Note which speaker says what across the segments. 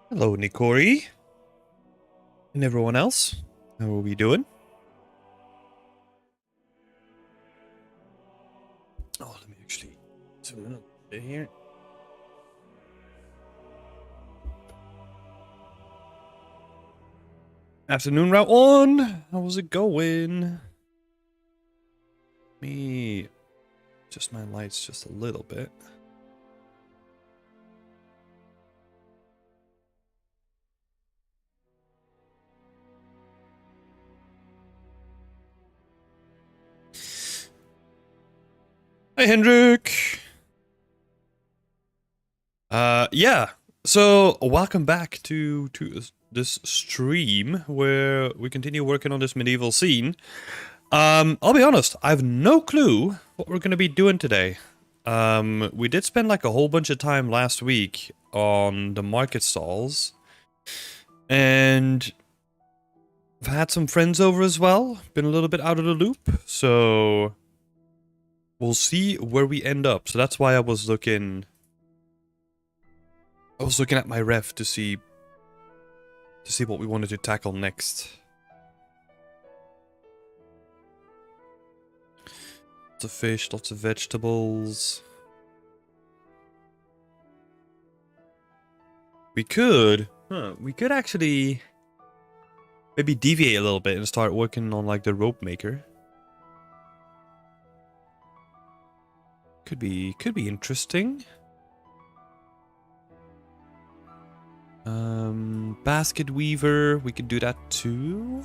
Speaker 1: Hello, Nikori. And everyone else. How are we doing? Oh, let me actually zoom in a bit here. Afternoon, route on. How's it going? Me adjust my lights just a little bit. Hi, Hendrik. Yeah. So welcome back to this stream where we continue working on this medieval scene. I'll be honest, I have no clue what we're gonna be doing today. We did spend like a whole bunch of time last week on the market stalls, and I've had some friends over as well. Been a little bit out of the loop, so we'll see where we end up. So that's why I was looking at my ref to see what we wanted to tackle next. Lots of fish, lots of vegetables. We could actually maybe deviate a little bit and start working on like the rope maker. Could be interesting. Basket weaver, we could do that too.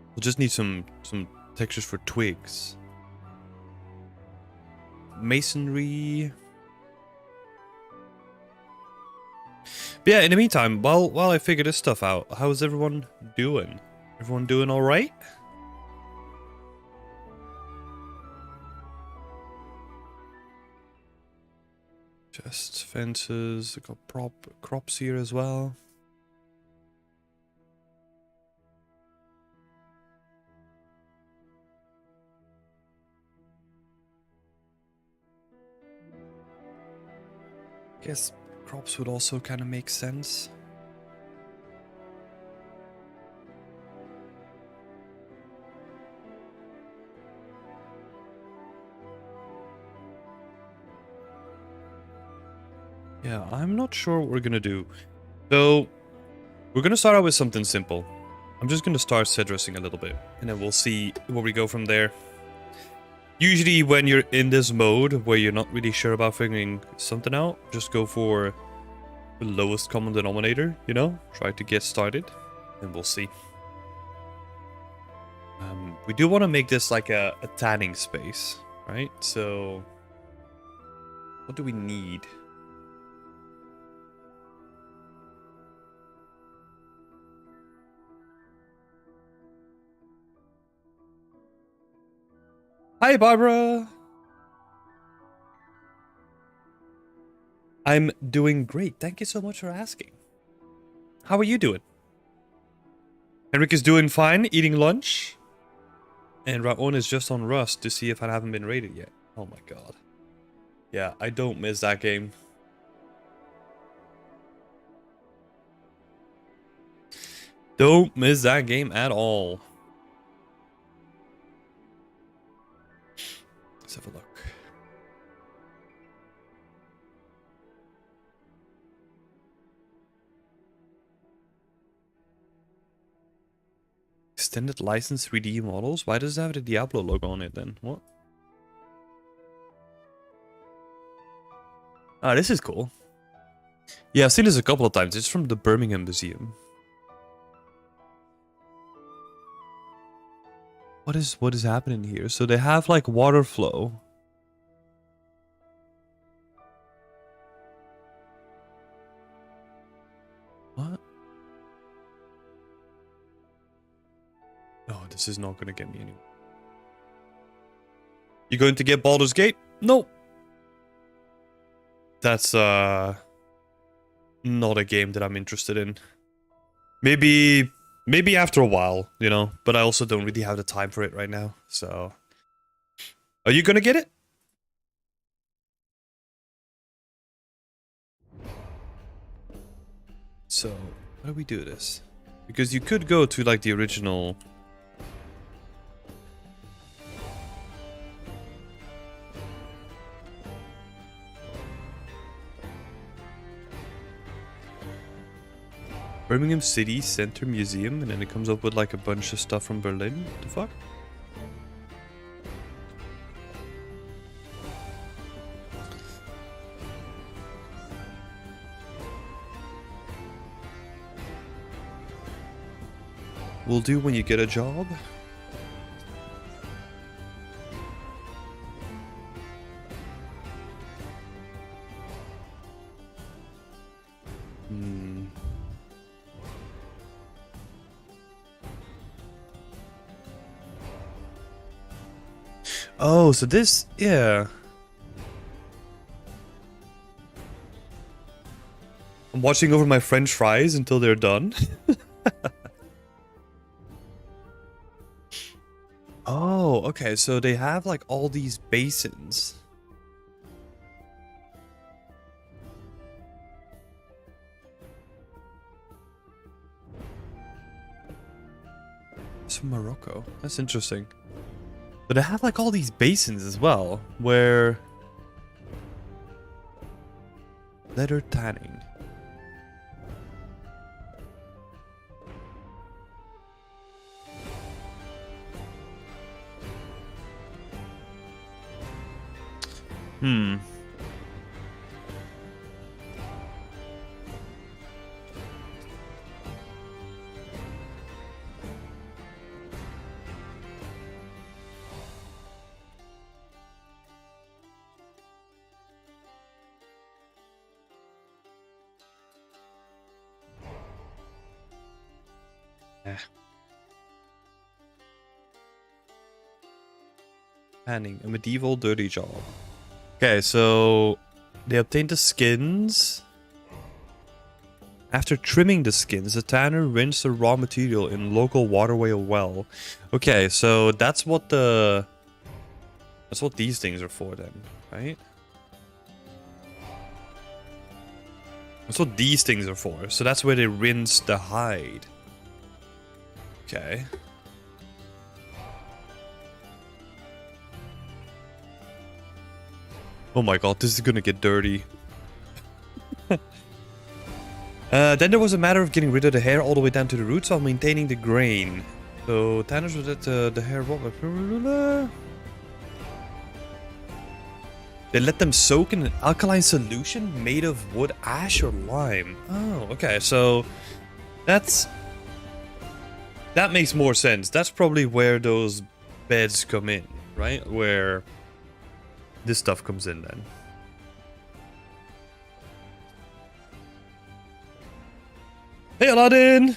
Speaker 1: We'll just need some textures for twigs. Masonry. But yeah, in the meantime, while I figure this stuff out, how's everyone doing? Everyone doing all right? Just fences. I got crops here as well. Guess crops would also kind of make sense. Yeah, I'm not sure what we're gonna do. So, we're gonna start out with something simple. I'm just gonna start set dressing a little bit, and then we'll see where we go from there. Usually when you're in this mode where you're not really sure about figuring something out, just go for the lowest common denominator, you know? Try to get started, and we'll see. We do want to make this like a tanning space, right? So, what do we need? Hi, Barbara! I'm doing great. Thank you so much for asking. How are you doing? Henrik is doing fine, eating lunch. And Raon is just on Rust to see if I haven't been raided yet. Oh my god. Yeah, I don't miss that game. Don't miss that game at all. Let's have a look. Extended license 3D models? Why does it have the Diablo logo on it then? What? Ah, this is cool. Yeah, I've seen this a couple of times. It's from the Birmingham Museum. What is happening here? So they have like water flow. What? Oh, this is not gonna get me anywhere. You going to get Baldur's Gate? No. That's not a game that I'm interested in. Maybe after a while, you know, but I also don't really have the time for it right now. So, are you gonna get it? So, how do we do this? Because you could go to like the original... Birmingham City Center Museum, and then it comes up with like a bunch of stuff from Berlin. What the fuck? Will do when you get a job. Oh, so this, yeah. I'm watching over my French fries until they're done. Oh, okay, so they have like all these basins. It's from Morocco. That's interesting. But they have like all these basins as well, where... Leather tanning. Hmm. Tanning, a medieval dirty job. Okay, so they obtained the skins. After trimming the skins, the tanner rinsed the raw material in local waterway or well. Okay, so that's what these things are for then, right? That's what these things are for. So that's where they rinse the hide. Okay. Oh my god, this is gonna get dirty. Then there was a matter of getting rid of the hair all the way down to the roots while maintaining the grain. So tanners would let the hair rot. They let them soak in an alkaline solution made of wood, ash, or lime. Oh, okay, so that makes more sense. That's probably where those beds come in, right? Where this stuff comes in then. Hey Aladdin!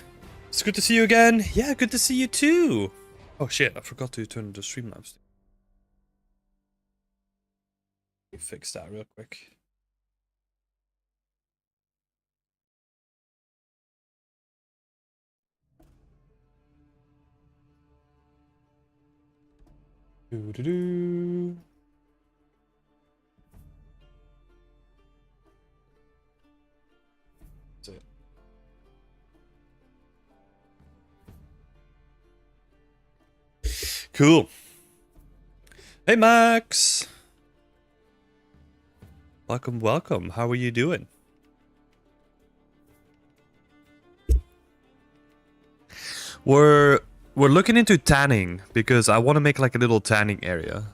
Speaker 1: It's good to see you again. Yeah, good to see you too. Oh shit, I forgot to turn the Streamlabs. Fix that real quick. Doo-doo-doo. That's it. Cool. Hey Max! Welcome, welcome. How are you doing? We're looking into tanning because I want to make like a little tanning area.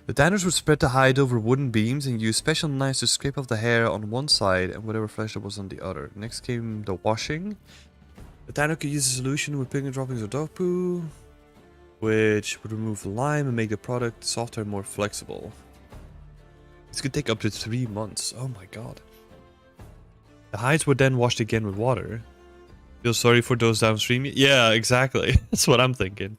Speaker 1: The tanners would spread the hide over wooden beams and use special knives to scrape off the hair on one side and whatever flesh there was on the other. Next came the washing. The tanner could use a solution with pigment droppings or dog poo, which would remove lime and make the product softer and more flexible. This could take up to 3 months. Oh my god. The hides were then washed again with water. Feel sorry for those downstream? Yeah, exactly. That's what I'm thinking.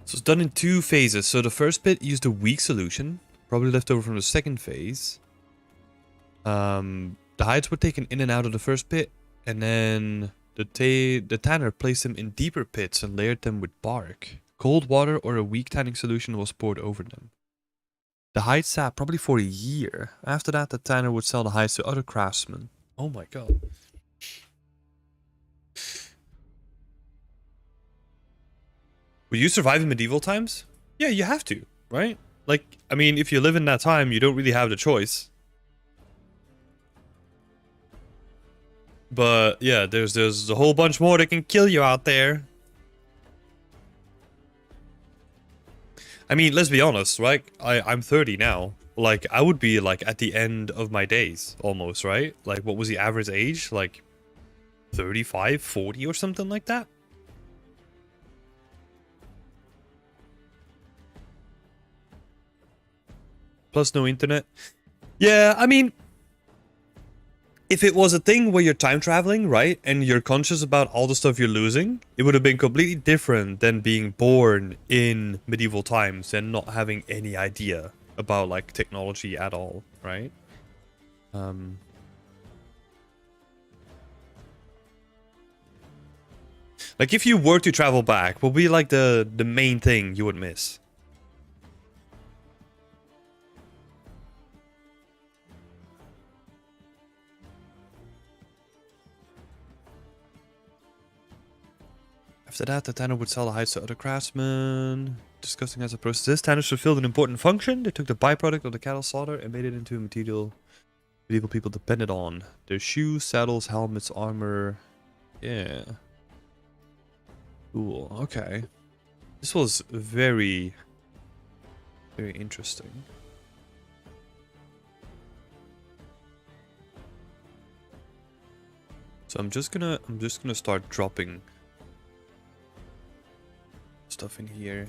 Speaker 1: So it's done in 2 phases. So the first bit used a weak solution, probably left over from the second phase. The hides were taken in and out of the first pit, and then the tanner placed them in deeper pits and layered them with bark. Cold water or a weak tanning solution was poured over them.
Speaker 2: The hide sat probably for a year. After that, the tanner would sell the hides to other craftsmen.
Speaker 1: Oh my god. Will you survive in medieval times? Yeah, you have to, right? Like, I mean, if you live in that time, you don't really have the choice. But yeah, there's a whole bunch more that can kill you out there. I mean, let's be honest, right? I'm 30 now. Like, I would be like at the end of my days almost, right? Like, what was the average age? Like 35, 40 or something like that? Plus no internet. Yeah, I mean, if it was a thing where you're time traveling, right, and you're conscious about all the stuff you're losing, it would have been completely different than being born in medieval times and not having any idea about like technology at all, right? Like if you were to travel back, what would be like the main thing you would miss? After that, the tanner would sell the hides to other craftsmen. Discussing as a process, tanners fulfilled an important function. They took the byproduct of the cattle slaughter and made it into a material medieval people depended on. Their shoes, saddles, helmets, armor. Yeah. Cool. Okay. This was very, very interesting. So I'm just gonna start dropping stuff in here.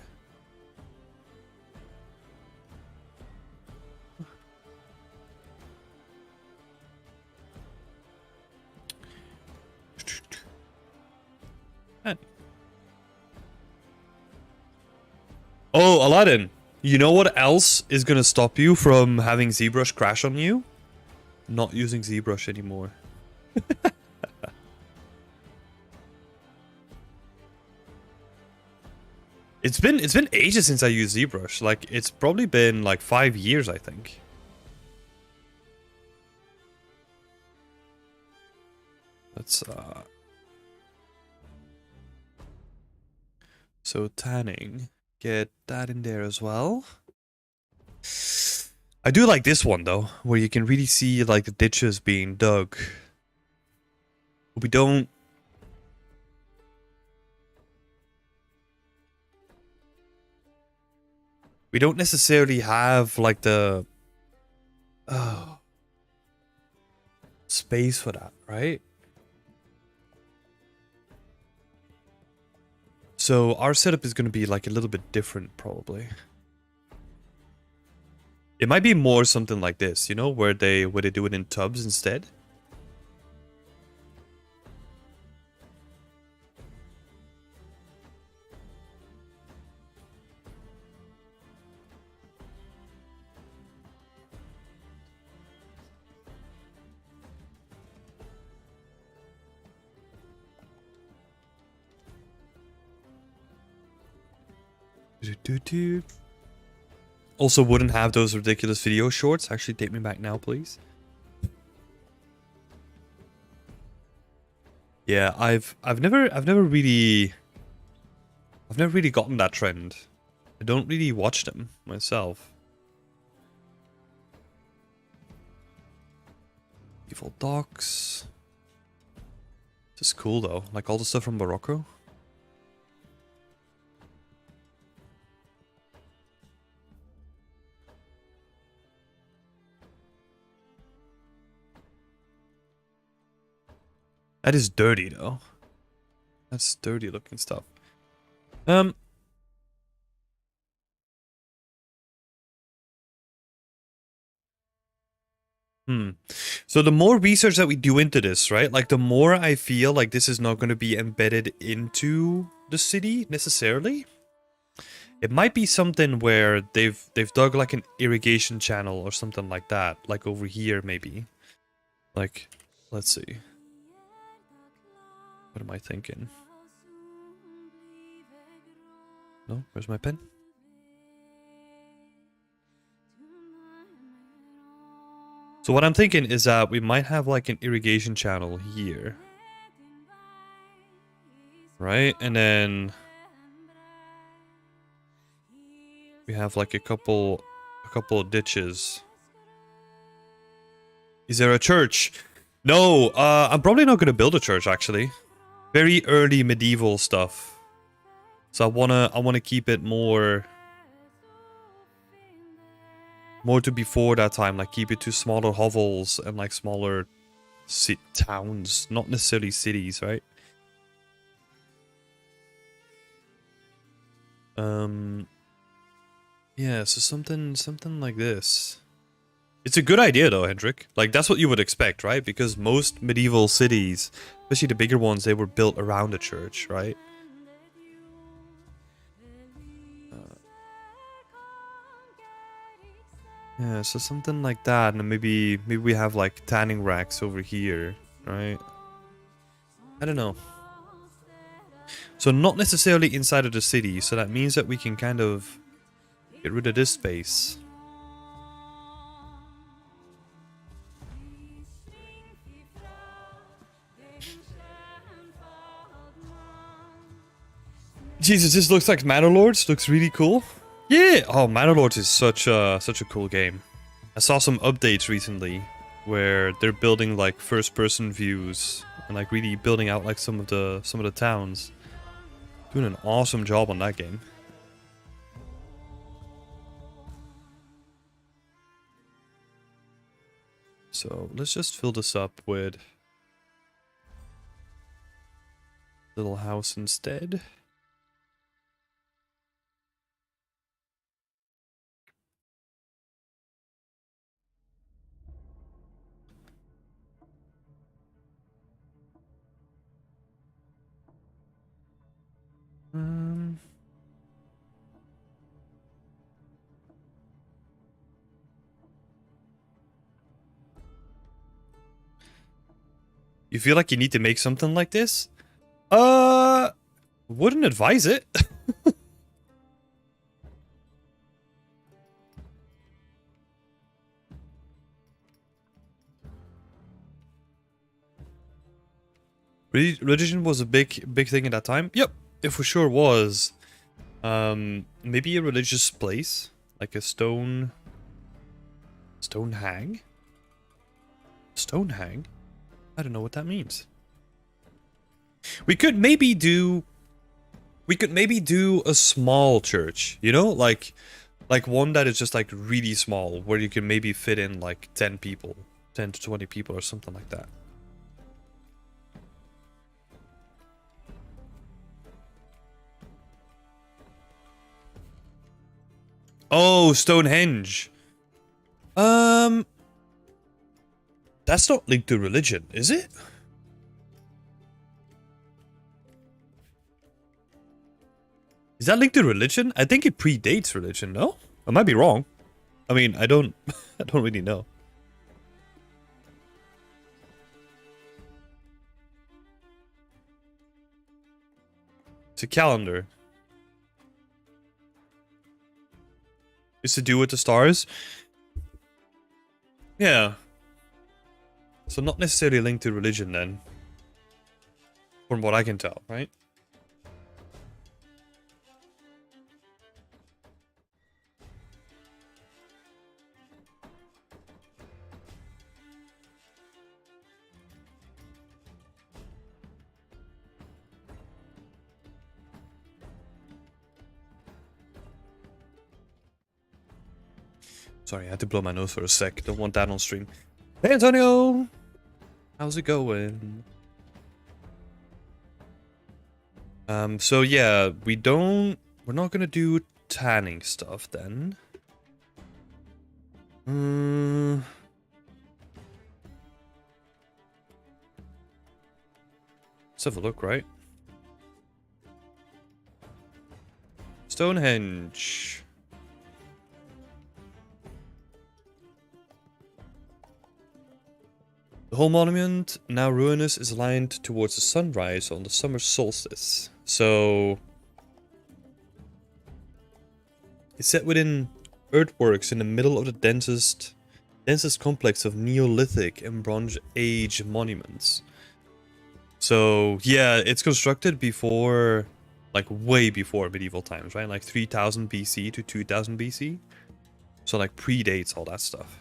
Speaker 1: And oh, Aladdin, you know what else is gonna stop you from having ZBrush crash on you? Not using ZBrush anymore. It's been ages since I used ZBrush. Like it's probably been like 5 years, I think. Let's so tanning. Get that in there as well. I do like this one though, where you can really see like the ditches being dug. We don't necessarily have like the space for that, right? So our setup is going to be like a little bit different probably. It might be more something like this, you know, where they do it in tubs instead. Also wouldn't have those ridiculous video shorts. Actually, take me back now, please. Yeah, I've never really gotten that trend. I don't really watch them myself. Evil docks. This is cool though. Like all the stuff from Morocco. That is dirty though. That's dirty looking stuff. So the more research that we do into this, right? Like the more I feel like this is not going to be embedded into the city necessarily. It might be something where they've dug like an irrigation channel or something like that, like over here maybe. Like, let's see. What am I thinking? No, where's my pen? So what I'm thinking is that we might have like an irrigation channel here. Right? And then we have like a couple of ditches. Is there a church? No, I'm probably not going to build a church actually. Very early medieval stuff. So I wanna keep it more to before that time, like keep it to smaller hovels and like smaller towns, not necessarily cities, right? Yeah, so something like this. It's a good idea though, Hendrik. Like that's what you would expect, right? Because most medieval cities, especially the bigger ones, they were built around a church, right? Yeah, so something like that, and maybe we have like tanning racks over here, right? I don't know. So not necessarily inside of the city, so that means that we can kind of get rid of this space. Jesus, this looks like Manor Lords. Looks really cool. Yeah. Oh, Manor Lords is such a cool game. I saw some updates recently where they're building like first-person views and like really building out like some of the towns. Doing an awesome job on that game. So let's just fill this up with little house instead. You feel like you need to make something like this? Wouldn't advise it. Religion was a big thing at that time. Yep, it for sure was. Maybe a religious place, like a stone hang. Stone hang. I don't know what that means. We could maybe do a small church, you know, like one that is just like really small, where you can maybe fit in like 10 people, 10 to 20 people or something like that. Oh, Stonehenge. That's not linked to religion, is it? Is that linked to religion? I think it predates religion, no? I might be wrong. I mean, I don't really know. It's a calendar. It's to do with the stars? Yeah. So not necessarily linked to religion then. From what I can tell, right? Sorry, I had to blow my nose for a sec. Don't want that on stream. Hey, Antonio! How's it going? So yeah, we're not gonna do tanning stuff then. Let's have a look, right? Stonehenge. The whole monument, now ruinous, is aligned towards the sunrise on the summer solstice. So it's set within earthworks in the middle of the densest densest complex of Neolithic and Bronze Age monuments. So yeah, it's constructed before, like way before medieval times, right? Like 3000 BC to 2000 BC. So like predates all that stuff.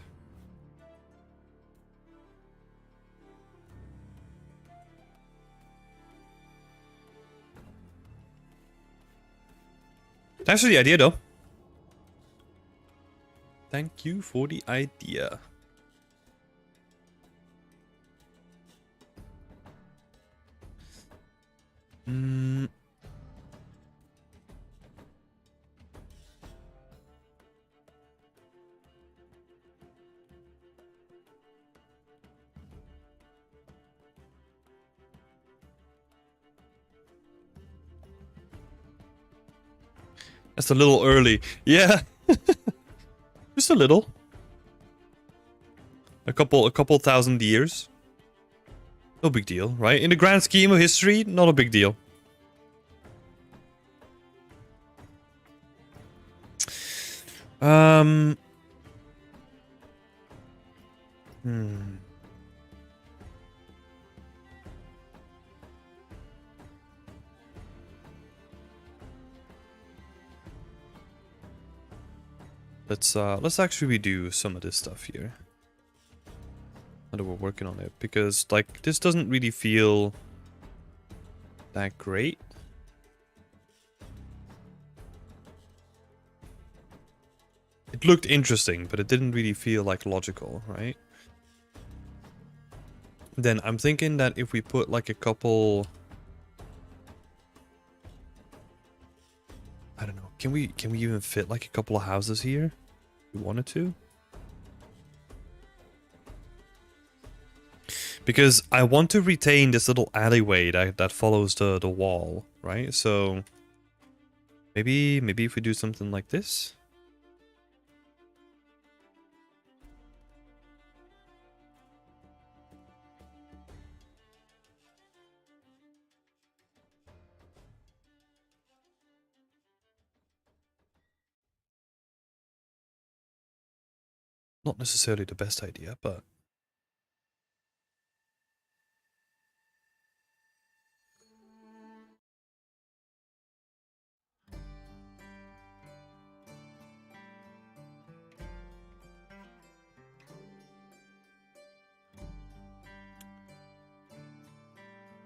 Speaker 1: Thanks for the idea, though. Thank you for the idea. That's a little early. Yeah. Just a little. A couple thousand years. No big deal, right? In the grand scheme of history, not a big deal. Let's actually redo some of this stuff here. Now that we're working on it, because like this doesn't really feel that great. It looked interesting, but it didn't really feel like logical, right? Then I'm thinking that if we put like a couple, I don't know, can we even fit like a couple of houses here? If we wanted to. Because I want to retain this little alleyway that follows the wall, right? So maybe if we do something like this. Not necessarily the best idea, but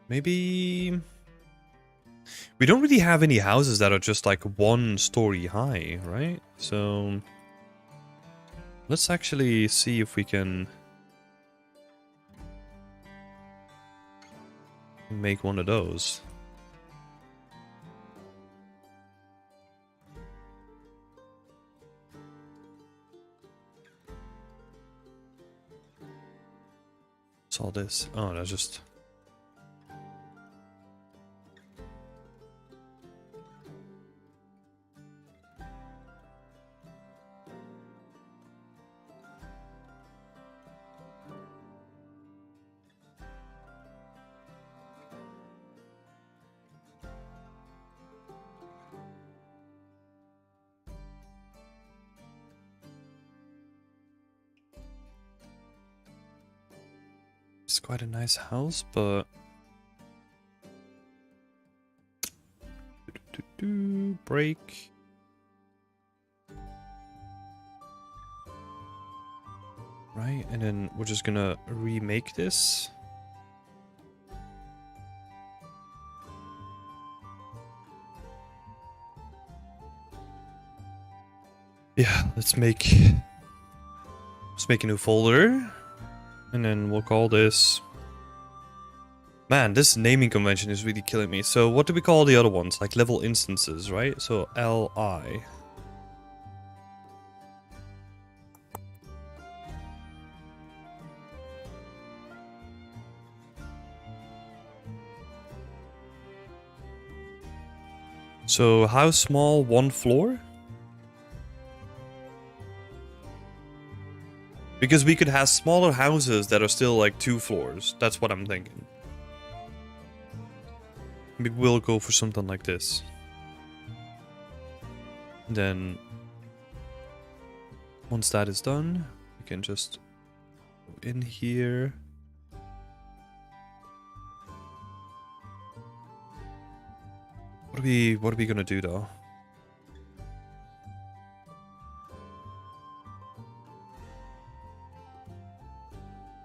Speaker 1: maybe we don't really have any houses that are just like 1 story high, right? So let's actually see if we can make one of those. What's all this? Oh, that's just... It's quite a nice house, but... Break. Right, and then we're just gonna remake this. Yeah, let's make a new folder. And then we'll call this... Man, this naming convention is really killing me. So what do we call the other ones? Like level instances, right? So LI. So how small? 1 floor? Because we could have smaller houses that are still like 2 floors. That's what I'm thinking. Maybe we'll go for something like this. Then, once that is done, we can just in here. What are we gonna do though?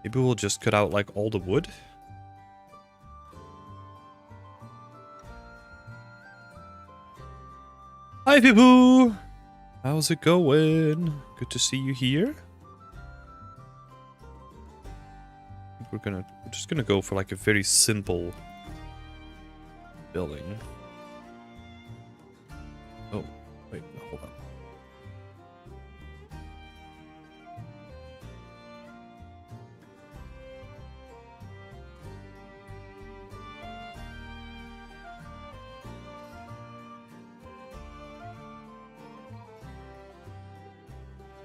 Speaker 1: Maybe we'll just cut out like all the wood. Hi people! How's it going? Good to see you here. We're just gonna go for like a very simple building. Oh, wait, hold on.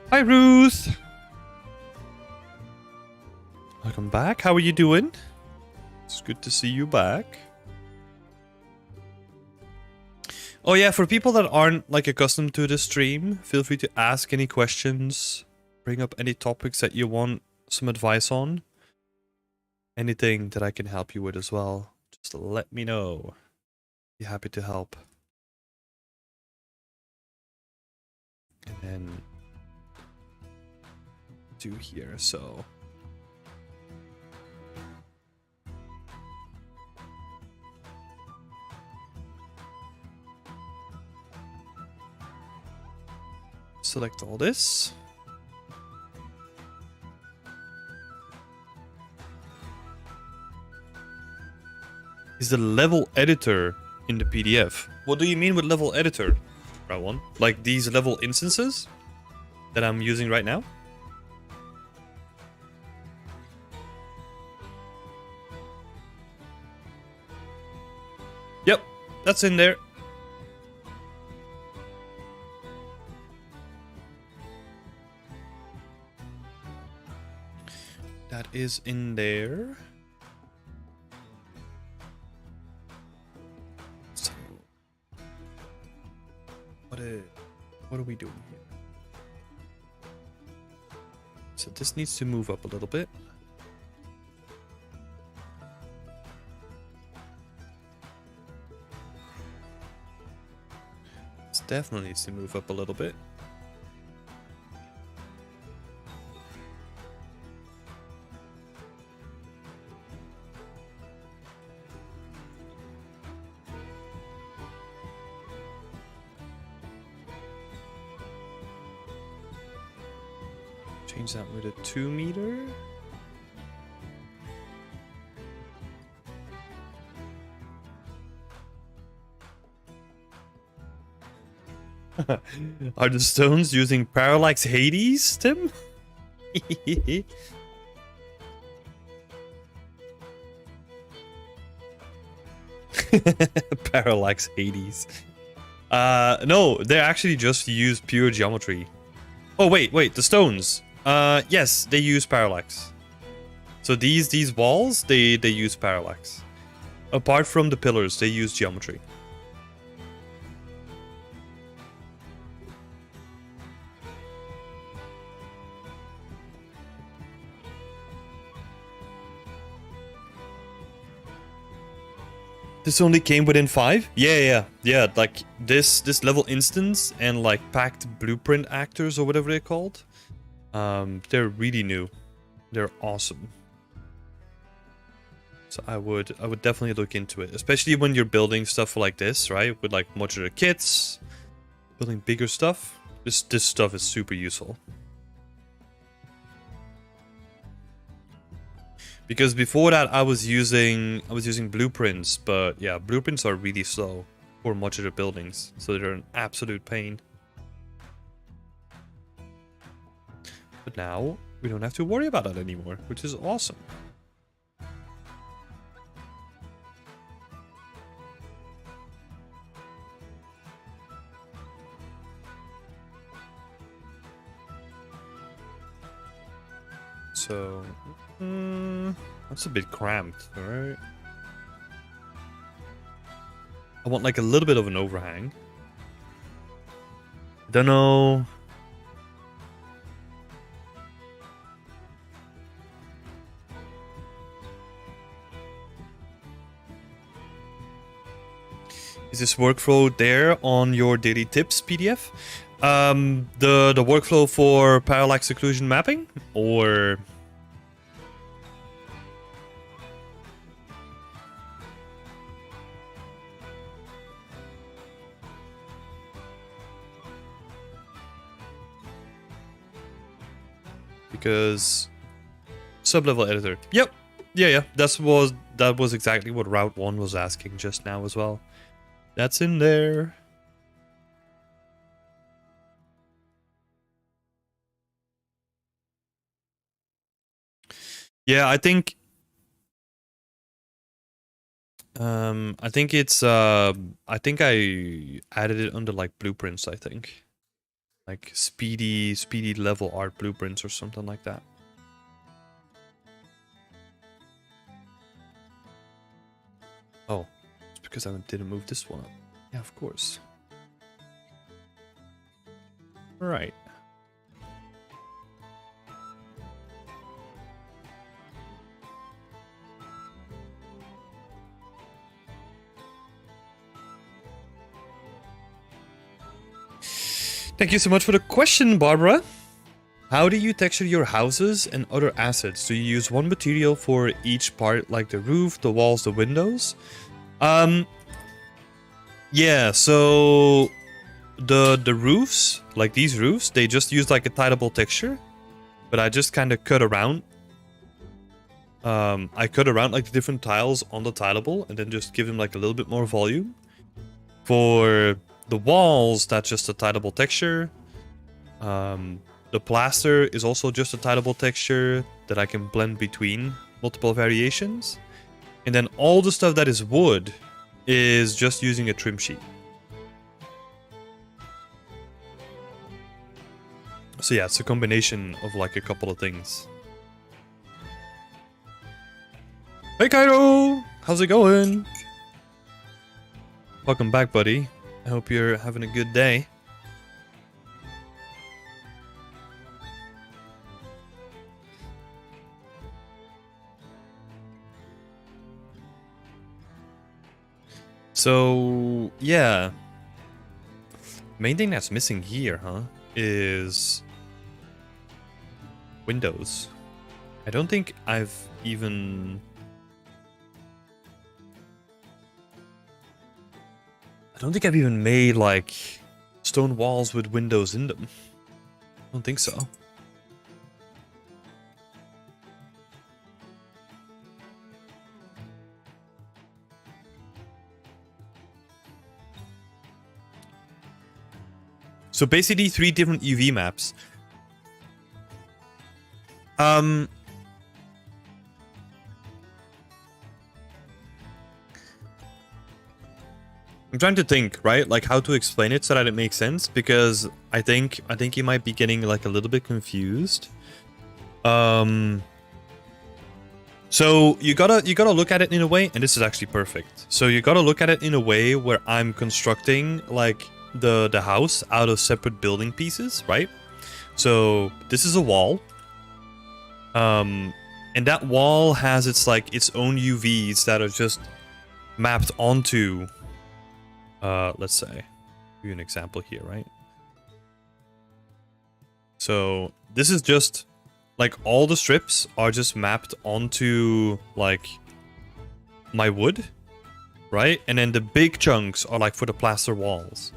Speaker 1: Hi, Ruth. Welcome back. How are you doing? It's good to see you back. Oh yeah, for people that aren't like accustomed to the stream, feel free to ask any questions, bring up any topics that you want some advice on. Anything that I can help you with as well. Just let me know. Be happy to help. And then do here, so select all this. Is the level editor in the PDF? What do you mean with level editor, Round One? Like these level instances that I'm using right now? Yep, that's in there. That is in there. So, what are we doing here? So this needs to move up a little bit. This definitely needs to move up a little bit. Change that with a 2 meter. Are the stones using Parallax Hades, Tim? Parallax Hades. No, they actually just use pure geometry. Oh, wait, the stones. Yes, they use parallax. So these walls, they use parallax. Apart from the pillars, they use geometry. This only came within 5? Yeah. Like this level instance and like packed blueprint actors or whatever they're called. They're really new. They're awesome. So I would definitely look into it, especially when you're building stuff like this, right? With like modular kits, building bigger stuff. This stuff is super useful. Because before that I was using blueprints, but yeah, blueprints are really slow for modular buildings, so they're an absolute pain. But now we don't have to worry about that anymore, which is awesome. So, that's a bit cramped, alright? I want like a little bit of an overhang. Don't know. Is this workflow there on your daily tips PDF? The workflow for parallax occlusion mapping, or because sublevel editor. Yep. Yeah. That was exactly what Route 1 was asking just now as well. That's in there. Yeah, I think it's I think I added it under like blueprints, I think. Like speedy level art blueprints or something like that. Oh, it's because I didn't move this one up. Yeah, of course. All right. Thank you so much for the question, Barbara. How do you texture your houses and other assets? Do you use one material for each part, like the roof, the walls, the windows? Yeah, so the roofs, like these roofs, they just use like a tileable texture, but I just kind of cut around. I cut around like the different tiles on the tileable and then just give them like a little bit more volume. For the walls, that's just a tileable texture. The plaster is also just a tileable texture that I can blend between multiple variations. And then all the stuff that is wood is just using a trim sheet. So yeah, it's a combination of like a couple of things. Hey Cairo! How's it going? Welcome back, buddy. I hope you're having a good day. So, yeah. Main thing that's missing here, huh, is windows. I don't think I've even... I don't think I've even made, like, stone walls with windows in them. I don't think so. So basically 3 different UV maps. I'm trying to think, right? Like how to explain it so that it makes sense, because I think you might be getting like a little bit confused. So you gotta look at it in a way, and this is actually perfect. So you gotta look at it in a way where I'm constructing like the house out of separate building pieces, right? So this is a wall. And that wall has its own UVs that are just mapped onto let's say, give you an example here, right? So this is just like all the strips are just mapped onto like my wood, right? And then the big chunks are like for the plaster walls.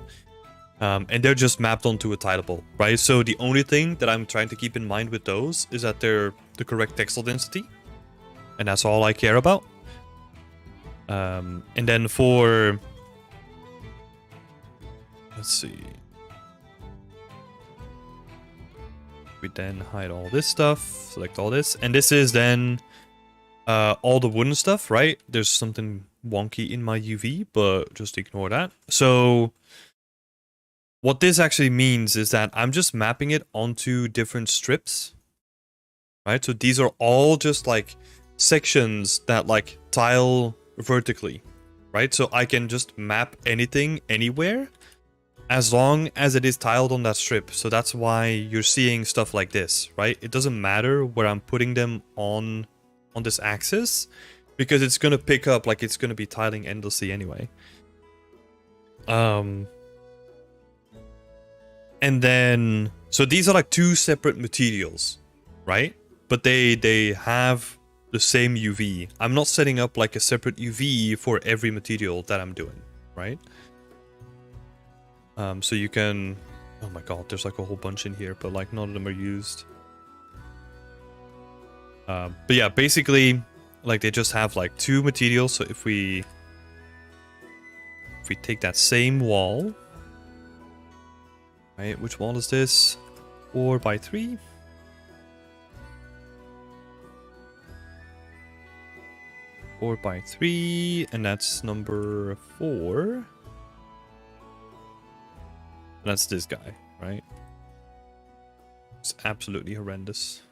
Speaker 1: And they're just mapped onto a tileable, right? So the only thing that I'm trying to keep in mind with those is that they're the correct textile density. And that's all I care about. And then for... Let's see. We then hide all this stuff, select all this. And this is then all the wooden stuff, right? There's something wonky in my UV, but just ignore that. So... what this actually means is that I'm just mapping it onto different strips, right? So these are all just like sections that like tile vertically, right? So I can just map anything anywhere as long as it is tiled on that strip. So that's why you're seeing stuff like this, right? It doesn't matter where I'm putting them on this axis, because it's going to pick up, like it's going to be tiling endlessly anyway. And then, so these are like two separate materials, right? But they have the same UV. I'm not setting up like a separate UV for every material that I'm doing, right? So you can, oh my god, there's like a whole bunch in here, but like none of them are used. But yeah, basically, like they just have like two materials. So if we take that same wall, right? Which wall is this? 4 by 3. Four by 3, and that's number 4. That's this guy, right? It's absolutely horrendous.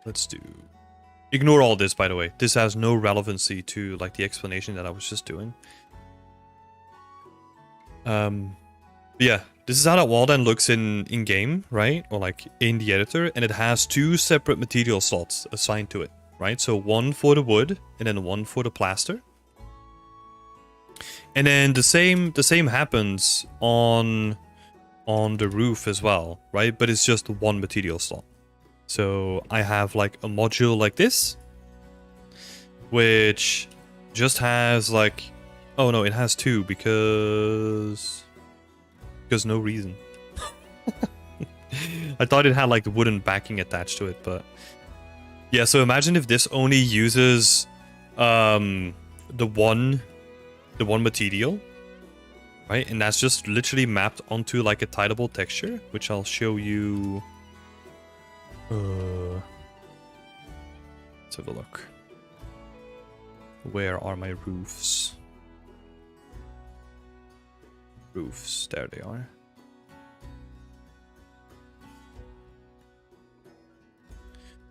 Speaker 1: Let's do... Ignore all this, by the way. This has no relevancy to like the explanation that I was just doing. Yeah, this is how that wall then looks in game, right? Or like in the editor, and it has two separate material slots assigned to it, right? So one for the wood and then one for the plaster. And then the same happens on the roof as well, right? But it's just one material slot. So I have like a module like this, which just has like, oh no, it has two because no reason. I thought it had like the wooden backing attached to it, but yeah. So imagine if this only uses the one material, right? And that's just literally mapped onto like a tileable texture, which I'll show you. Let's have a look. Where are my roofs? Roofs, there they are.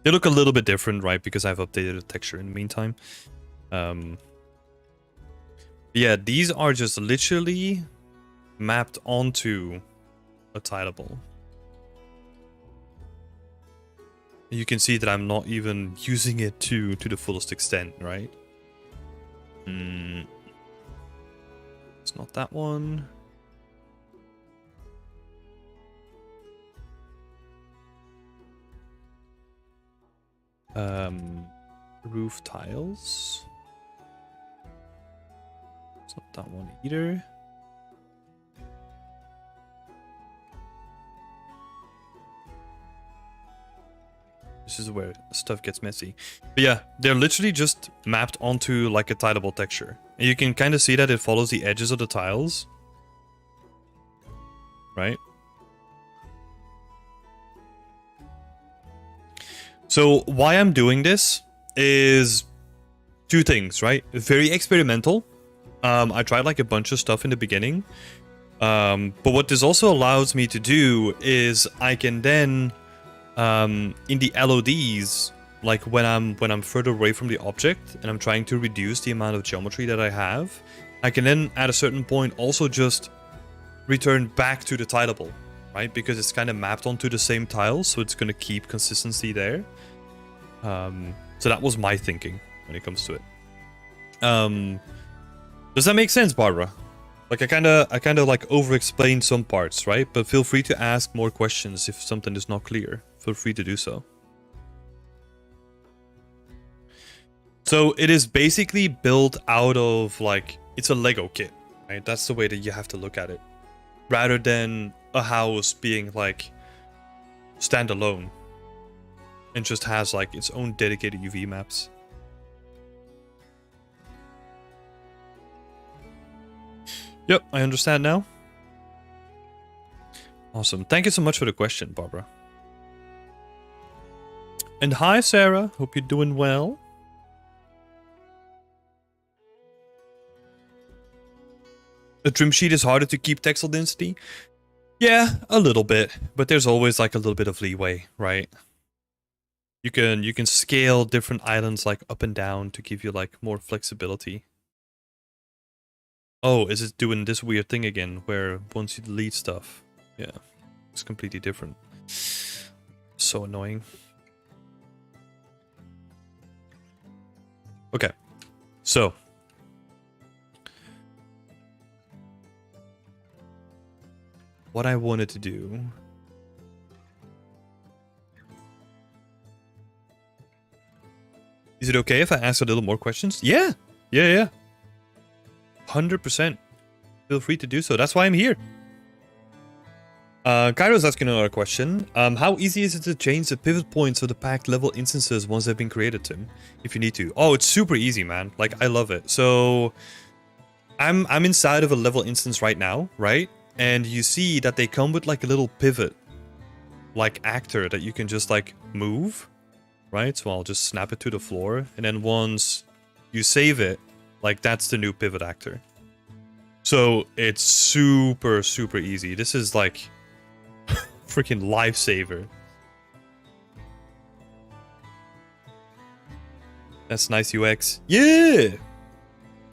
Speaker 1: They look a little bit different, right? Because I've updated the texture in the meantime. Yeah, these are just literally mapped onto a tileable. You can see that I'm not even using it to the fullest extent, right? It's not that one. Roof tiles. It's not that one either. This is where stuff gets messy. But yeah, they're literally just mapped onto like a tileable texture. And you can kind of see that it follows the edges of the tiles. Right? So why I'm doing this is two things, right? Very experimental. I tried like a bunch of stuff in the beginning. But what this also allows me to do is I can then in the LODs, like when I'm further away from the object and I'm trying to reduce the amount of geometry that I have, I can then at a certain point also just return back to the tileable, right? Because it's kind of mapped onto the same tiles, so it's going to keep consistency there. So that was my thinking when it comes to it. Does that make sense, Barbara? Like I kind of like over-explained some parts, right? But feel free to ask more questions if something is not clear. Feel free to do so. So it is basically built out of like, it's a Lego kit, right? That's the way that you have to look at it. Rather than a house being like standalone and just has like its own dedicated UV maps. Yep, I understand now. Awesome. Thank you so much for the question, Barbara. And hi, Sarah. Hope you're doing well. A trim sheet is harder to keep texel density? Yeah, a little bit. But there's always like a little bit of leeway, right? You can scale different islands like up and down to give you like more flexibility. Oh, is it doing this weird thing again, where once you delete stuff, yeah, it's completely different. So annoying. Okay. So. What I wanted to do. Is it okay if I ask a little more questions? Yeah. Yeah. 100%. Feel free to do so. That's why I'm here. Kairo's asking another question. How easy is it to change the pivot points of the packed level instances once they've been created, Tim? If you need to. Oh, it's super easy, man. Like, I love it. So, I'm inside of a level instance right now, right? And you see that they come with like a little pivot, like actor that you can just like move, right? So I'll just snap it to the floor. And then once you save it, like that's the new pivot actor. So it's super, super easy. This is like freaking lifesaver. That's nice UX. Yeah!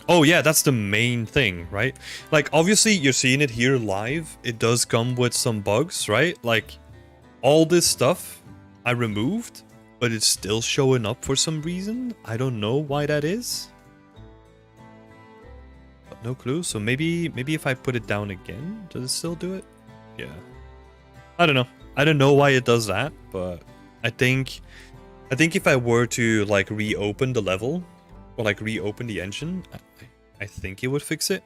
Speaker 1: Oh yeah, that's the main thing, right? Like, obviously, you're seeing it here live. It does come with some bugs, right? Like, all this stuff I removed, but it's still showing up for some reason. I don't know why that is. But no clue. So maybe if I put it down again, does it still do it? Yeah. I don't know. I don't know why it does that, but I think if I were to like reopen the level or like reopen the engine, I think it would fix it.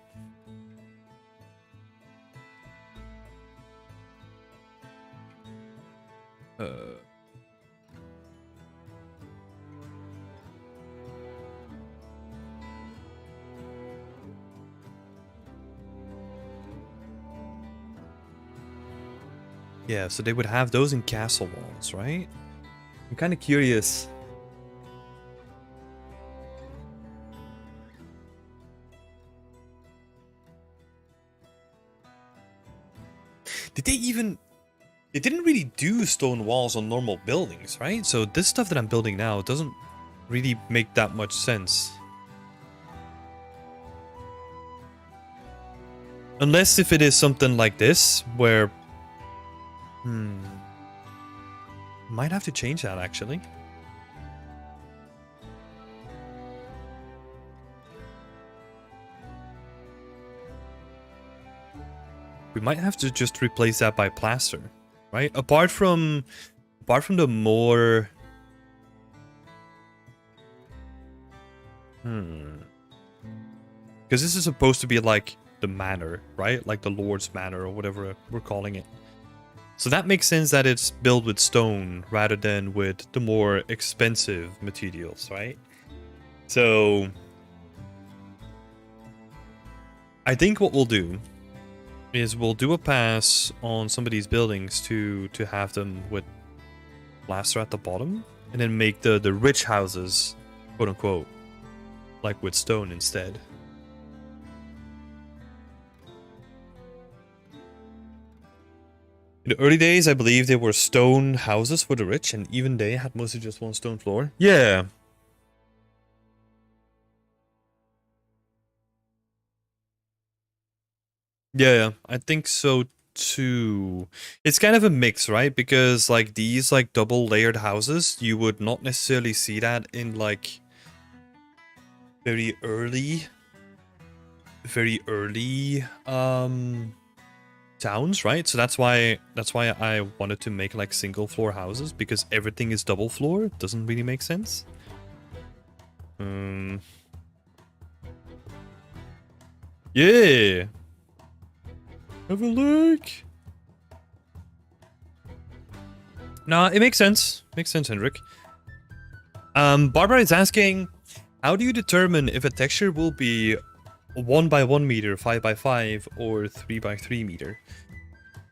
Speaker 1: Yeah, so they would have those in castle walls, right? I'm kind of curious. Did they even... They didn't really do stone walls on normal buildings, right? So this stuff that I'm building now doesn't really make that much sense. Unless if it is something like this, where... Might have to change that, actually. We might have to just replace that by plaster, right? Apart from the more... Because this is supposed to be like the manor, right? Like the Lord's Manor or whatever we're calling it. So that makes sense that it's built with stone rather than with the more expensive materials, right? So I think what we'll do is we'll do a pass on some of these buildings to have them with plaster at the bottom, and then make the rich houses, quote unquote, like with stone instead. In the early days, I believe they were stone houses for the rich, and even they had mostly just one stone floor. Yeah. Yeah, I think so too. It's kind of a mix, right? Because like these like double layered houses, you would not necessarily see that in like very early towns, right? So that's why I wanted to make like single floor houses, because everything is double floor. It doesn't really make sense. Yeah. Have a look. No, it makes sense. Makes sense, Henrik. Barbara is asking, how do you determine if a texture will be 1 by 1 meter, 5 by 5, or 3 by 3 meter?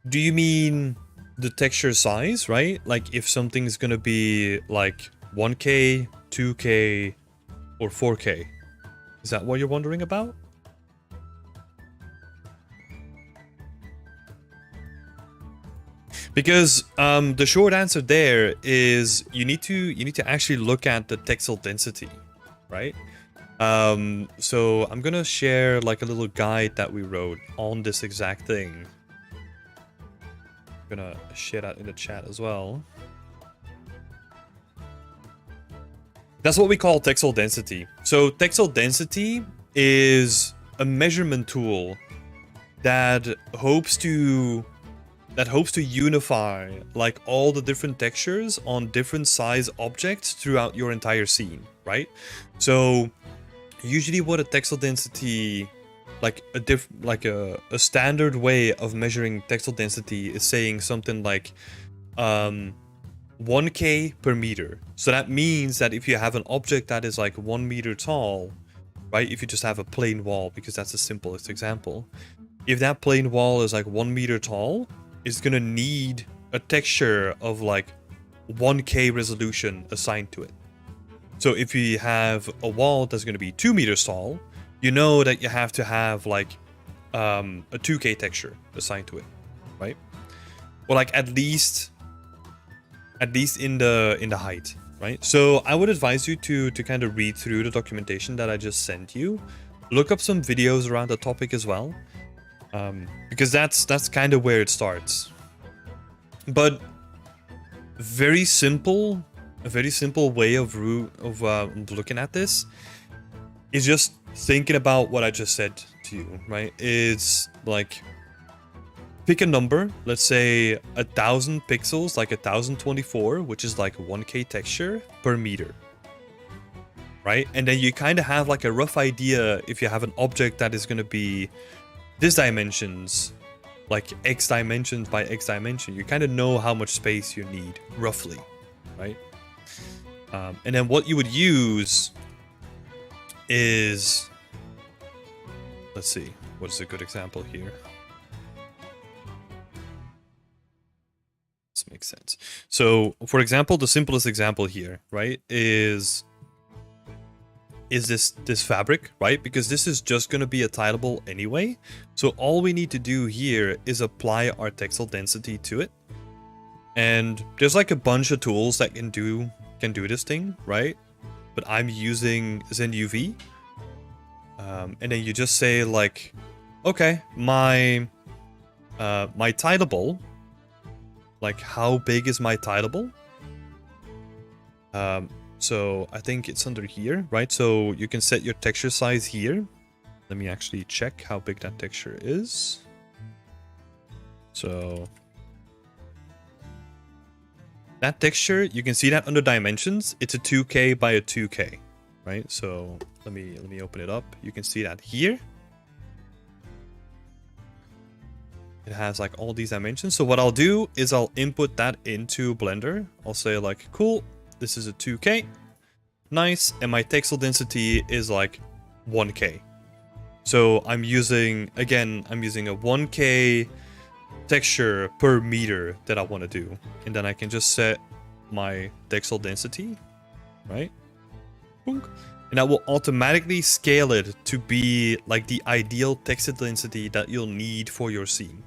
Speaker 1: Do you mean the texture size, right? Like if something's gonna be like 1K, 2K, or 4K? Is that what you're wondering about? Because the short answer there is you need to actually look at the Texel density, right? So I'm gonna share like a little guide that we wrote on this exact thing. I'm gonna share that in the chat as well. That's what we call texel density. So texel density is a measurement tool that hopes to unify like all the different textures on different size objects throughout your entire scene, right? So usually what a texel density, like a standard way of measuring texel density is saying something like 1k per meter. So that means that if you have an object that is like 1 meter tall, right? If you just have a plain wall, because that's the simplest example. If that plain wall is like 1 meter tall, it's gonna need a texture of like 1k resolution assigned to it. So if you have a wall that's gonna be 2 meters tall, you know that you have to have like a 2k texture assigned to it, right? Or like at least in the height, right? So I would advise you to kind of read through the documentation that I just sent you. Look up some videos around the topic as well, because that's kind of where it starts. But a very simple way of looking at this is just thinking about what I just said to you, right? It's like, pick a number, let's say 1000 pixels, like 1024, which is like 1k texture per meter, right? And then you kind of have like a rough idea if you have an object that is going to be this dimensions, like x dimensions by x dimension, you kind of know how much space you need, roughly, right? And then what you would use is, let's see, what's a good example here? This makes sense. So, for example, the simplest example here, right, is this fabric, right? Because this is just going to be a tileable anyway. So all we need to do here is apply our texel density to it. And there's like a bunch of tools that can do this thing, right? But I'm using ZenUV. And then you just say like, okay, my tileable, like how big is my tileable? So I think it's under here, right? So you can set your texture size here. Let me actually check how big that texture is. So that texture, you can see that under dimensions, it's a 2K by a 2K, right? So let me open it up. You can see that here. It has like all these dimensions. So what I'll do is I'll input that into Blender. I'll say like, cool, this is a 2K. Nice. And my texel density is like 1K. So I'm using a 1K texture per meter that I want to do. And then I can just set my texel density, right? And that will automatically scale it to be like the ideal texel density that you'll need for your scene.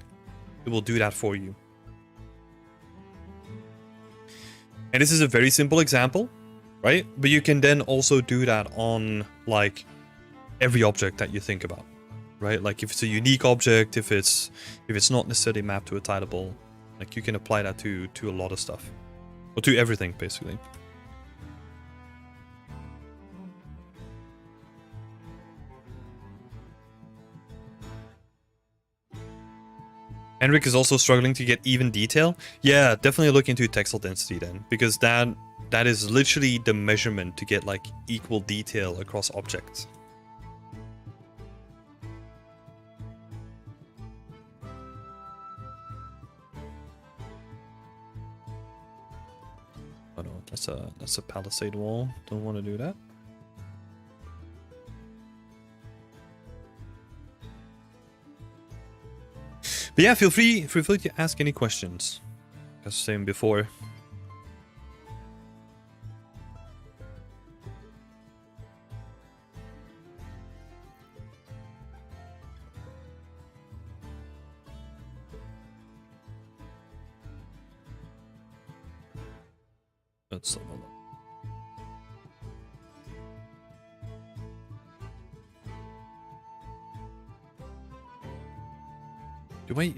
Speaker 1: It will do that for you. And this is a very simple example, right? But you can then also do that on like every object that you think about, right? Like if it's a unique object, if it's not necessarily mapped to a tileable, like you can apply that to a lot of stuff, or to everything basically. Henrik is also struggling to get even detail. Yeah, definitely look into texel density then, because that is literally the measurement to get like equal detail across objects. Oh no, that's a palisade wall. Don't want to do that. But yeah, feel free to ask any questions. As I was saying before. Let's have a look.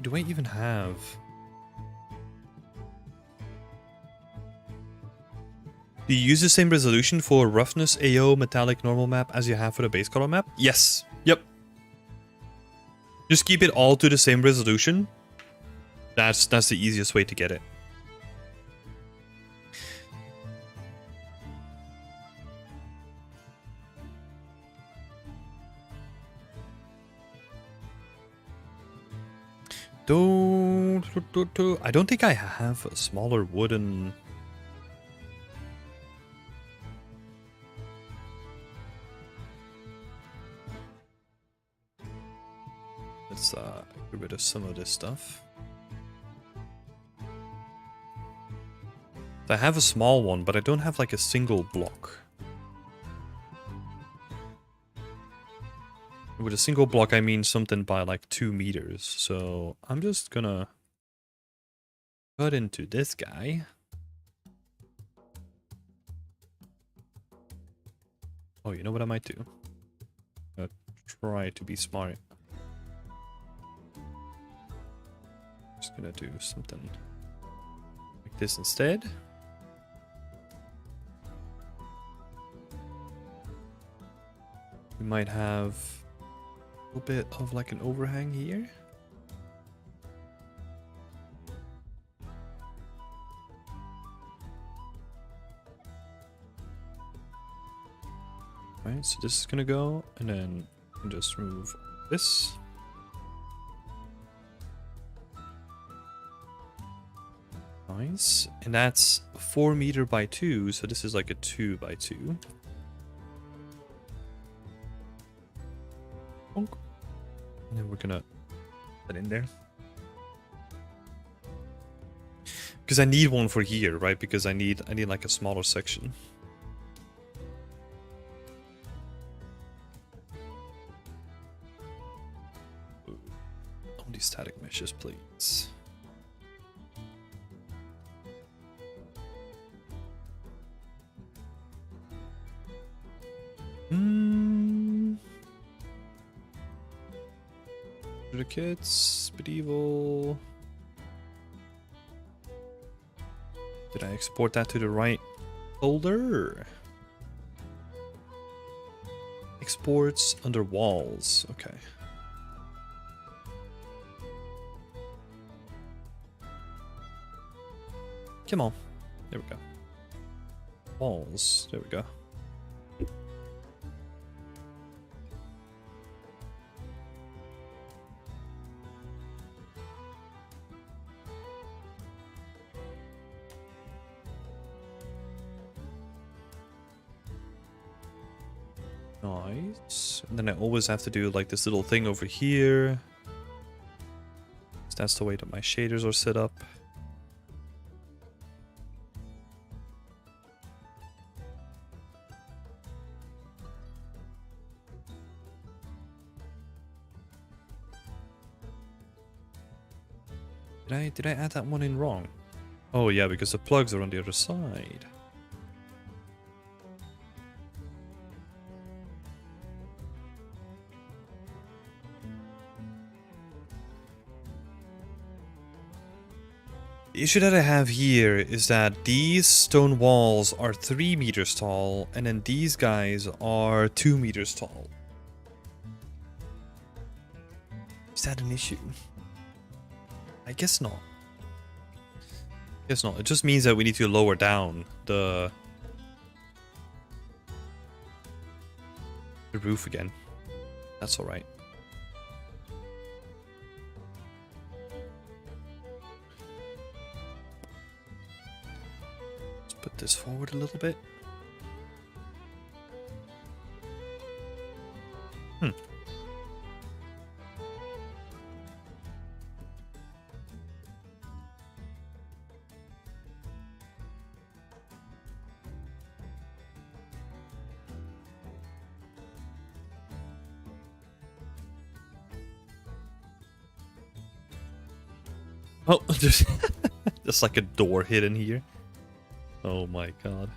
Speaker 1: Do I even have? Do you use the same resolution for roughness, AO, metallic, normal map as you have for the base color map? Yes. Yep. Just keep it all to the same resolution. That's the easiest way to get it. I don't think I have a smaller wooden. Let's get rid of some of this stuff. I have a small one, but I don't have like a single block. With a single block, I mean something by like 2 meters. So I'm just gonna cut into this guy. Oh, you know what I might do? I'm gonna try to be smart. Just gonna do something like this instead. We might have a little bit of like an overhang here. Right, so this is gonna go, and then just remove this. Nice, and that's 4 meter by 2, so this is like a 2 by 2. And then we're gonna put that in there. Because I need one for here, right? Because I need like a smaller section. Only static meshes, please. The kits, medieval. Did I export that to the right folder? Exports under walls. Okay. Come on. There we go. Walls. There we go. Nice. And then I always have to do like this little thing over here. That's the way that my shaders are set up. Did I add that one in wrong? Oh yeah, because the plugs are on the other side. The issue that I have here is that these stone walls are 3 meters tall, and then these guys are 2 meters tall. Is that an issue? I guess not. Guess not. It just means that we need to lower down the roof again. That's alright. Let's put this forward a little bit. Oh, just like a door hidden here. Oh my god.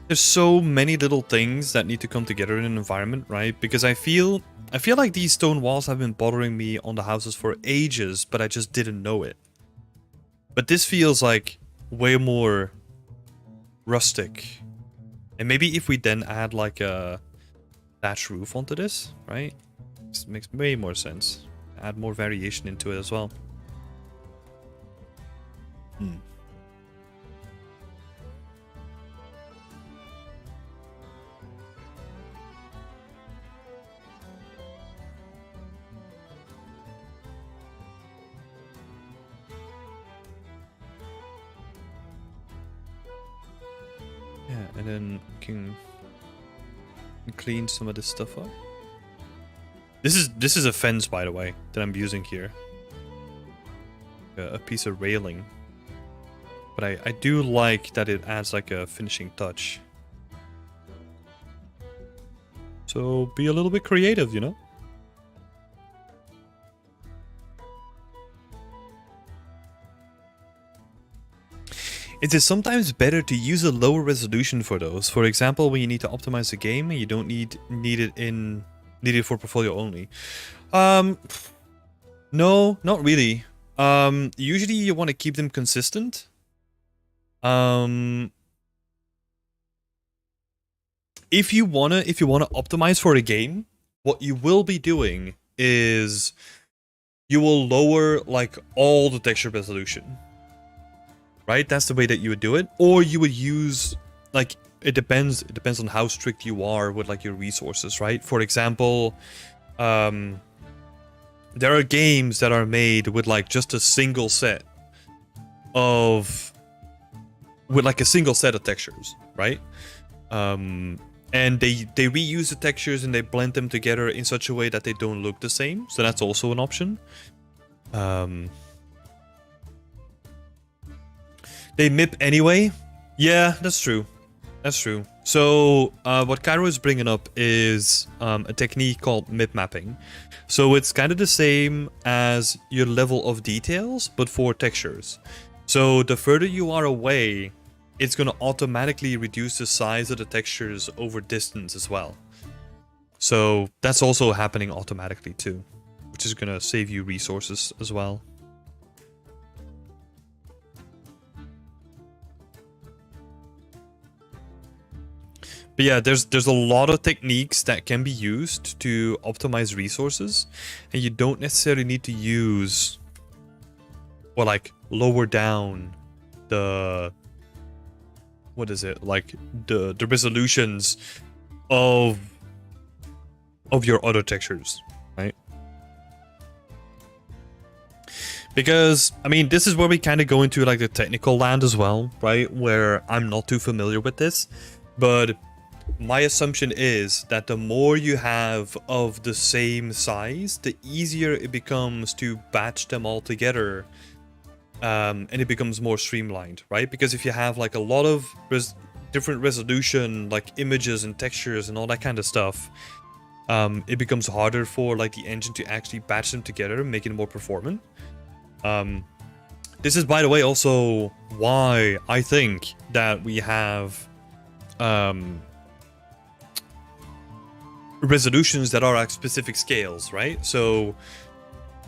Speaker 1: There's so many little things that need to come together in an environment, right? Because I feel I feel like these stone walls have been bothering me on the houses for ages, but I just didn't know it. But this feels like way more rustic. And maybe if we then add like a thatch roof onto this, right? This makes way more sense. Add more variation into it as well. Yeah, and then we can clean some of this stuff up. This is a fence, by the way, that I'm using here. A piece of railing. But I do like that it adds like a finishing touch. So be a little bit creative, you know? It is sometimes better to use a lower resolution for those. For example, when you need to optimize the game and you don't need it for portfolio only. No, not really. Usually you want to keep them consistent. If you wanna optimize for a game, what you will be doing is you will lower like all the texture resolution. Right? That's the way that you would do it. Or you would use like it depends on how strict you are with like your resources, right? For example, there are games that are made with like just a single set of textures, right? And they reuse the textures and they blend them together in such a way that they don't look the same. So that's also an option. They MIP anyway. Yeah, that's true. That's true. So what Cairo is bringing up is a technique called MIP mapping. So it's kind of the same as your level of details, but for textures. So the further you are away, it's going to automatically reduce the size of the textures over distance as well. So that's also happening automatically too, which is going to save you resources as well. But yeah, there's a lot of techniques that can be used to optimize resources, and you don't necessarily need to use or like lower down the the resolutions of your other textures, right? Because I mean, this is where we kind of go into like the technical land as well, right? Where I'm not too familiar with this, but my assumption is that the more you have of the same size, the easier it becomes to batch them all together, and it becomes more streamlined, right? Because if you have like a lot of different resolution, like images and textures and all that kind of stuff, it becomes harder for like the engine to actually batch them together and make it more performant. This is, by the way, also why I think that we have resolutions that are at specific scales, right? So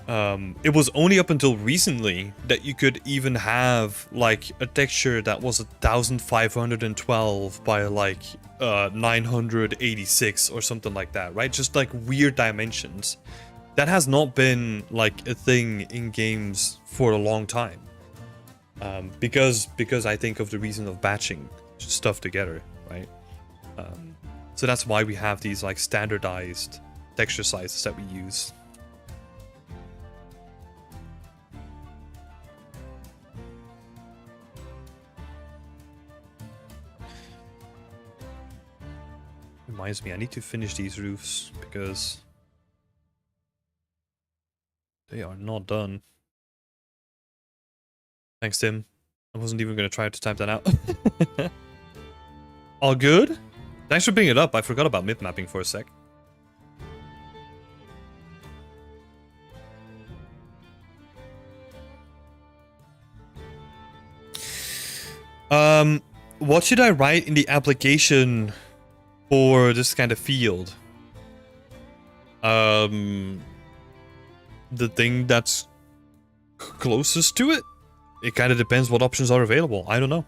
Speaker 1: it was only up until recently that you could even have like a texture that was 1512 by like 986 or something like that, right? Just like weird dimensions. That has not been like a thing in games for a long time, because I think of the reason of batching stuff together, right? So that's why we have these like standardized texture sizes that we use. Reminds me, I need to finish these roofs because they are not done. Thanks, Tim. I wasn't even going to try to type that out. All good? Thanks for bringing it up. I forgot about MIP mapping for a sec. What should I write in the application for this kind of field? the thing that's closest to it. It kind of depends what options are available. I don't know.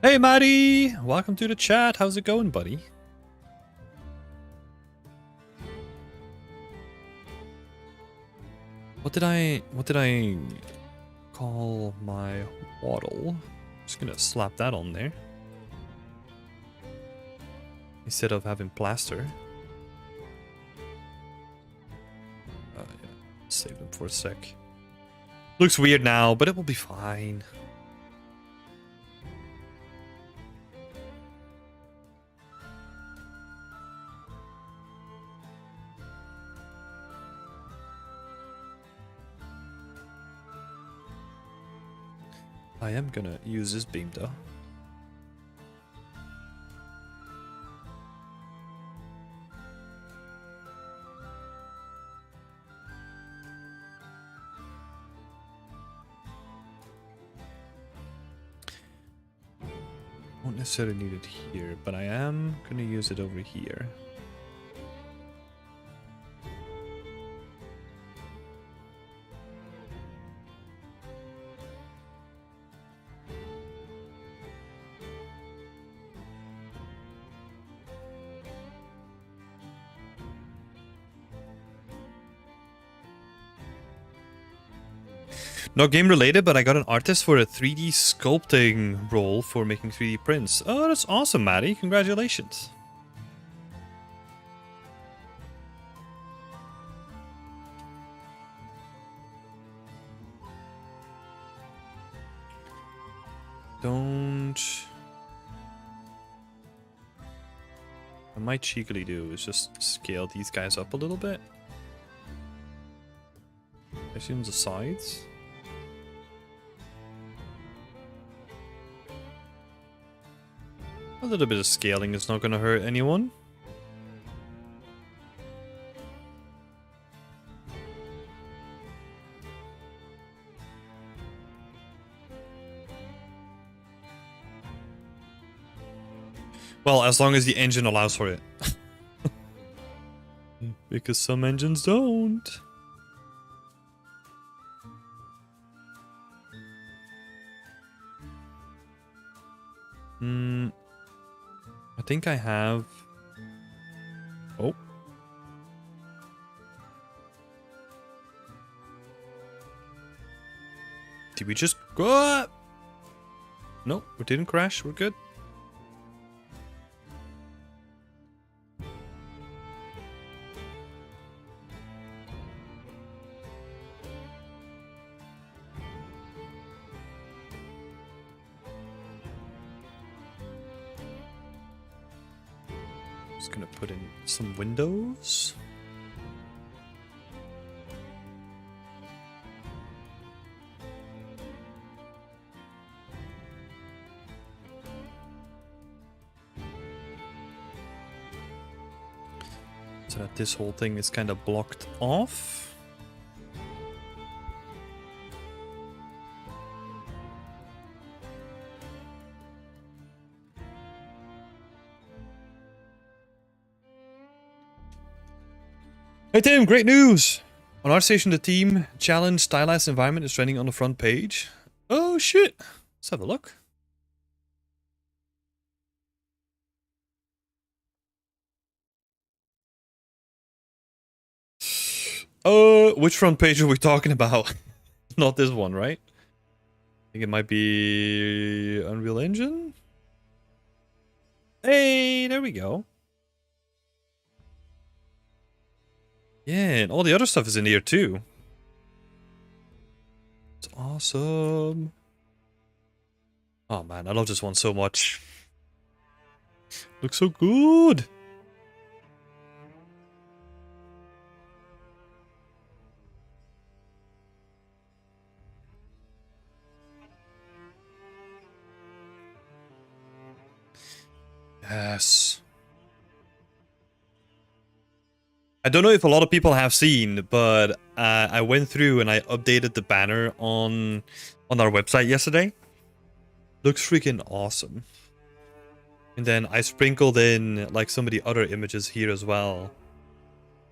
Speaker 1: Hey, Maddie! Welcome to the chat. How's it going, buddy? What did I call my waddle? Just gonna slap that on there. Instead of having plaster. Yeah. Save them for a sec. Looks weird now, but it will be fine. I am gonna use this beam though. Won't necessarily need it here, but I am gonna use it over here. Not game related, but I got an artist for a 3D sculpting role for making 3D prints. Oh, that's awesome, Maddie. Congratulations. Don't... What I might cheekily do is just scale these guys up a little bit. I assume the sides. A little bit of scaling is not going to hurt anyone. Well, as long as the engine allows for it. Because some engines don't. I think I have... Oh. Did we just go up? No, we didn't crash. We're good. Just gonna put in some windows. So that this whole thing is kind of blocked off. Hey Tim, great news! On our station, the team challenge stylized environment is trending on the front page. Oh shit! Let's have a look. Which front page are we talking about? Not this one, right? I think it might be Unreal Engine? Hey, there we go. Yeah, and all the other stuff is in here too. It's awesome. Oh man, I love this one so much. Looks so good. Yes. I don't know if a lot of people have seen, but I went through and I updated the banner on our website yesterday. Looks freaking awesome. And then I sprinkled in like some of the other images here as well.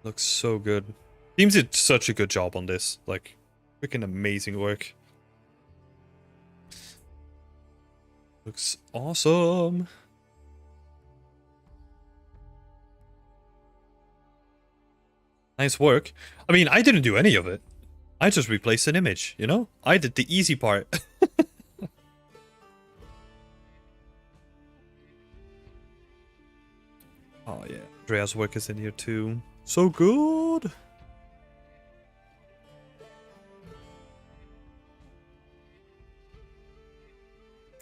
Speaker 1: Looks so good. Teams did such a good job on this. Like, freaking amazing work. Looks awesome. Nice work. I mean, I didn't do any of it. I just replaced an image, you know? I did the easy part. Oh yeah, Andrea's work is in here too. So good.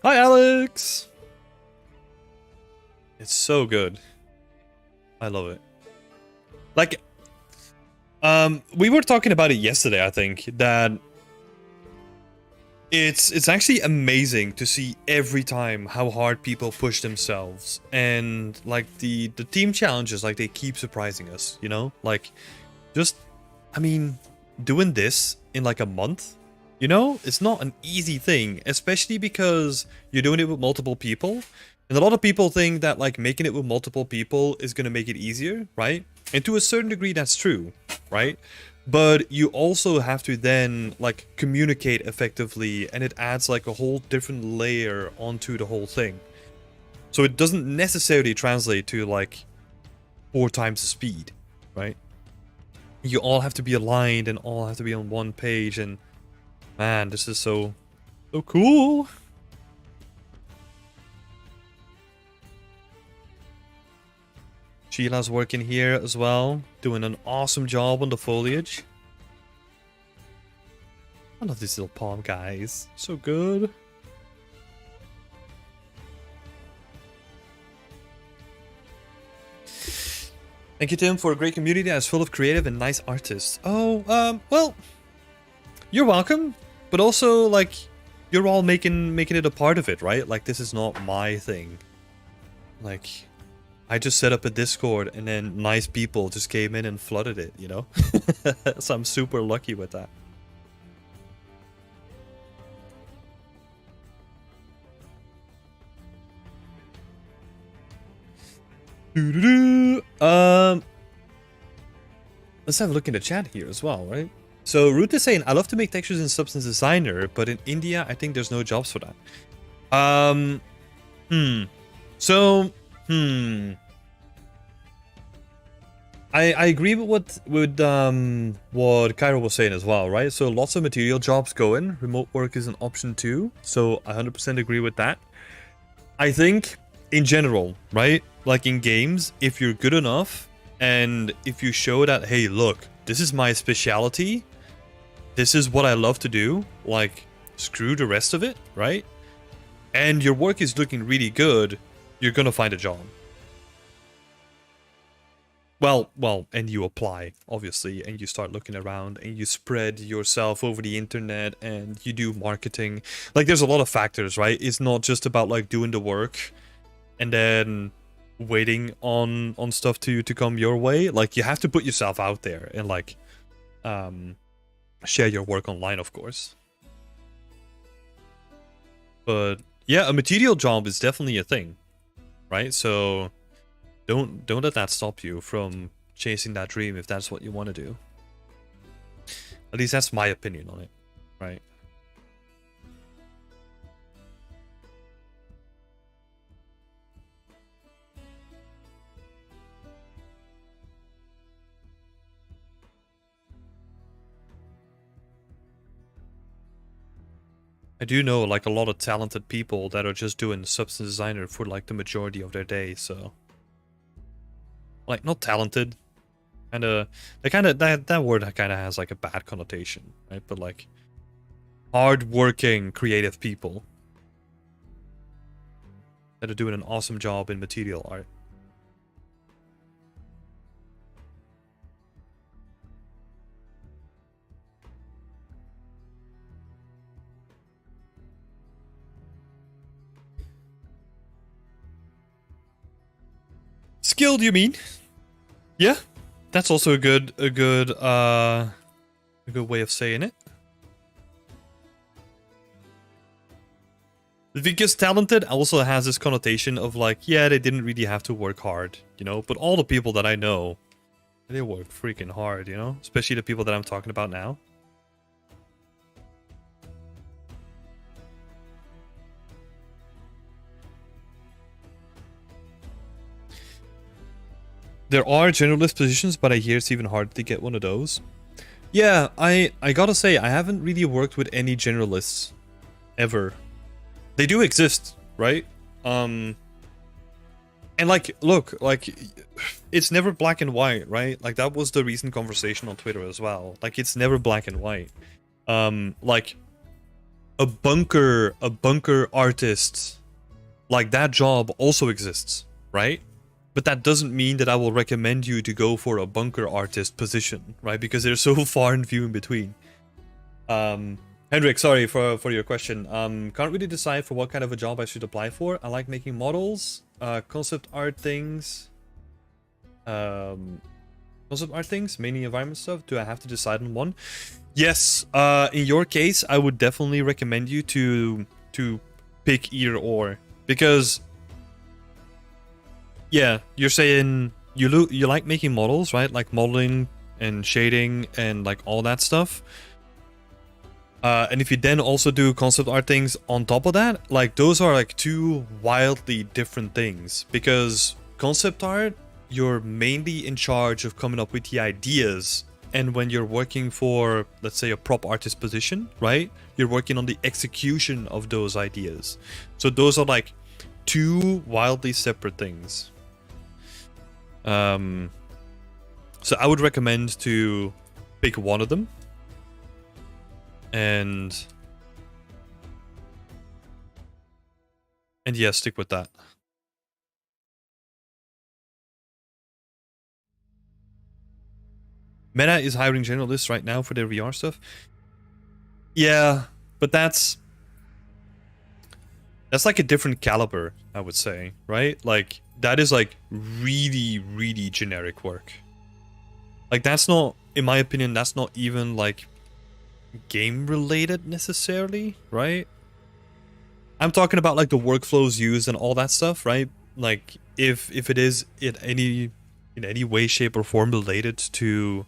Speaker 1: Hi, Alex. It's so good. I love it. Like, we were talking about it yesterday, I think, that it's actually amazing to see every time how hard people push themselves, and like the team challenges, like they keep surprising us, you know? Like, just, I mean, doing this in like a month, you know, it's not an easy thing, especially because you're doing it with multiple people. And a lot of people think that like making it with multiple people is going to make it easier, right? And to a certain degree, that's true, right? But you also have to then like communicate effectively, and it adds like a whole different layer onto the whole thing. So it doesn't necessarily translate to like 4 times the speed, right? You all have to be aligned and all have to be on one page, and man, this is so cool. Sheila's working here as well, doing an awesome job on the foliage. I love these little palm guys, so good. Thank you, Tim, for a great community that's full of creative and nice artists. Oh, well, you're welcome, but also like you're all making it a part of it, right? Like this is not my thing. Like, I just set up a Discord and then nice people just came in and flooded it, you know? So I'm super lucky with that. Let's have a look in the chat here as well, right? So Ruth is saying, I love to make textures in Substance Designer, but in India, I think there's no jobs for that. I agree with what Cairo was saying as well, right? So lots of material jobs going. Remote work is an option too. So I 100% agree with that. I think in general, right? Like in games, if you're good enough and if you show that, hey, look, this is my specialty, this is what I love to do, like screw the rest of it, right? And your work is looking really good, you're gonna find a job. Well, and you apply, obviously, and you start looking around and you spread yourself over the internet and you do marketing. Like, there's a lot of factors, right? It's not just about like doing the work and then waiting on stuff to come your way. Like, you have to put yourself out there and like share your work online, of course. But yeah, a material job is definitely a thing, right? So don't let that stop you from chasing that dream if that's what you want to do. At least that's my opinion on it, right? I do know like a lot of talented people that are just doing Substance Designer for like the majority of their day, so like not talented, that word kind of has like a bad connotation, right? But like hard-working creative people that are doing an awesome job in material art. Skilled, you mean? Yeah, That's also a good way of saying it. Because talented also has this connotation of like, yeah, they didn't really have to work hard, you know? But all the people that I know, they work freaking hard, you know? Especially the people that I'm talking about now. There are generalist positions, but I hear it's even harder to get one of those. Yeah, I gotta say, I haven't really worked with any generalists ever. They do exist, right? And like, look, like, it's never black and white, right? Like, that was the recent conversation on Twitter as well. Like, it's never black and white. Like, a bunker artist, like, that job also exists, right? But that doesn't mean that I will recommend you to go for a bunker artist position, right? Because they're so far and few in between. Hendrik, sorry for your question. Can't really decide for what kind of a job I should apply for. I like making models, concept art things. Concept art things, mainly environment stuff. Do I have to decide on one? Yes. In your case, I would definitely recommend you to pick either or, because yeah, you're saying you like making models, right? Like modeling and shading and like all that stuff. And if you then also do concept art things on top of that, like those are like two wildly different things. Because concept art, you're mainly in charge of coming up with the ideas. And when you're working for, let's say, a prop artist position, right? You're working on the execution of those ideas. So those are like two wildly separate things. So I would recommend to pick one of them. And yeah, stick with that. Meta is hiring generalists right now for their VR stuff. Yeah, but that's like a different caliber, I would say, right? Like that is like really, really generic work. Like that's not, in my opinion, that's not even like game related necessarily, right? I'm talking about like the workflows used and all that stuff, right? Like if it is in any way, shape, or form related to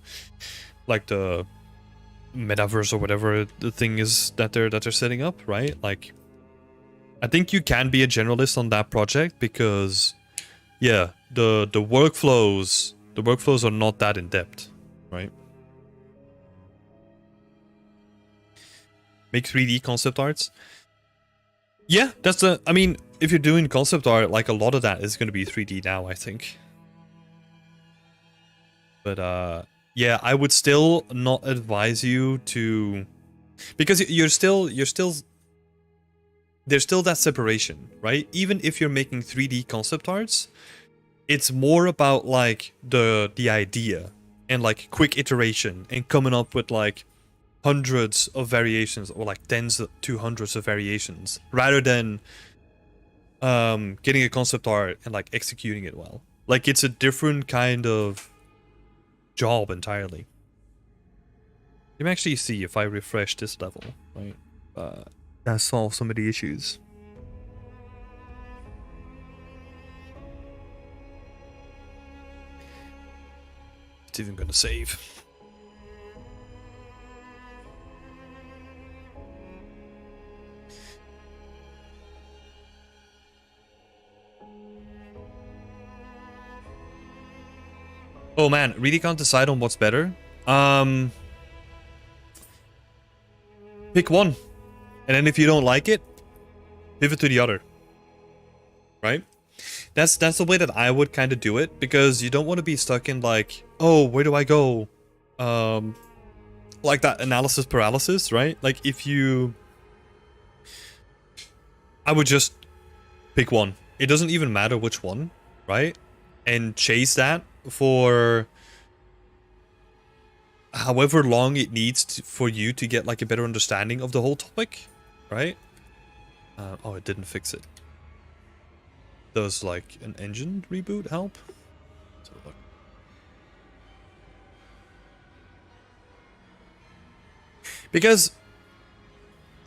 Speaker 1: like the metaverse or whatever the thing is that they're setting up, right? Like I think you can be a generalist on that project because yeah, the workflows are not that in depth, right? Make 3D concept arts. Yeah, that's I mean, if you're doing concept art, like a lot of that is going to be 3D now, I think. But yeah, I would still not advise you to, because there's still that separation, right? Even if you're making 3D concept arts, it's more about like the idea and like quick iteration and coming up with like hundreds of variations or like tens to hundreds of variations rather than getting a concept art and like executing it well. Like it's a different kind of job entirely. You can actually see if I refresh this level, right? That solves some of the issues. It's even gonna save. Oh man, really can't decide on what's better. Pick one. And then if you don't like it, pivot to the other. Right? That's the way that I would kind of do it, because you don't want to be stuck in like, oh, where do I go? Like that analysis paralysis, right? Like if you, I would just pick one. It doesn't even matter which one, right? And chase that for however long it needs for you to get like a better understanding of the whole topic, right? Oh, it didn't fix it. Does like an engine reboot help? Let's have a look. Because,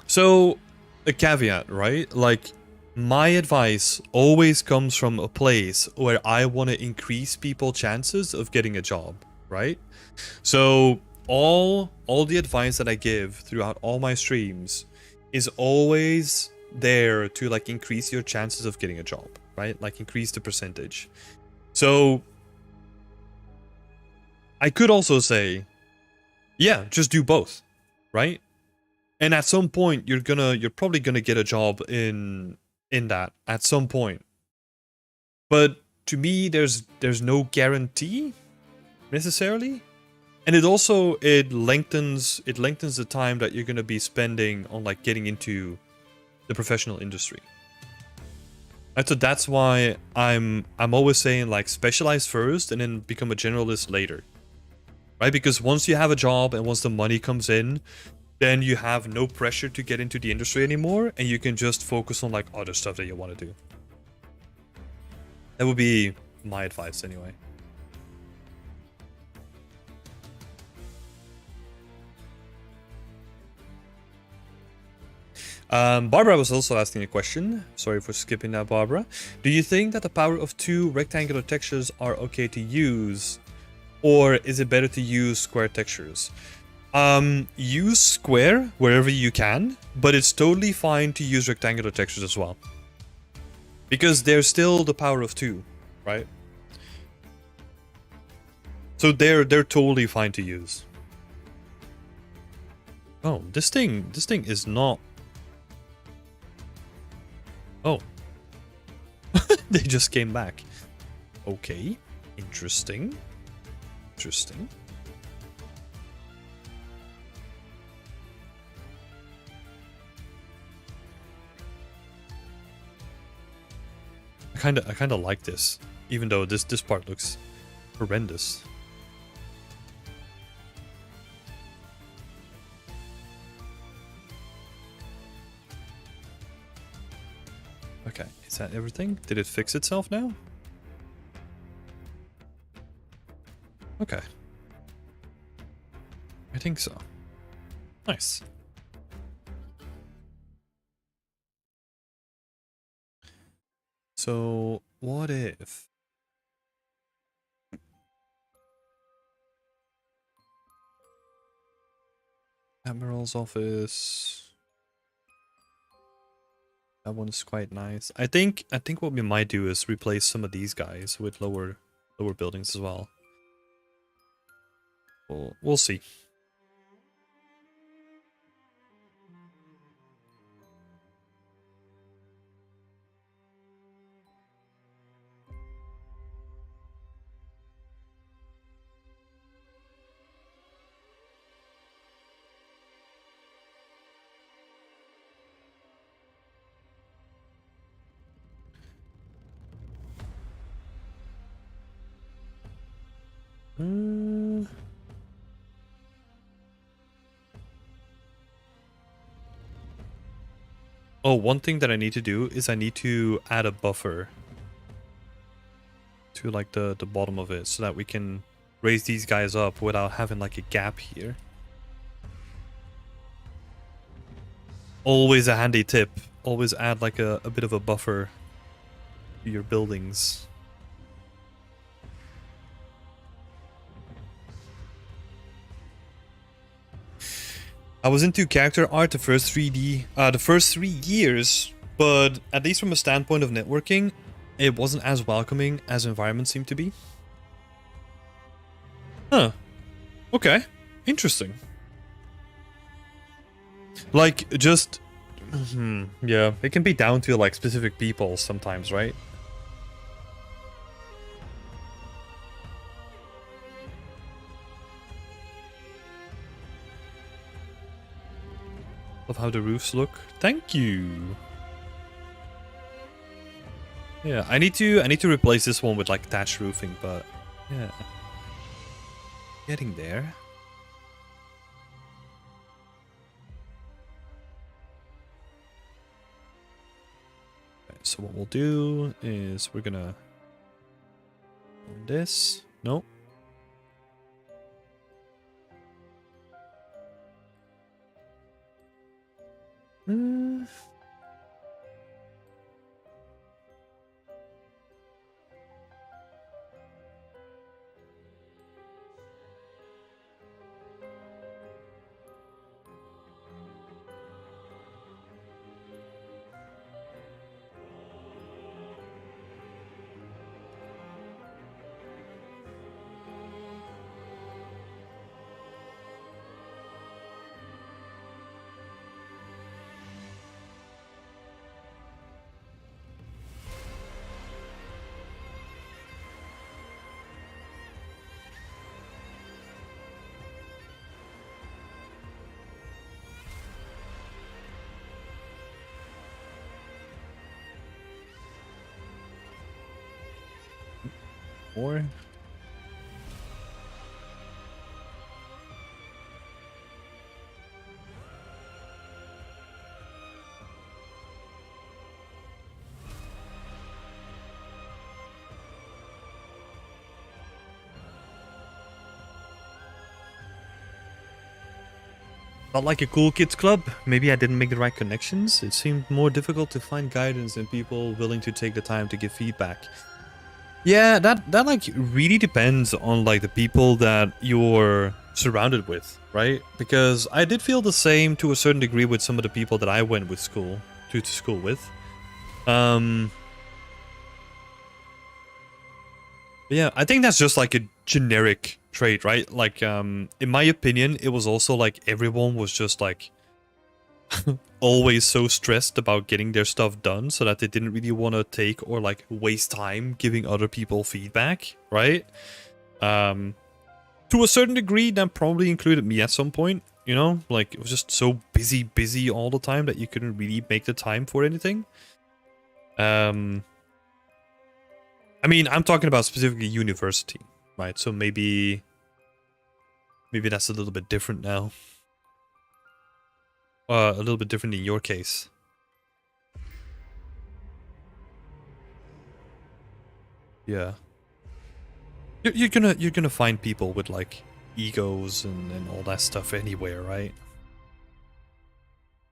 Speaker 1: so, a caveat, right? Like, my advice always comes from a place where I want to increase people's chances of getting a job, right? So, all the advice that I give throughout all my streams is always there to like increase your chances of getting a job, right? Like increase the percentage. So I could also say, yeah, just do both, right? And at some point you're probably gonna get a job in that at some point. But to me there's no guarantee necessarily. And it lengthens the time that you're gonna be spending on like getting into the professional industry. And so that's why I'm always saying like specialize first and then become a generalist later. Right? Because once you have a job and once the money comes in, then you have no pressure to get into the industry anymore and you can just focus on like other stuff that you want to do. That would be my advice anyway. Barbara was also asking a question. Sorry for skipping that, Barbara. Do you think that the power of 2 rectangular textures are okay to use? Or is it better to use square textures? Use square wherever you can, but it's totally fine to use rectangular textures as well. Because they're still the power of 2, right? So they're totally fine to use. Oh, this thing is not... Oh. They just came back. Okay. Interesting. Interesting. I kinda like this, even though this part looks horrendous. Okay, is that everything? Did it fix itself now? Okay. I think so. Nice. So, what if... Admiral's office... That one's quite nice. I think what we might do is replace some of these guys with lower buildings as well. We'll see. Oh, one thing that I need to do is I need to add a buffer to like the bottom of it so that we can raise these guys up without having like a gap here. Always a handy tip. Always add like a bit of a buffer to your buildings. I was into character art the first 3 years, but at least from a standpoint of networking, it wasn't as welcoming as environments seem to be. Huh. Okay. Interesting. Like, just... yeah, it can be down to, like, specific people sometimes, right? Love how the roofs look. Thank you! Yeah, I need to replace this one with, like, thatched roofing, but... yeah. Getting there. So what we'll do is we're gonna own this. Nope. Or not like a cool kids club. Maybe I didn't make the right connections. It seemed more difficult to find guidance and people willing to take the time to give feedback. Yeah, that like really depends on like the people that you're surrounded with, right? Because I did feel the same to a certain degree with some of the people that I went with school to school with. Yeah, I think that's just like a generic trait, right? Like in my opinion, it was also like everyone was just like always so stressed about getting their stuff done so that they didn't really want to take or like waste time giving other people feedback, right? To a certain degree, that probably included me at some point, you know? Like, it was just so busy all the time that you couldn't really make the time for anything. I mean, I'm talking about specifically university, right? So maybe that's a little bit different now. A little bit different in your case. Yeah. You're gonna find people with like egos and all that stuff anywhere, right?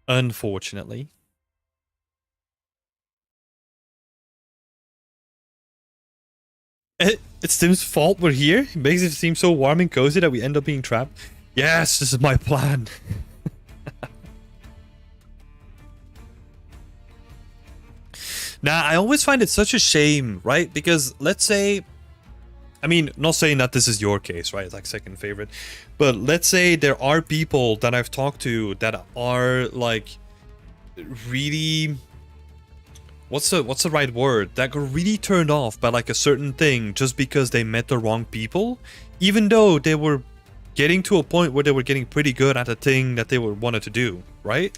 Speaker 1: Unfortunately. It's Tim's fault we're here. It makes it seem so warm and cozy that we end up being trapped. Yes, this is my plan. Nah, I always find it such a shame, right? Because let's say, I mean, not saying that this is your case, right? It's like second favorite. But let's say there are people that I've talked to that are like really, what's the right word? That got really turned off by like a certain thing just because they met the wrong people, even though they were getting to a point where they were getting pretty good at the thing that they wanted to do, right?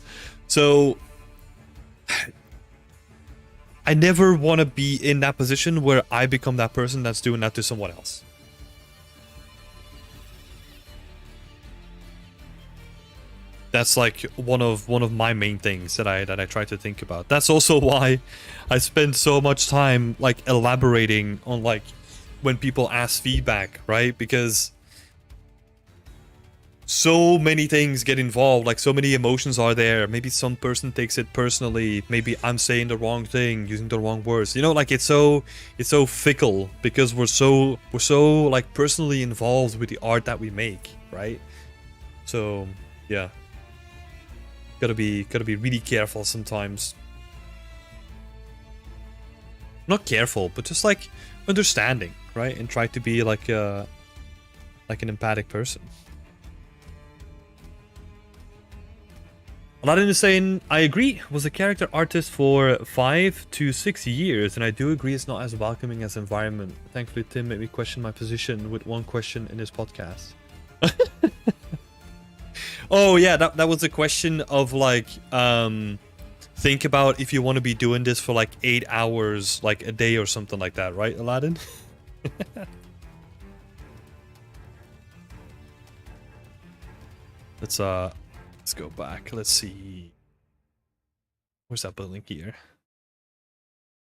Speaker 1: So I never want to be in that position where I become that person that's doing that to someone else. That's like one of my main things that I try to think about. That's also why I spend so much time like elaborating on like when people ask feedback, right? Because so many things get involved, like so many emotions are there. Maybe some person takes it personally. Maybe I'm saying the wrong thing, using the wrong words. You know, like it's so fickle because we're so like personally involved with the art that we make, right? So yeah, gotta be really careful sometimes. Not careful, but just like understanding, right? And try to be like an empathic person. Aladdin is saying, I agree, was a character artist for 5 to 6 years, and I do agree it's not as welcoming as environment. Thankfully, Tim made me question my position with one question in his podcast. Oh yeah, that was a question of like, think about if you want to be doing this for like 8 hours, like a day or something like that, right, Aladdin? Let's go back. Let's see. Where's that building here?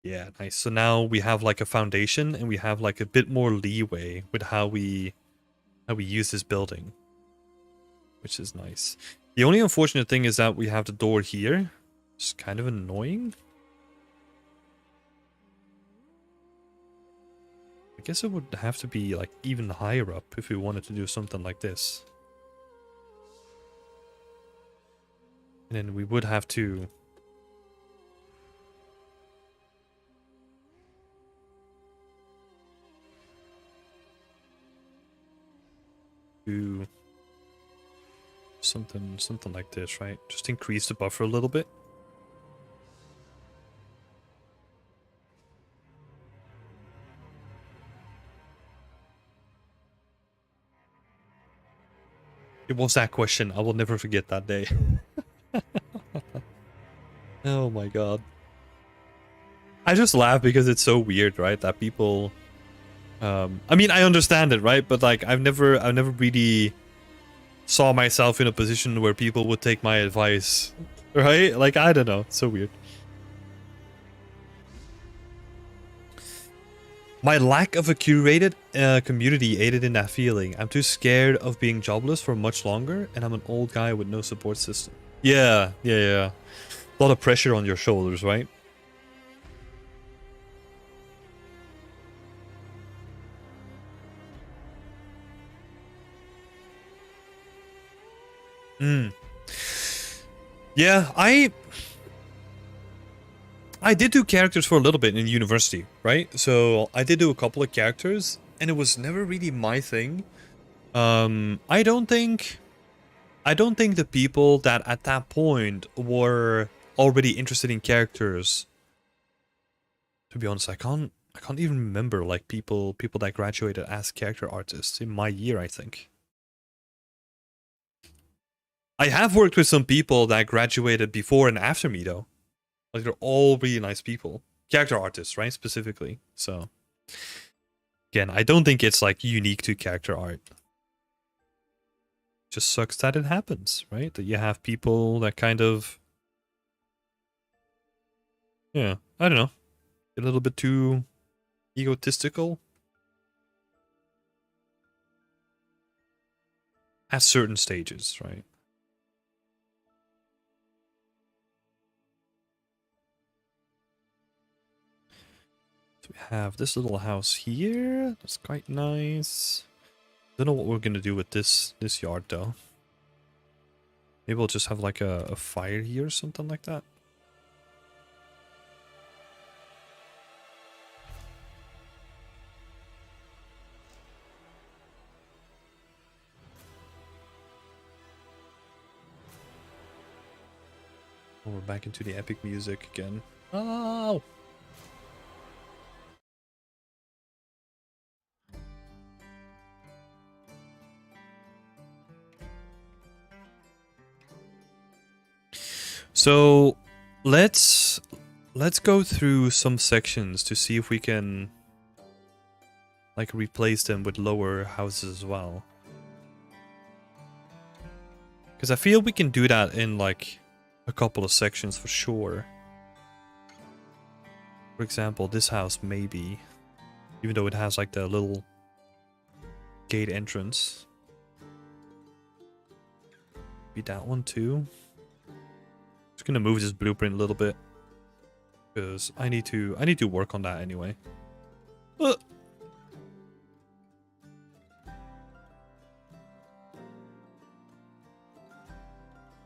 Speaker 1: Yeah, nice. So now we have like a foundation and we have like a bit more leeway with how we use this building, which is nice. The only unfortunate thing is that we have the door here. It's kind of annoying. I guess it would have to be like even higher up if we wanted to do something like this. And then we would have to do something like this, right? Just increase the buffer a little bit. It was that question. I will never forget that day. Oh my god. I just laugh because it's so weird, right? That people I mean, I understand it, right? But like I've never really saw myself in a position where people would take my advice, right? Like, I don't know. It's so weird. My lack of a curated community aided in that feeling. I'm too scared of being jobless for much longer, and I'm an old guy with no support system. Yeah. A lot of pressure on your shoulders, right? Yeah, I did do characters for a little bit in university, right? So I did do a couple of characters, and it was never really my thing. I don't think the people that at that point were already interested in characters. To be honest, I can't even remember like people that graduated as character artists in my year, I think. I have worked with some people that graduated before and after me though. Like they're all really nice people. Character artists, right? Specifically. So again, I don't think it's like unique to character art. Just sucks that it happens, right? That you have people that kind of, yeah, I don't know, a little bit too egotistical at certain stages, right? So we have this little house here. That's quite nice. Don't know what we're gonna do with this yard though. Maybe we'll just have like a fire here or something like that. Oh, we're back into the epic music again. Oh! So let's go through some sections to see if we can like replace them with lower houses as well. Because I feel we can do that in like a couple of sections for sure. For example, this house maybe, even though it has like the little gate entrance. Be that one too. Just gonna move this blueprint a little bit because I need to work on that anyway.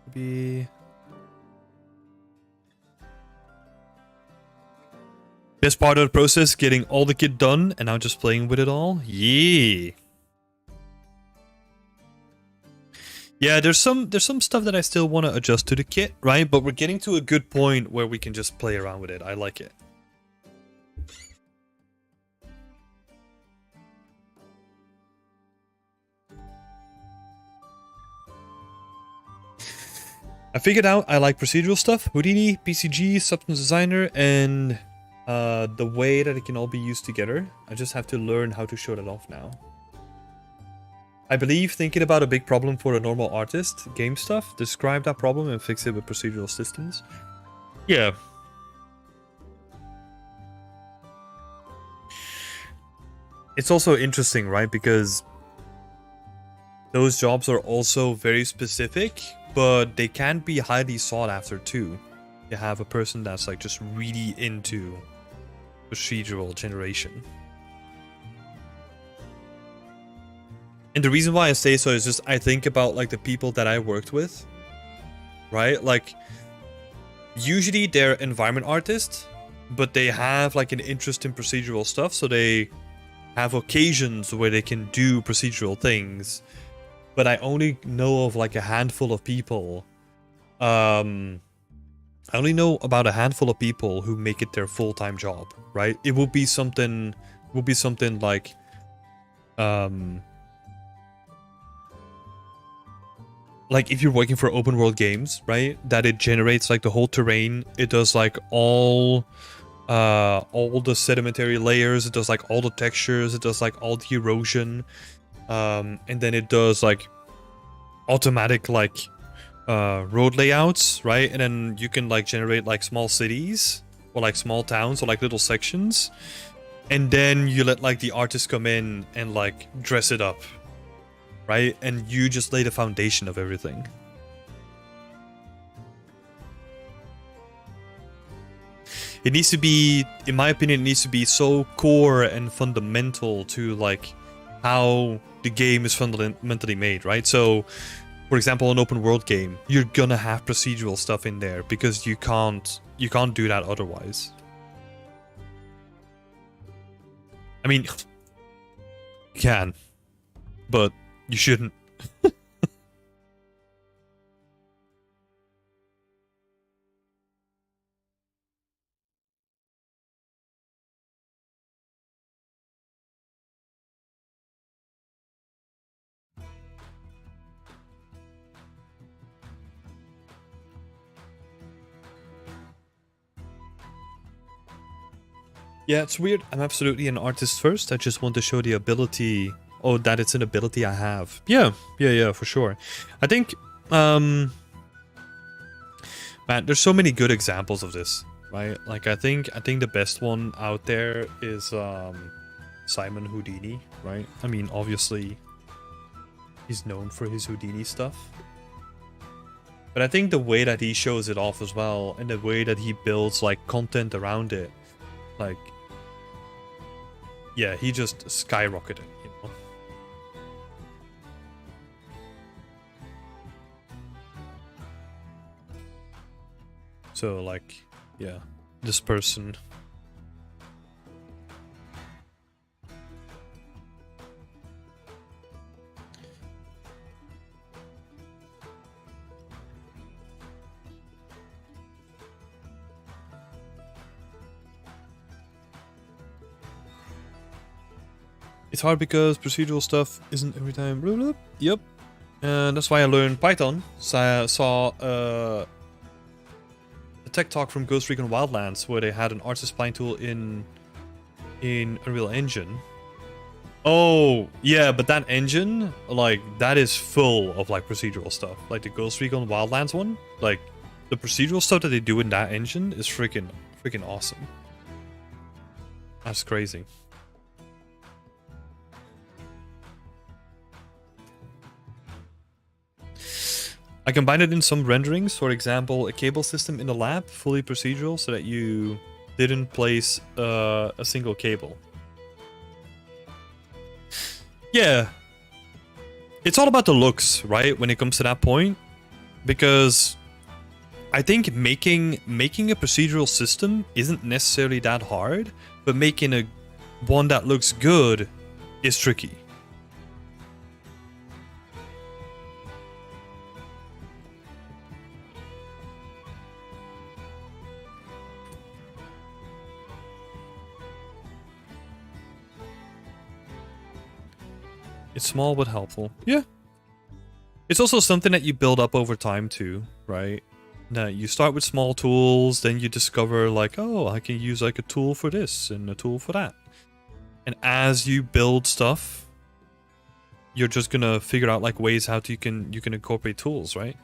Speaker 1: Maybe best part of the process, getting all the kit done and now just playing with it all. Yeah. Yeah, there's some stuff that I still want to adjust to the kit, right? But we're getting to a good point where we can just play around with it. I like it. I figured out I like procedural stuff, Houdini, PCG, Substance Designer, and the way that it can all be used together. I just have to learn how to show that off now. I believe thinking about a big problem for a normal artist, game stuff, describe that problem and fix it with procedural systems. Yeah. It's also interesting, right? Because those jobs are also very specific but they can be highly sought after too. You have a person that's like just really into procedural generation. And the reason why I say so is just I think about like the people that I worked with, right? Like usually they're environment artists, but they have like an interest in procedural stuff, so they have occasions where they can do procedural things. But I only know of like a handful of people. I only know about a handful of people who make it their full-time job, right? It would be something like if you're working for open world games, right? That it generates like the whole terrain. It does like all the sedimentary layers. It does like all the textures. It does like all the erosion. And then it does like automatic like road layouts, right? And then you can like generate like small cities or like small towns or like little sections. And then you let like the artists come in and like dress it up, right? And you just lay the foundation of everything. It needs to be, in my opinion, it needs to be so core and fundamental to like how the game is fundamentally made, right? So, for example, an open world game, you're gonna have procedural stuff in there because you can't do that otherwise. I mean, you can, but you shouldn't. Yeah, it's weird. I'm absolutely an artist first. I just want to show the ability. Oh, that it's an ability I have. Yeah, for sure. I think, man, there's so many good examples of this, right? Like, I think the best one out there is Simon Houdini, right? I mean, obviously, he's known for his Houdini stuff. But I think the way that he shows it off as well, and the way that he builds, like, content around it, like, yeah, he just skyrocketed, you know? So, like, yeah, this person. It's hard because procedural stuff isn't every time. Blah, blah. Yep. And that's why I learned Python. So I saw a tech talk from Ghost Recon Wildlands where they had an artist spline tool in Unreal Engine. Oh, yeah, but that engine, like, that is full of, like, procedural stuff. Like, the Ghost Recon Wildlands one, like, the procedural stuff that they do in that engine is freaking awesome. That's crazy. I combined it in some renderings, for example, a cable system in the lab, fully procedural, so that you didn't place a single cable. Yeah. It's all about the looks, right, when it comes to that point. Because I think making a procedural system isn't necessarily that hard, but making one that looks good is tricky. It's small but helpful. Yeah. It's also something that you build up over time too, right? Now you start with small tools, then you discover like, oh, I can use like a tool for this and a tool for that. And as you build stuff, you're just gonna figure out like ways how you can incorporate tools, right?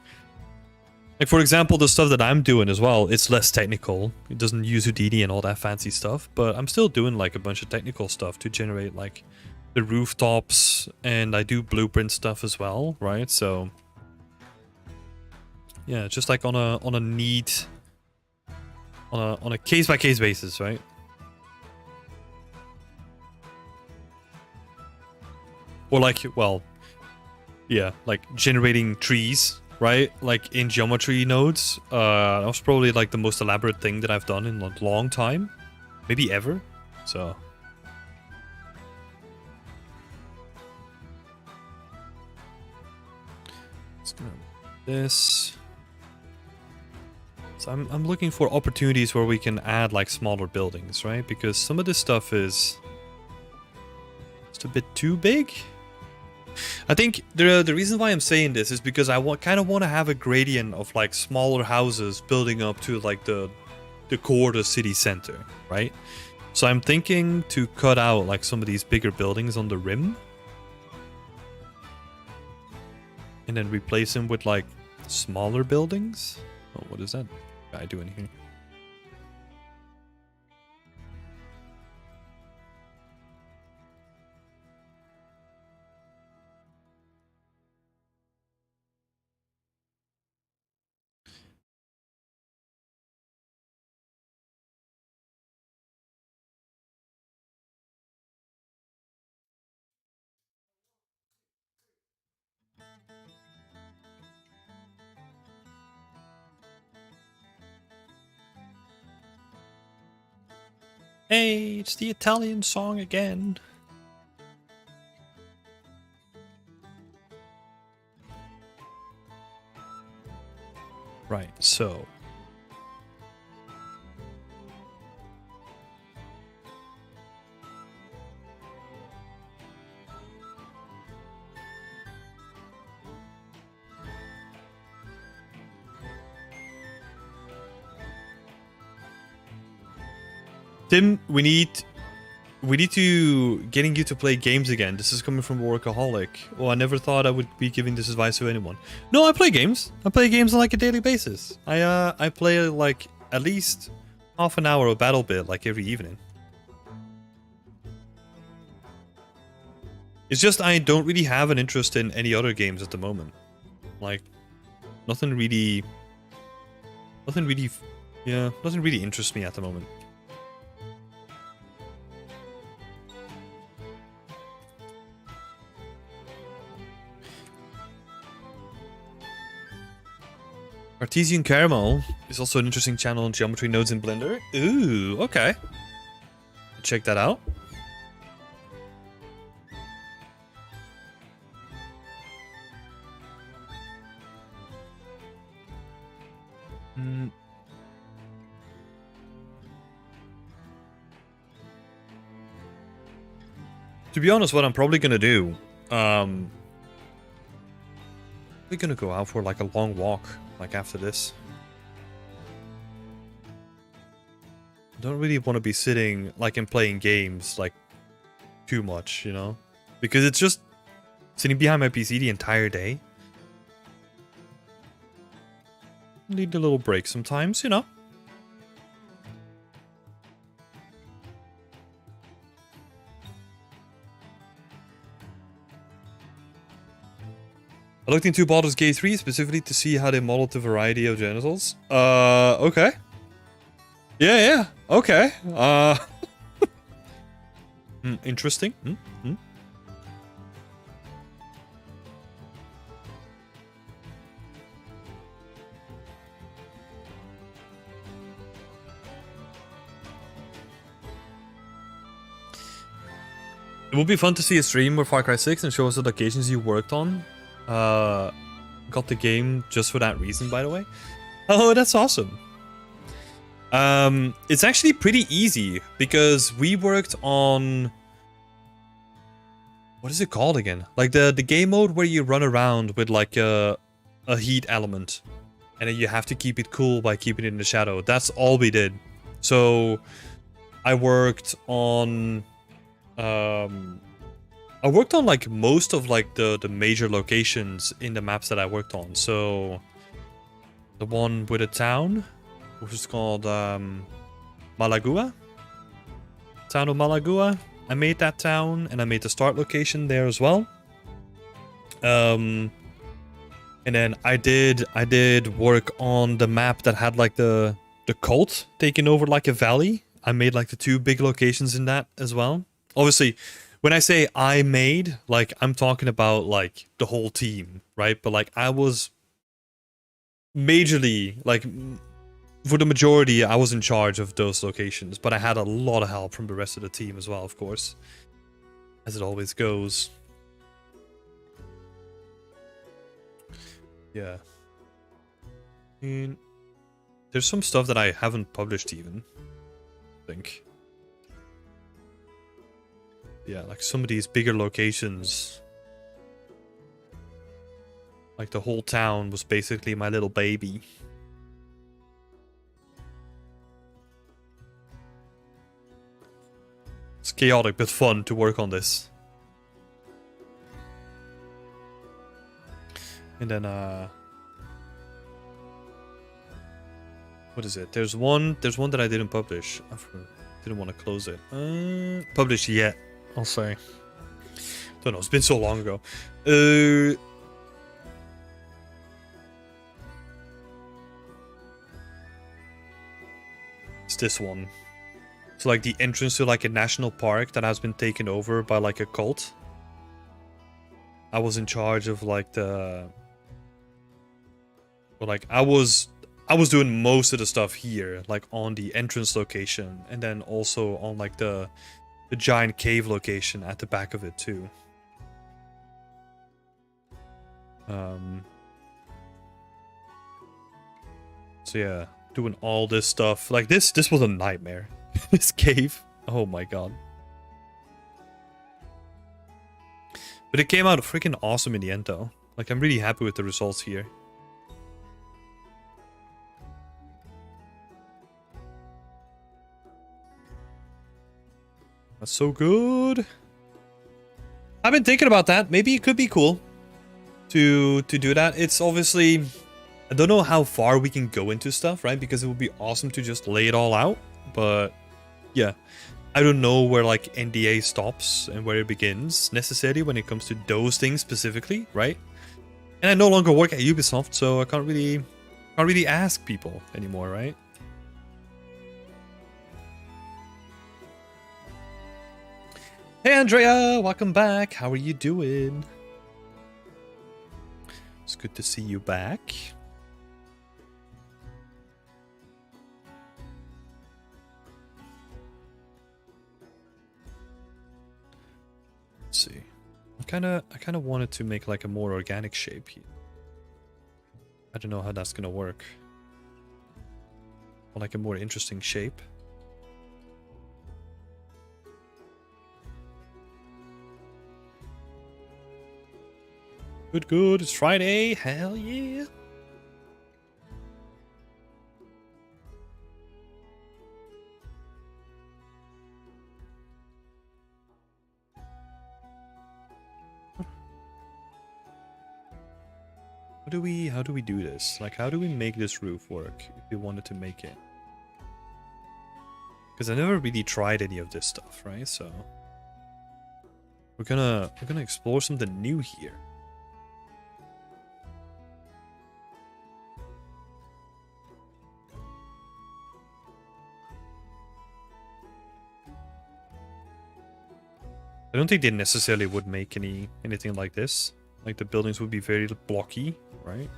Speaker 1: Like for example, the stuff that I'm doing as well, it's less technical. It doesn't use Houdini and all that fancy stuff, but I'm still doing like a bunch of technical stuff to generate like the rooftops, and I do blueprint stuff as well, right? So Yeah, just like on a need, on a case by case basis, right? Or like, well, yeah, like generating trees, right? Like in geometry nodes. That was probably like the most elaborate thing that I've done in a long time, maybe ever. So. Let's go this. So I'm looking for opportunities where we can add like smaller buildings, right? Because some of this stuff is just a bit too big. I think the reason why I'm saying this is because I kind of want to have a gradient of like smaller houses building up to like the core, the city center, right? So I'm thinking to cut out like some of these bigger buildings on the rim and then replace them with like smaller buildings. Oh, what is that guy doing here? Hey, it's the Italian song again. Right, so. Tim, we need to getting you to play games again. This is coming from a workaholic. Oh, I never thought I would be giving this advice to anyone. No, I play games. I play games on like a daily basis. I play like at least half an hour of BattleBit like every evening. It's just I don't really have an interest in any other games at the moment. Like nothing really interests me at the moment. Artesian Caramel is also an interesting channel on geometry nodes in Blender. Ooh, okay. Check that out. To be honest, what I'm probably gonna do, we're gonna go out for like a long walk, like after this. I don't really want to be sitting like and playing games like too much, you know, because it's just sitting behind my PC the entire day. Need a little break sometimes, you know. I looked into Baldur's Gate 3 specifically to see how they modeled the variety of genitals. Okay. Yeah, okay. Interesting. It would be fun to see a stream with Far Cry 6 and show us the locations you worked on. Got the game just for that reason, by the way. Oh, that's awesome. It's actually pretty easy because we worked on... What is it called again? Like the game mode where you run around with like a heat element. And then you have to keep it cool by keeping it in the shadow. That's all we did. So I worked on... I worked on like most of like the major locations in the maps that I worked on. So the one with a town, which is called Malagua. Town of Malagua. I made that town and I made the start location there as well. And then I did work on the map that had like the cult taking over like a valley. I made like the 2 big locations in that as well. Obviously, when I say I made, like I'm talking about like the whole team, right? But like I was majorly like for the majority I was in charge of those locations, but I had a lot of help from the rest of the team as well, of course. As it always goes. Yeah. And there's some stuff that I haven't published even, I think. Yeah, like some of these bigger locations. Like the whole town was basically my little baby. It's chaotic but fun to work on this. And then what is it? There's one that I didn't publish. I didn't want to close it. Published yet, I'll say. Don't know, it's been so long ago. It's this one. So like the entrance to like a national park that has been taken over by like a cult. I was in charge of like the... But like I was doing most of the stuff here, like on the entrance location, and then also on like the giant cave location at the back of it too. So yeah, doing all this stuff. Like this was a nightmare. This cave. Oh my god. But it came out freaking awesome in the end though. Like I'm really happy with the results here. That's so good. I've been thinking about that. Maybe it could be cool to do that. It's obviously... I don't know how far we can go into stuff, right? Because it would be awesome to just lay it all out. But yeah, I don't know where like NDA stops and where it begins necessarily when it comes to those things specifically, right? And I no longer work at Ubisoft, so I can't really ask people anymore, right? Hey Andrea, welcome back. How are you doing? It's good to see you back. Let's see. I kind of wanted to make like a more organic shape here. I don't know how that's gonna work. Or like a more interesting shape. Good, good. It's Friday. Hell yeah. How do we do this? Like, how do we make this roof work if we wanted to make it? Because I never really tried any of this stuff, right? So we're gonna explore something new here. I don't think they necessarily would make anything like this. Like the buildings would be very blocky, right?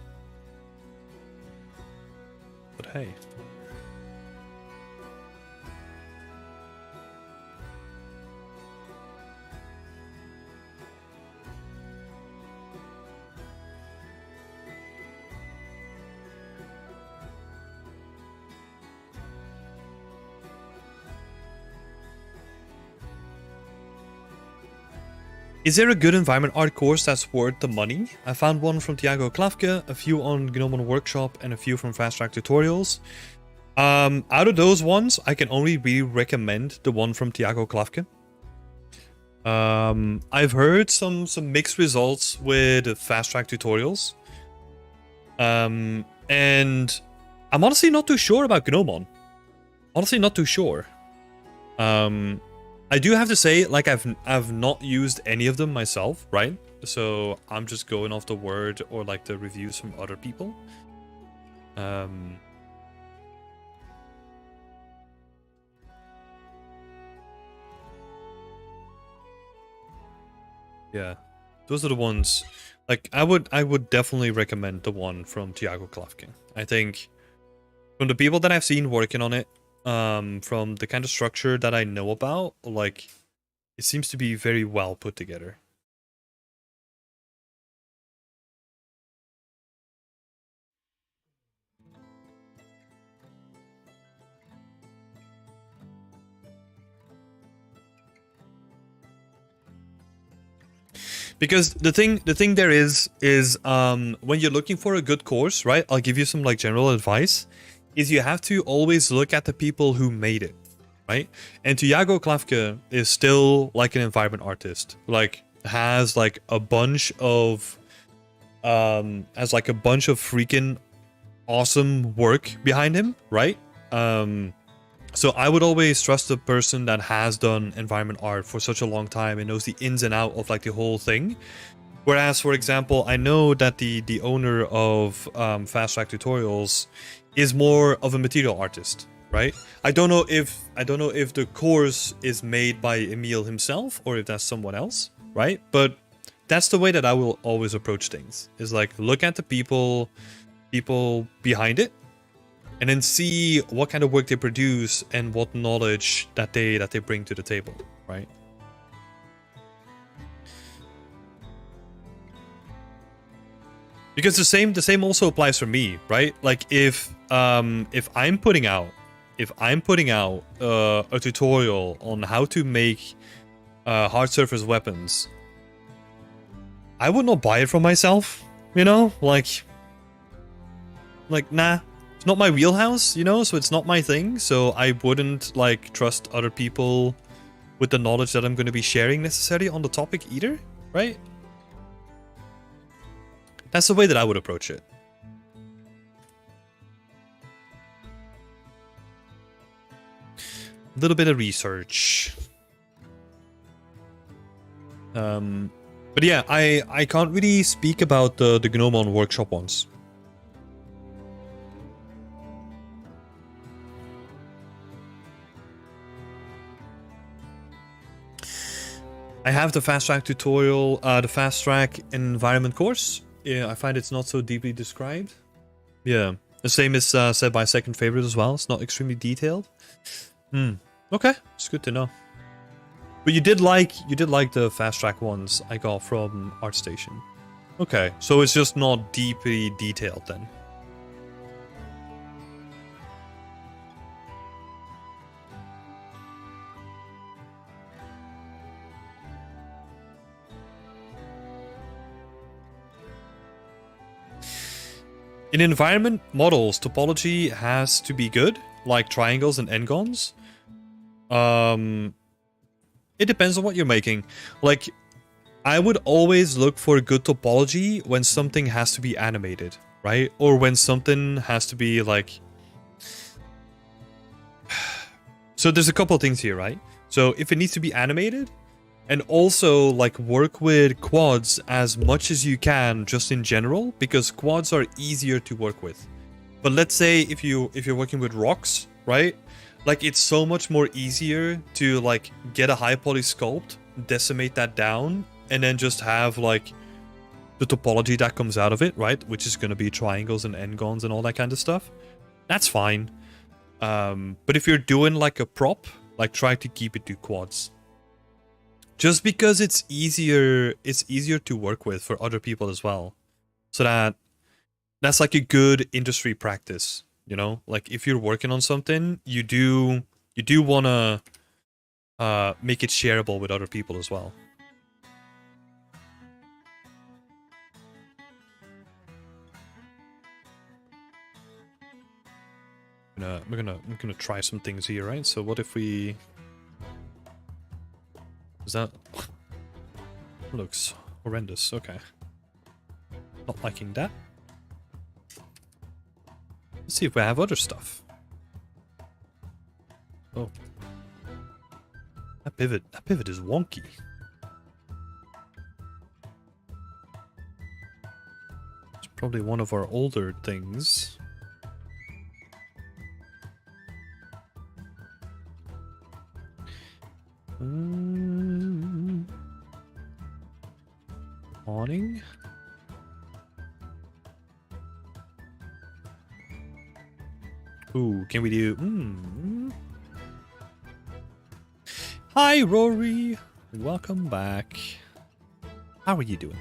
Speaker 1: But hey. Is there a good environment art course that's worth the money? I found one from Thiago Klavke, a few on GNOME Workshop, and a few from Fast Track Tutorials. Out of those ones, I can only really recommend the one from Thiago Klavke. I've heard some mixed results with Fast Track Tutorials. And I'm honestly not too sure about GNOME. Honestly not too sure. I do have to say, like, I've not used any of them myself, right? So I'm just going off the word or like the reviews from other people. Yeah, those are the ones. Like I would definitely recommend the one from Tiago Klavkin. I think from the people that I've seen working on it, from the kind of structure that I know about, like it seems to be very well put together. Because the thing there is when you're looking for a good course, right? I'll give you some like general advice. Is you have to always look at the people who made it, right? And Tiago Klavke is still like an environment artist, like has like a bunch of freaking awesome work behind him, right? So I would always trust the person that has done environment art for such a long time and knows the ins and out of like the whole thing. Whereas, for example, I know that the owner of Fast Track Tutorials is more of a material artist, right? I don't know if the course is made by Emil himself or if that's someone else, right? But that's the way that I will always approach things. Is like look at the people behind it, and then see what kind of work they produce and what knowledge that they bring to the table, right? Because the same also applies for me, right? Like if I'm putting out a tutorial on how to make hard surface weapons, I would not buy it for myself, you know? Like nah, it's not my wheelhouse, you know, so it's not my thing, so I wouldn't like trust other people with the knowledge that I'm going to be sharing necessarily on the topic either, right? That's the way that I would approach it. A little bit of research. But yeah, I can't really speak about the Gnomon workshop ones. I have the fast track tutorial, the fast track environment course. Yeah, I find it's not so deeply described. Yeah, the same is said by second favorite as well. It's not extremely detailed. Okay, it's good to know. But you did like the fast track ones I got from ArtStation. Okay, so it's just not deeply detailed then. In environment models, topology has to be good, like triangles and n-gons. It depends on what you're making. Like, I would always look for good topology when something has to be animated, right? Or when something has to be like... So there's a couple of things here, right? So if it needs to be animated, and also like work with quads as much as you can just in general, because quads are easier to work with. But let's say if you're working with rocks, right? Like it's so much more easier to like get a high poly sculpt, decimate that down, and then just have like the topology that comes out of it, right? Which is going to be triangles and n-gons and all that kind of stuff. That's fine. But if you're doing like a prop, like try to keep it to quads. Just because it's easier to work with for other people as well. So that's like a good industry practice, you know? Like if you're working on something, you do want to make it shareable with other people as well. I'm gonna try some things here, right? So what if we... Is that... looks horrendous, okay. Not liking that. Let's see if we have other stuff. Oh. That pivot is wonky. Probably one of our older things. Awning? Ooh, can we do... Hi, Rory! Welcome back. How are you doing?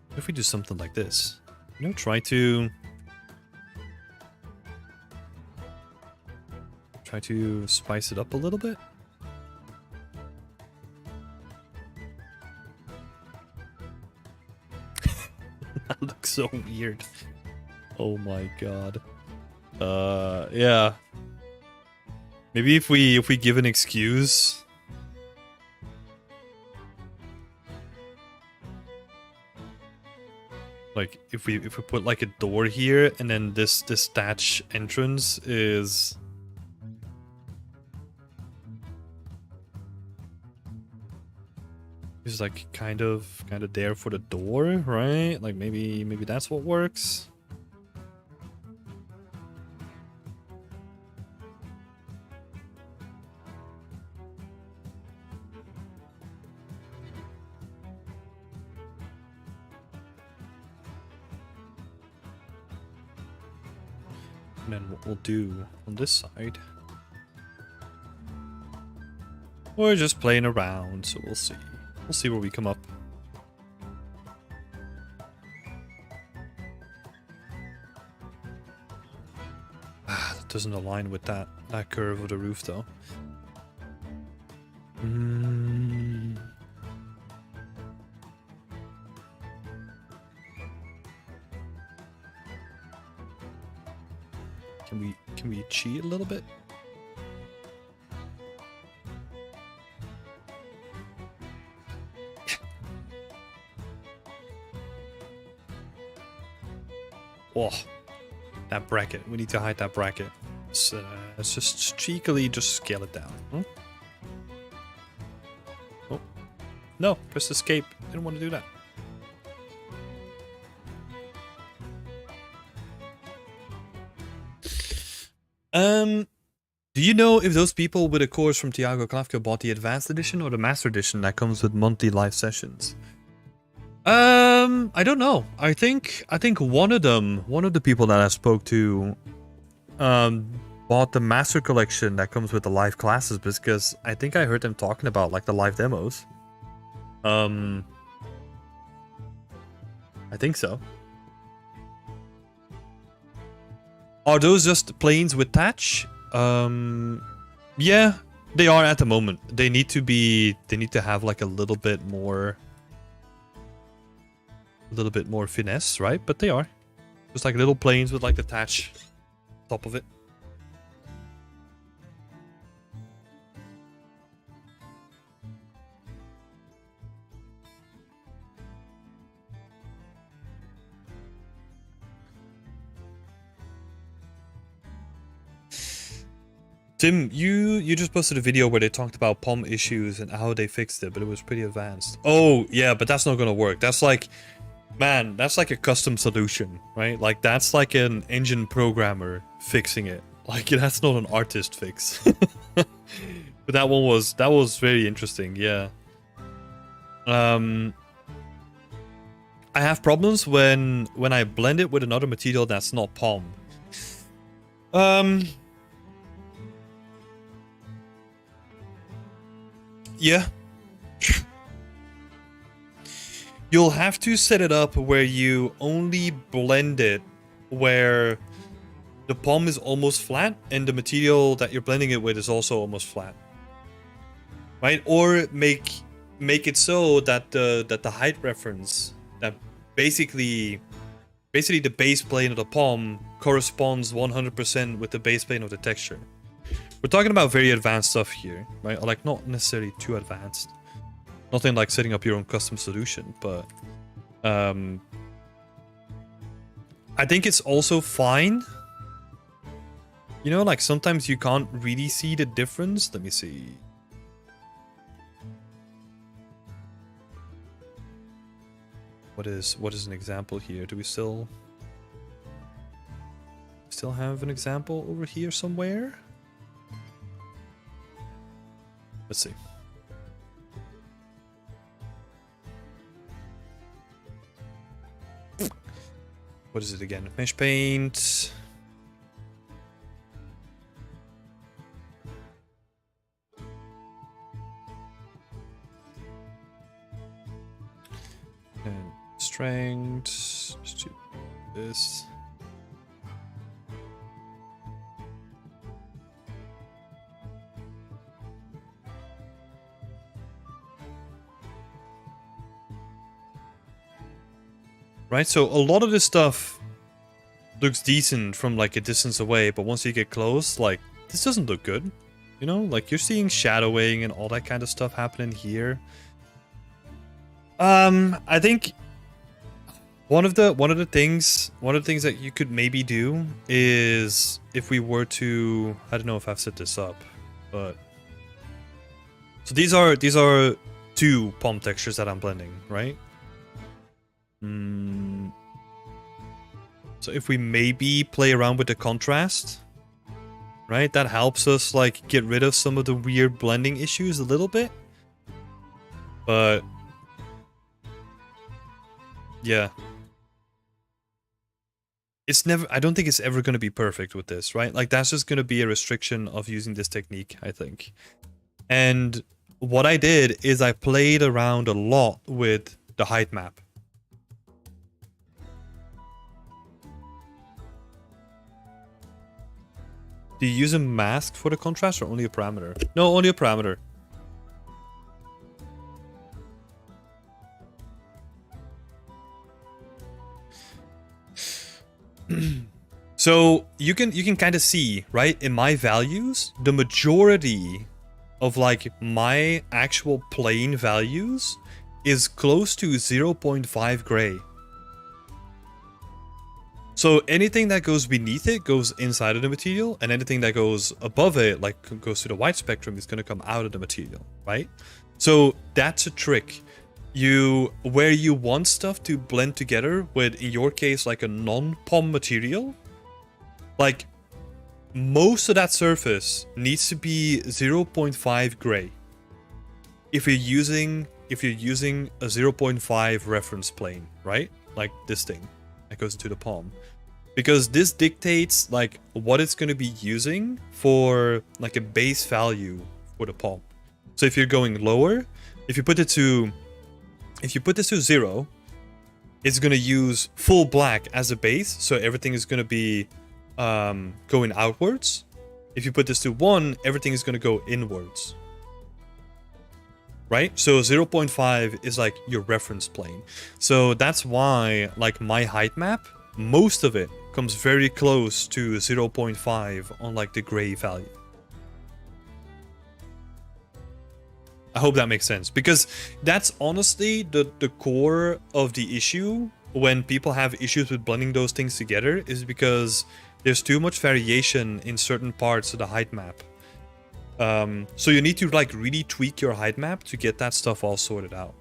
Speaker 1: What if we do something like this? You know, try to spice it up a little bit. That looks so weird. Oh my god. Yeah. Maybe if we give an excuse. Like if we put like a door here and then this thatch entrance is like kind of there for the door, right? Like maybe that's what works. And then what we'll do on this side, we're just playing around, so we'll see. We'll see where we come up. That doesn't align with that curve of the roof, though. Can we cheat a little bit? Oh, that bracket. We need to hide that bracket. Let's just cheekily just scale it down. Huh? Oh. No, press escape. Didn't want to do that. Do you know if those people with a course from Tiago Klavka bought the advanced edition or the master edition that comes with monthly live sessions? I don't know. I think one of the people that I spoke to, bought the master collection that comes with the live classes because I think I heard them talking about like the live demos. I think so. Are those just planes with thatch? Yeah, they are at the moment. They need to have like a little bit more finesse, right? But they are just like little planes with like the thatch top of it. Tim, you just posted a video where they talked about POM issues and how they fixed it, but it was pretty advanced. Oh, yeah, but that's not gonna work. That's like, man, that's like a custom solution, right? Like, that's like an engine programmer fixing it. Like, that's not an artist fix. But that was very interesting, yeah. I have problems when I blend it with another material that's not POM. Yeah. You'll have to set it up where you only blend it where the POM is almost flat and the material that you're blending it with is also almost flat. Right? Or make it so that the height reference, that basically the base plane of the POM corresponds 100% with the base plane of the texture. We're talking about very advanced stuff here, right? Like, not necessarily too advanced. Nothing like setting up your own custom solution, but I think it's also fine. You know, like sometimes you can't really see the difference. Let me see. What what is an example here? Do we still have an example over here somewhere? Let's see. What is it again? Mesh paint. And strength. Let's do this. Right, so a lot of this stuff looks decent from like a distance away, but once you get close, like, this doesn't look good. You know, like you're seeing shadowing and all that kind of stuff happening here. I think one of the things that you could maybe do is if we were to, I don't know if I've set this up, but so these are two palm textures that I'm blending, right? So if we maybe play around with the contrast, right, that helps us like get rid of some of the weird blending issues a little bit. But yeah, it's never, I don't think it's ever going to be perfect with this, right? Like that's just going to be a restriction of using this technique, I think. And what I did is I played around a lot with the height map. Do you use a mask for the contrast or only a parameter? No, only a parameter. So you can kind of see, right, in my values, the majority of like my actual plane values is close to 0.5 gray. So anything that goes beneath it goes inside of the material, and anything that goes above it, like goes to the white spectrum, is going to come out of the material, right? So that's a trick. Where you want stuff to blend together with, in your case, like a non-POM material, like most of that surface needs to be 0.5 gray. If you're using a 0.5 reference plane, right? Like this thing that goes into the palm, because this dictates like what it's going to be using for like a base value for the palm. So if you're going lower, if you put this to 0, it's going to use full black as a base, so everything is going to be going outwards. If you put this to 1, everything is going to go inwards. Right? So 0.5 is like your reference plane. So that's why like my height map, most of it comes very close to 0.5 on like the gray value. I hope that makes sense, because that's honestly the core of the issue when people have issues with blending those things together, is because there's too much variation in certain parts of the height map. So you need to like really tweak your height map to get that stuff all sorted out.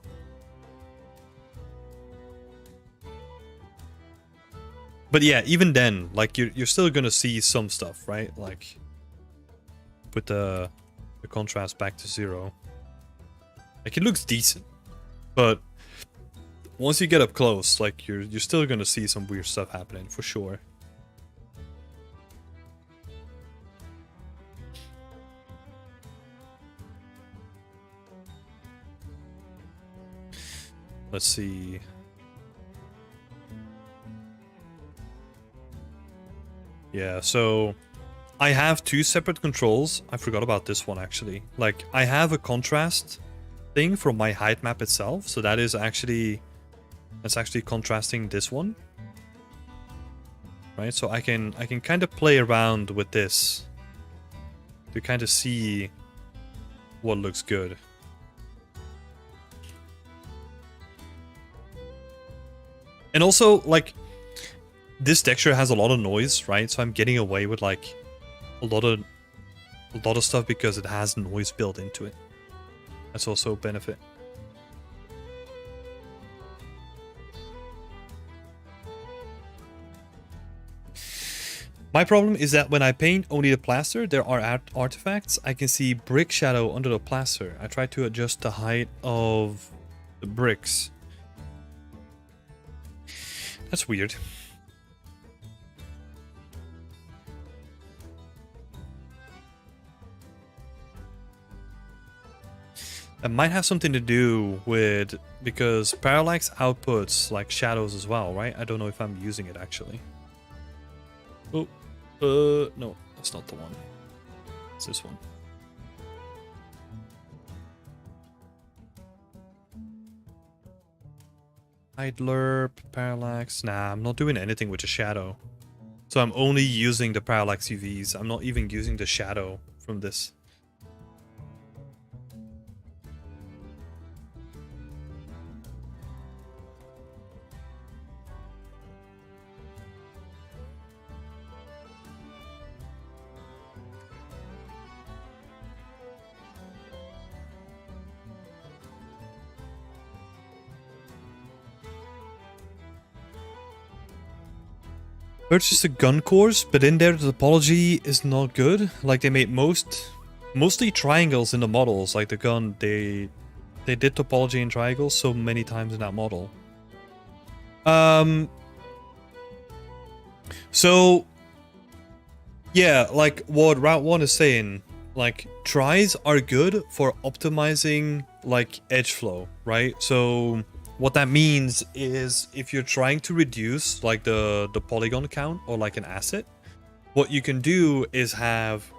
Speaker 1: But yeah, even then, like you're still gonna see some stuff, right? Like put the contrast back to 0. Like it looks decent, but once you get up close, like you're still gonna see some weird stuff happening for sure. Let's see. Yeah, so I have 2 separate controls. I forgot about this one actually. Like I have a contrast thing for my height map itself, so that's actually contrasting this one. Right? So I can kind of play around with this to kind of see what looks good. And also, like, this texture has a lot of noise, right? So I'm getting away with like a lot of stuff because it has noise built into it. That's also a benefit. My problem is that when I paint only the plaster, there are artifacts. I can see brick shadow under the plaster. I try to adjust the height of the bricks. That's weird. That might have something to do with, because parallax outputs like shadows as well, right? I don't know if I'm using it actually. Oh, no, that's not the one. It's this one. Idler, parallax. Nah, I'm not doing anything with the shadow. So I'm only using the parallax UVs. I'm not even using the shadow from this. Purchased a gun course, but in there the topology is not good. Like they made mostly triangles in the models. Like the gun, they did topology in triangles so many times in that model. So yeah, like what Route 1 is saying, like tries are good for optimizing like edge flow, right? So what that means is if you're trying to reduce like the polygon count or like an asset, what you can do is have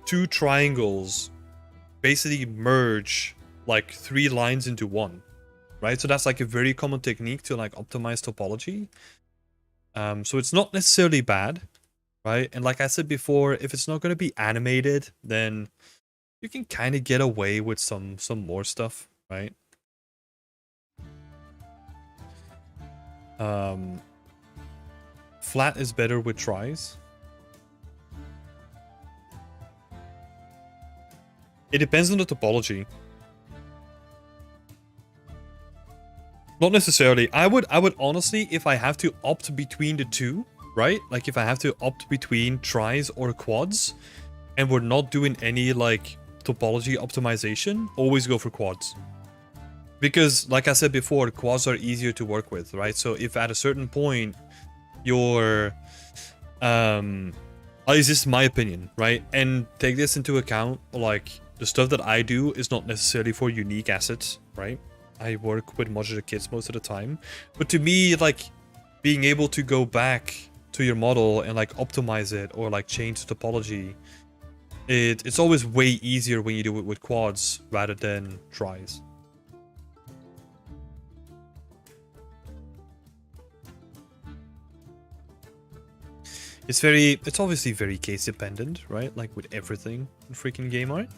Speaker 1: two triangles basically merge like 3 lines into one, right? So that's like a very common technique to like optimize topology. So it's not necessarily bad, right? And like I said before, if it's not going to be animated, then you can kind of get away with some more stuff, right? Flat is better with tries. It depends on the topology. Not necessarily. I would honestly, if I have to opt between the two, right? Like if I have to opt between tries or quads, and we're not doing any like topology optimization, always go for quads. Because like I said before, quads are easier to work with, right? So if at a certain point your at least this is my opinion, right? And take this into account, like the stuff that I do is not necessarily for unique assets, right? I work with modular kits most of the time. But to me, like being able to go back to your model and like optimize it or like change the topology, it's always way easier when you do it with quads rather than tries. It's obviously very case dependent, right? Like with everything in freaking game art.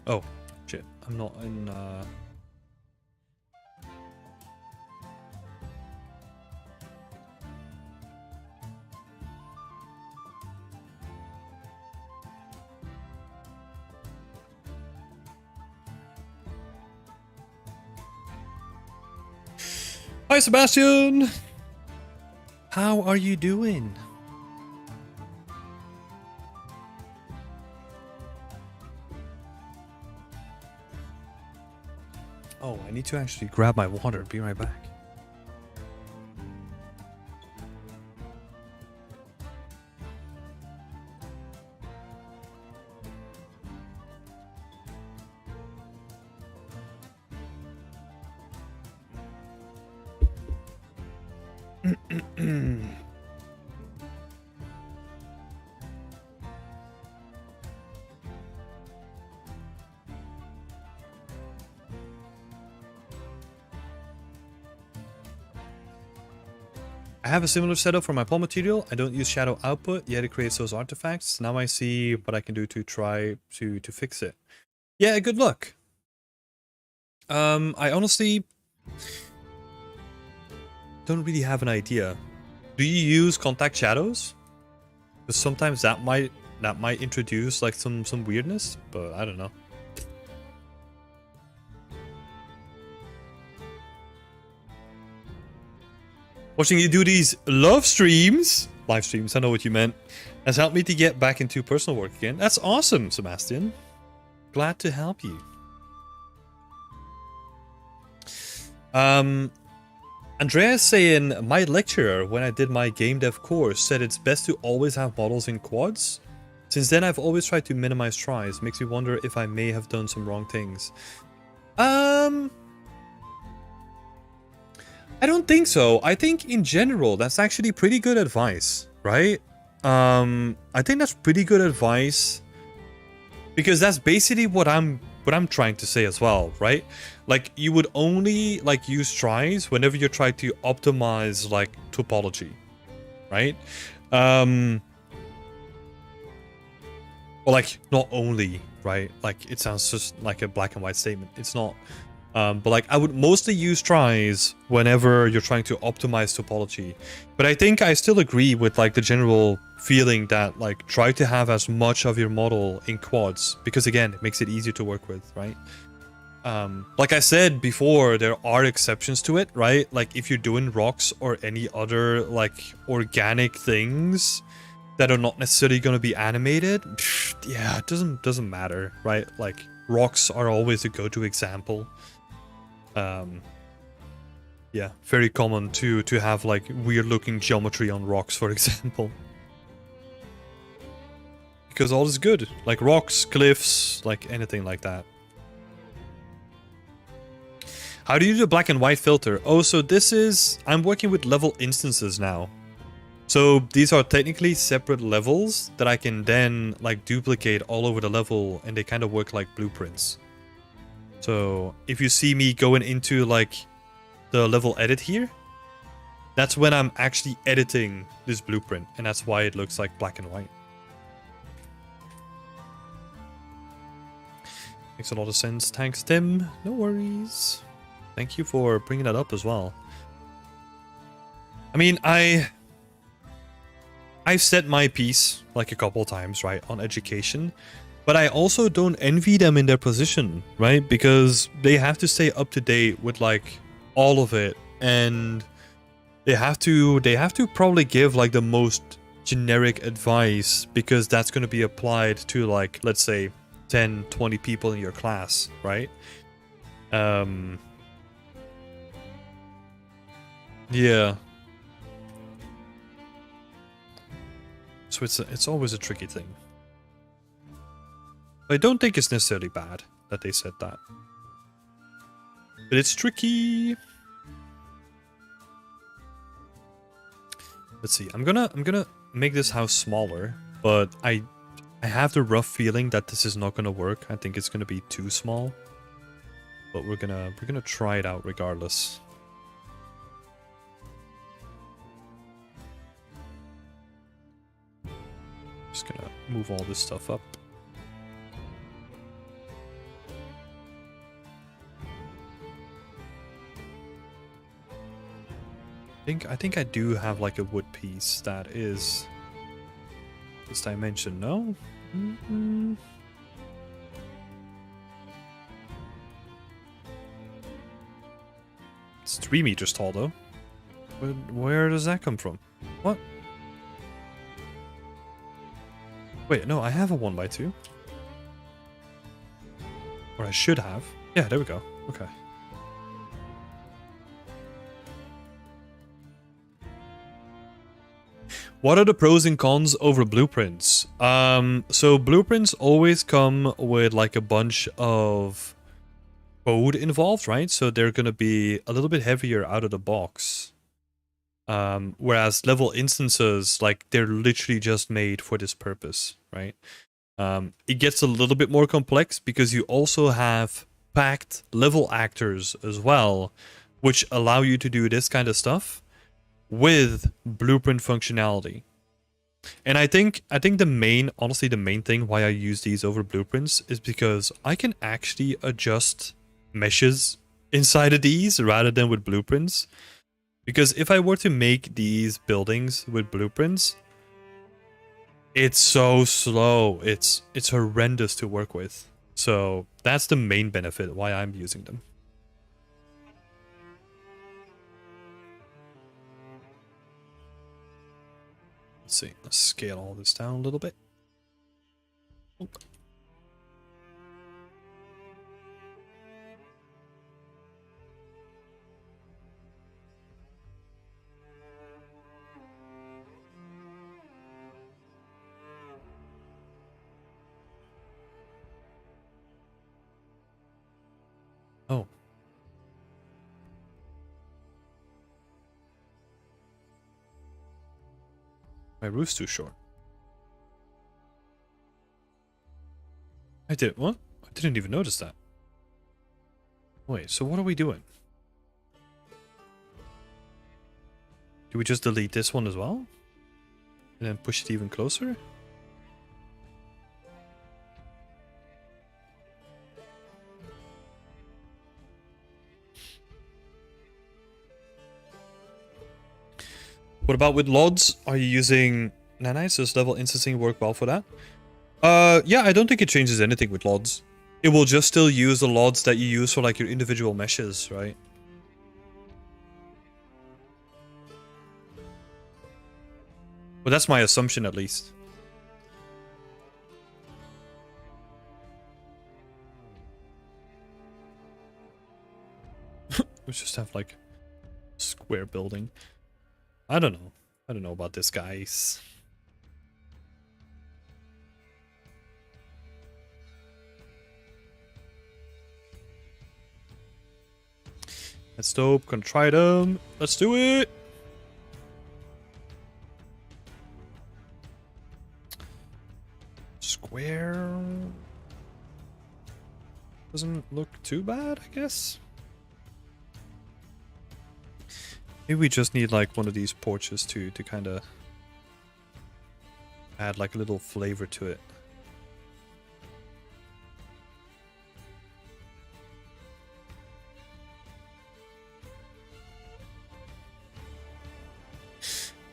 Speaker 1: Oh, shit. I'm not in, Hi, Sebastian! How are you doing? Oh, I need to actually grab my water. Be right back. I have a similar setup for my pawn material. I don't use shadow output, yet it creates those artifacts. Now I see what I can do to try to fix it. Yeah, good luck. I honestly don't really have an idea. Do you use contact shadows? Because sometimes that might introduce like some weirdness, but I don't know. Watching you do these live streams, I know what you meant, has helped me to get back into personal work again. That's awesome, Sebastian. Glad to help you. Andrea's saying, my lecturer, when I did my game dev course, said it's best to always have models in quads. Since then, I've always tried to minimize tries. Makes me wonder if I may have done some wrong things. I don't think so. I think in general, that's actually pretty good advice, right? I think that's pretty good advice because that's basically what I'm trying to say as well, right? Like you would only like use tries whenever you're trying to optimize like topology, right? Or like not only, right? Like it sounds just like a black and white statement. It's not. But like I would mostly use tries whenever you're trying to optimize topology. But I think I still agree with like the general feeling that like try to have as much of your model in quads because again it makes it easier to work with, right? Like I said before, there are exceptions to it, right? Like if you're doing rocks or any other like organic things that are not necessarily going to be animated, yeah, it doesn't matter, right? Like rocks are always a go-to example. Yeah, very common to have like weird looking geometry on rocks, for example. Because all is good, like rocks, cliffs, like anything like that. How do you do the black and white filter? Oh, so this is, I'm working with level instances now. So these are technically separate levels that I can then like duplicate all over the level and they kind of work like blueprints. So if you see me going into like the level edit here, that's when I'm actually editing this blueprint and that's why it looks like black and white. Makes a lot of sense. Thanks, Tim. No worries. Thank you for bringing that up as well. I mean, I've said my piece like a couple times, right, on education, but I also don't envy them in their position, right? Because they have to stay up to date with like all of it, and they have to probably give like the most generic advice because that's going to be applied to like, let's say 10, 20 people in your class, right? Yeah. So it's always a tricky thing. I don't think it's necessarily bad that they said that. But it's tricky. Let's see. I'm gonna make this house smaller, but I have the rough feeling that this is not gonna work. I think it's gonna be too small. But we're gonna try it out regardless. Just gonna move all this stuff up. I think I do have like a wood piece that is this dimension, no? Mm-hmm. It's 3 meters tall though. Where does that come from? What? Wait, no, I have a 1x2. Or I should have. Yeah, there we go. Okay. What are the pros and cons over blueprints? So blueprints always come with like a bunch of code involved, right? So they're going to be a little bit heavier out of the box. Whereas level instances, like they're literally just made for this purpose, right? It gets a little bit more complex because you also have packed level actors as well, which allow you to do this kind of stuff. with blueprint functionality. And I think honestly the main thing why I use these over blueprints is because I can actually adjust meshes inside of these rather than with blueprints. Because if I were to make these buildings with blueprints, it's so slow. It's horrendous to work with. So that's the main benefit why I'm using them. Let's see. Let's scale all this down a little bit. Oh. My roof's too short. I did what? I didn't even notice that. Wait, so what are we doing? Do we just delete this one as well? And then push it even closer? What about with LODs? Are you using nanites? Does level instancing work well for that? Yeah, I don't think it changes anything with LODs. It will just still use the LODs that you use for like your individual meshes, right? Well, that's my assumption at least. We just have like square building. I don't know. I don't know about this, guys. That's dope. Gonna try them. Let's do it. Square doesn't look too bad, I guess. Maybe we just need like one of these porches to kind of add like a little flavor to it.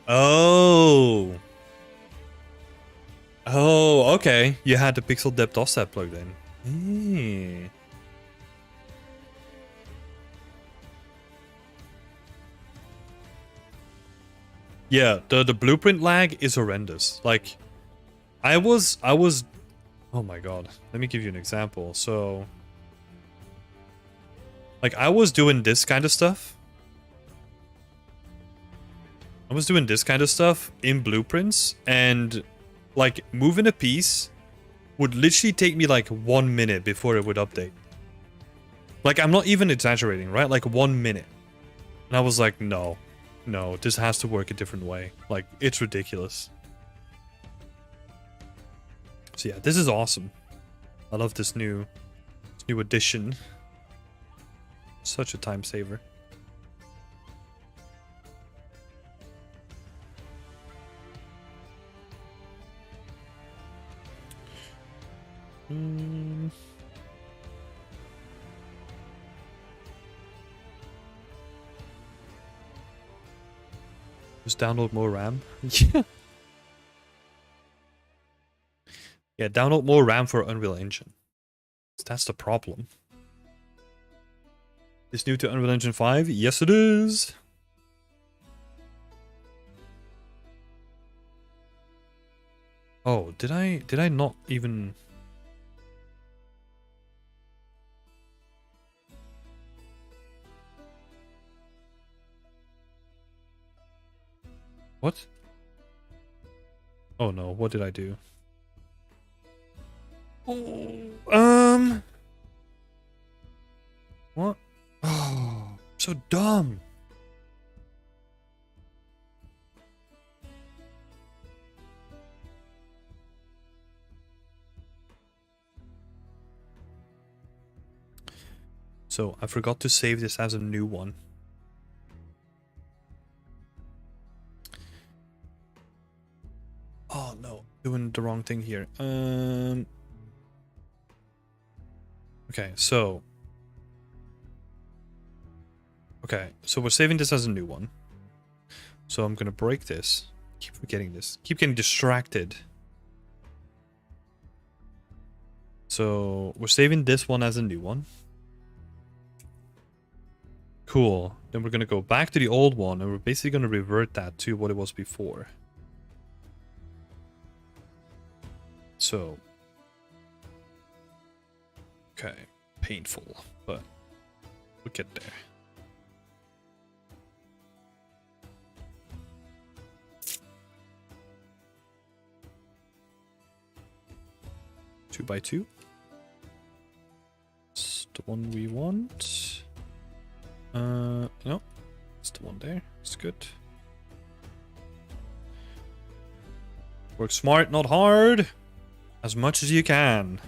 Speaker 1: Oh. Oh, okay. You had the pixel depth offset plugged in. Yeah, the blueprint lag is horrendous. Like, I was, oh my god. Let me give you an example. So, like, I was doing this kind of stuff. I was doing this kind of stuff in blueprints, and like moving a piece would literally take me like 1 minute before it would update. Like, I'm not even exaggerating, right? Like 1 minute. And I was like, no, this has to work a different way. Like, it's ridiculous. So yeah, this is awesome. I love this new addition. Such a time saver. Just download more RAM. Yeah. Yeah, download more RAM for Unreal Engine. That's the problem. It's new to Unreal Engine 5? Yes, it is. Oh, did I not even... What? Oh no, what did I do? Oh, what? Oh, so dumb. So I forgot to save this as a new one. no, doing the wrong thing here. Okay, so we're saving this as a new one. So I'm gonna break this. Keep forgetting this. Keep getting distracted. So we're saving this one as a new one. Cool. Then we're gonna go back to the old one, and we're basically gonna revert that to what it was before. So, okay, painful, but we'll get there. Two by two. It's the one we want. No, it's the one there. It's good. Work smart, not hard. As much as you can.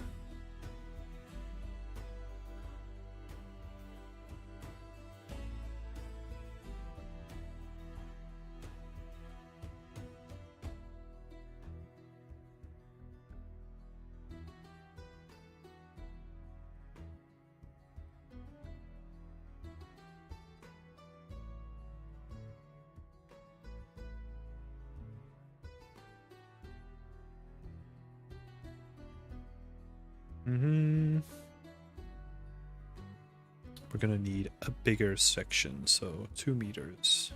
Speaker 1: We're gonna need a bigger section, so 2 meters.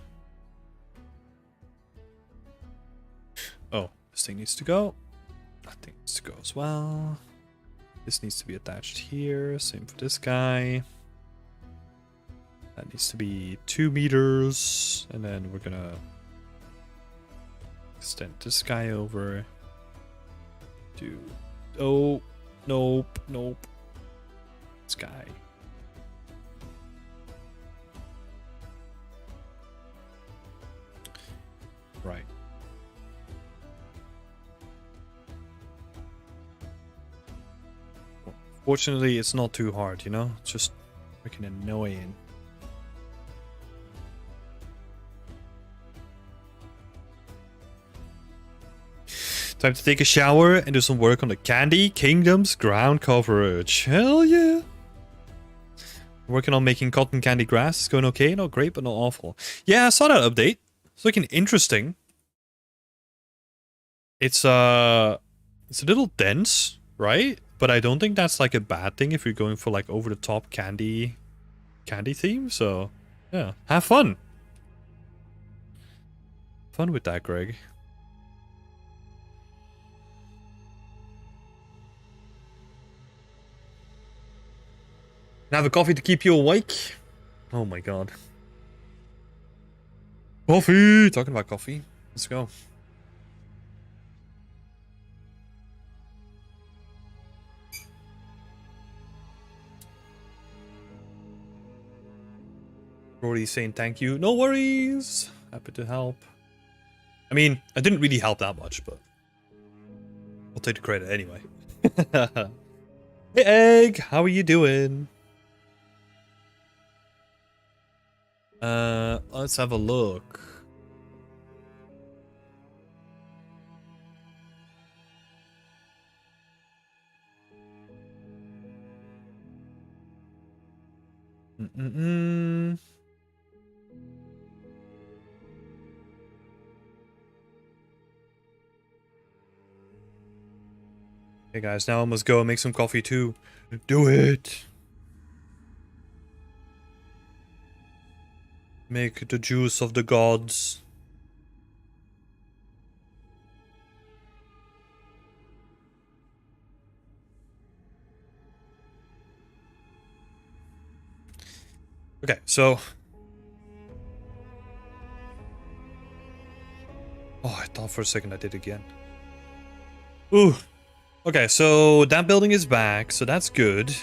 Speaker 1: Oh, this thing needs to go. That thing needs to go as well. This needs to be attached here. Same for this guy. That needs to be 2 meters. And then we're gonna extend this guy over. Oh, nope, nope. This guy. Right. Fortunately, it's not too hard, you know? It's just freaking annoying. Time to take a shower and do some work on the Candy Kingdom's ground coverage. Hell yeah! Working on making cotton candy grass. It's going okay, not great, but not awful. Yeah, I saw that update. It's looking interesting. It's a little dense, right? But I don't think that's like a bad thing if you're going for like over the top candy theme. So yeah, have fun. Fun with that, Greg. Have a coffee to keep you awake. Oh my god. Coffee! Talking about coffee. Let's go. Rory saying thank you. No worries. Happy to help. I mean, I didn't really help that much, but I'll take the credit anyway. Hey, Egg! How are you doing? Let's have a look. Hey guys, now I must go and make some coffee too. Do it! Make the juice of the gods. Okay, so... Oh, I thought for a second I did again. Ooh. Okay, so that building is back, so that's good.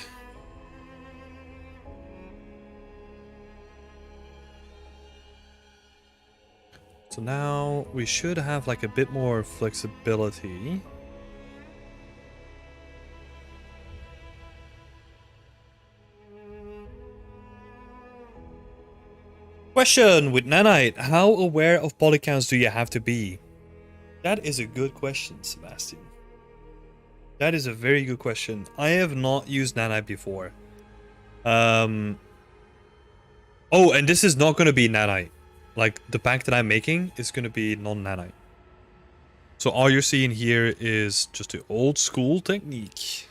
Speaker 1: So now we should have like a bit more flexibility. Question with Nanite, how aware of polycounts do you have to be? That is a good question, Sebastian. That is a very good question. I have not used nanite before. Oh, and this is not going to be nanite. Like, the pack that I'm making is going to be non-nanite. So all you're seeing here is just the old school technique.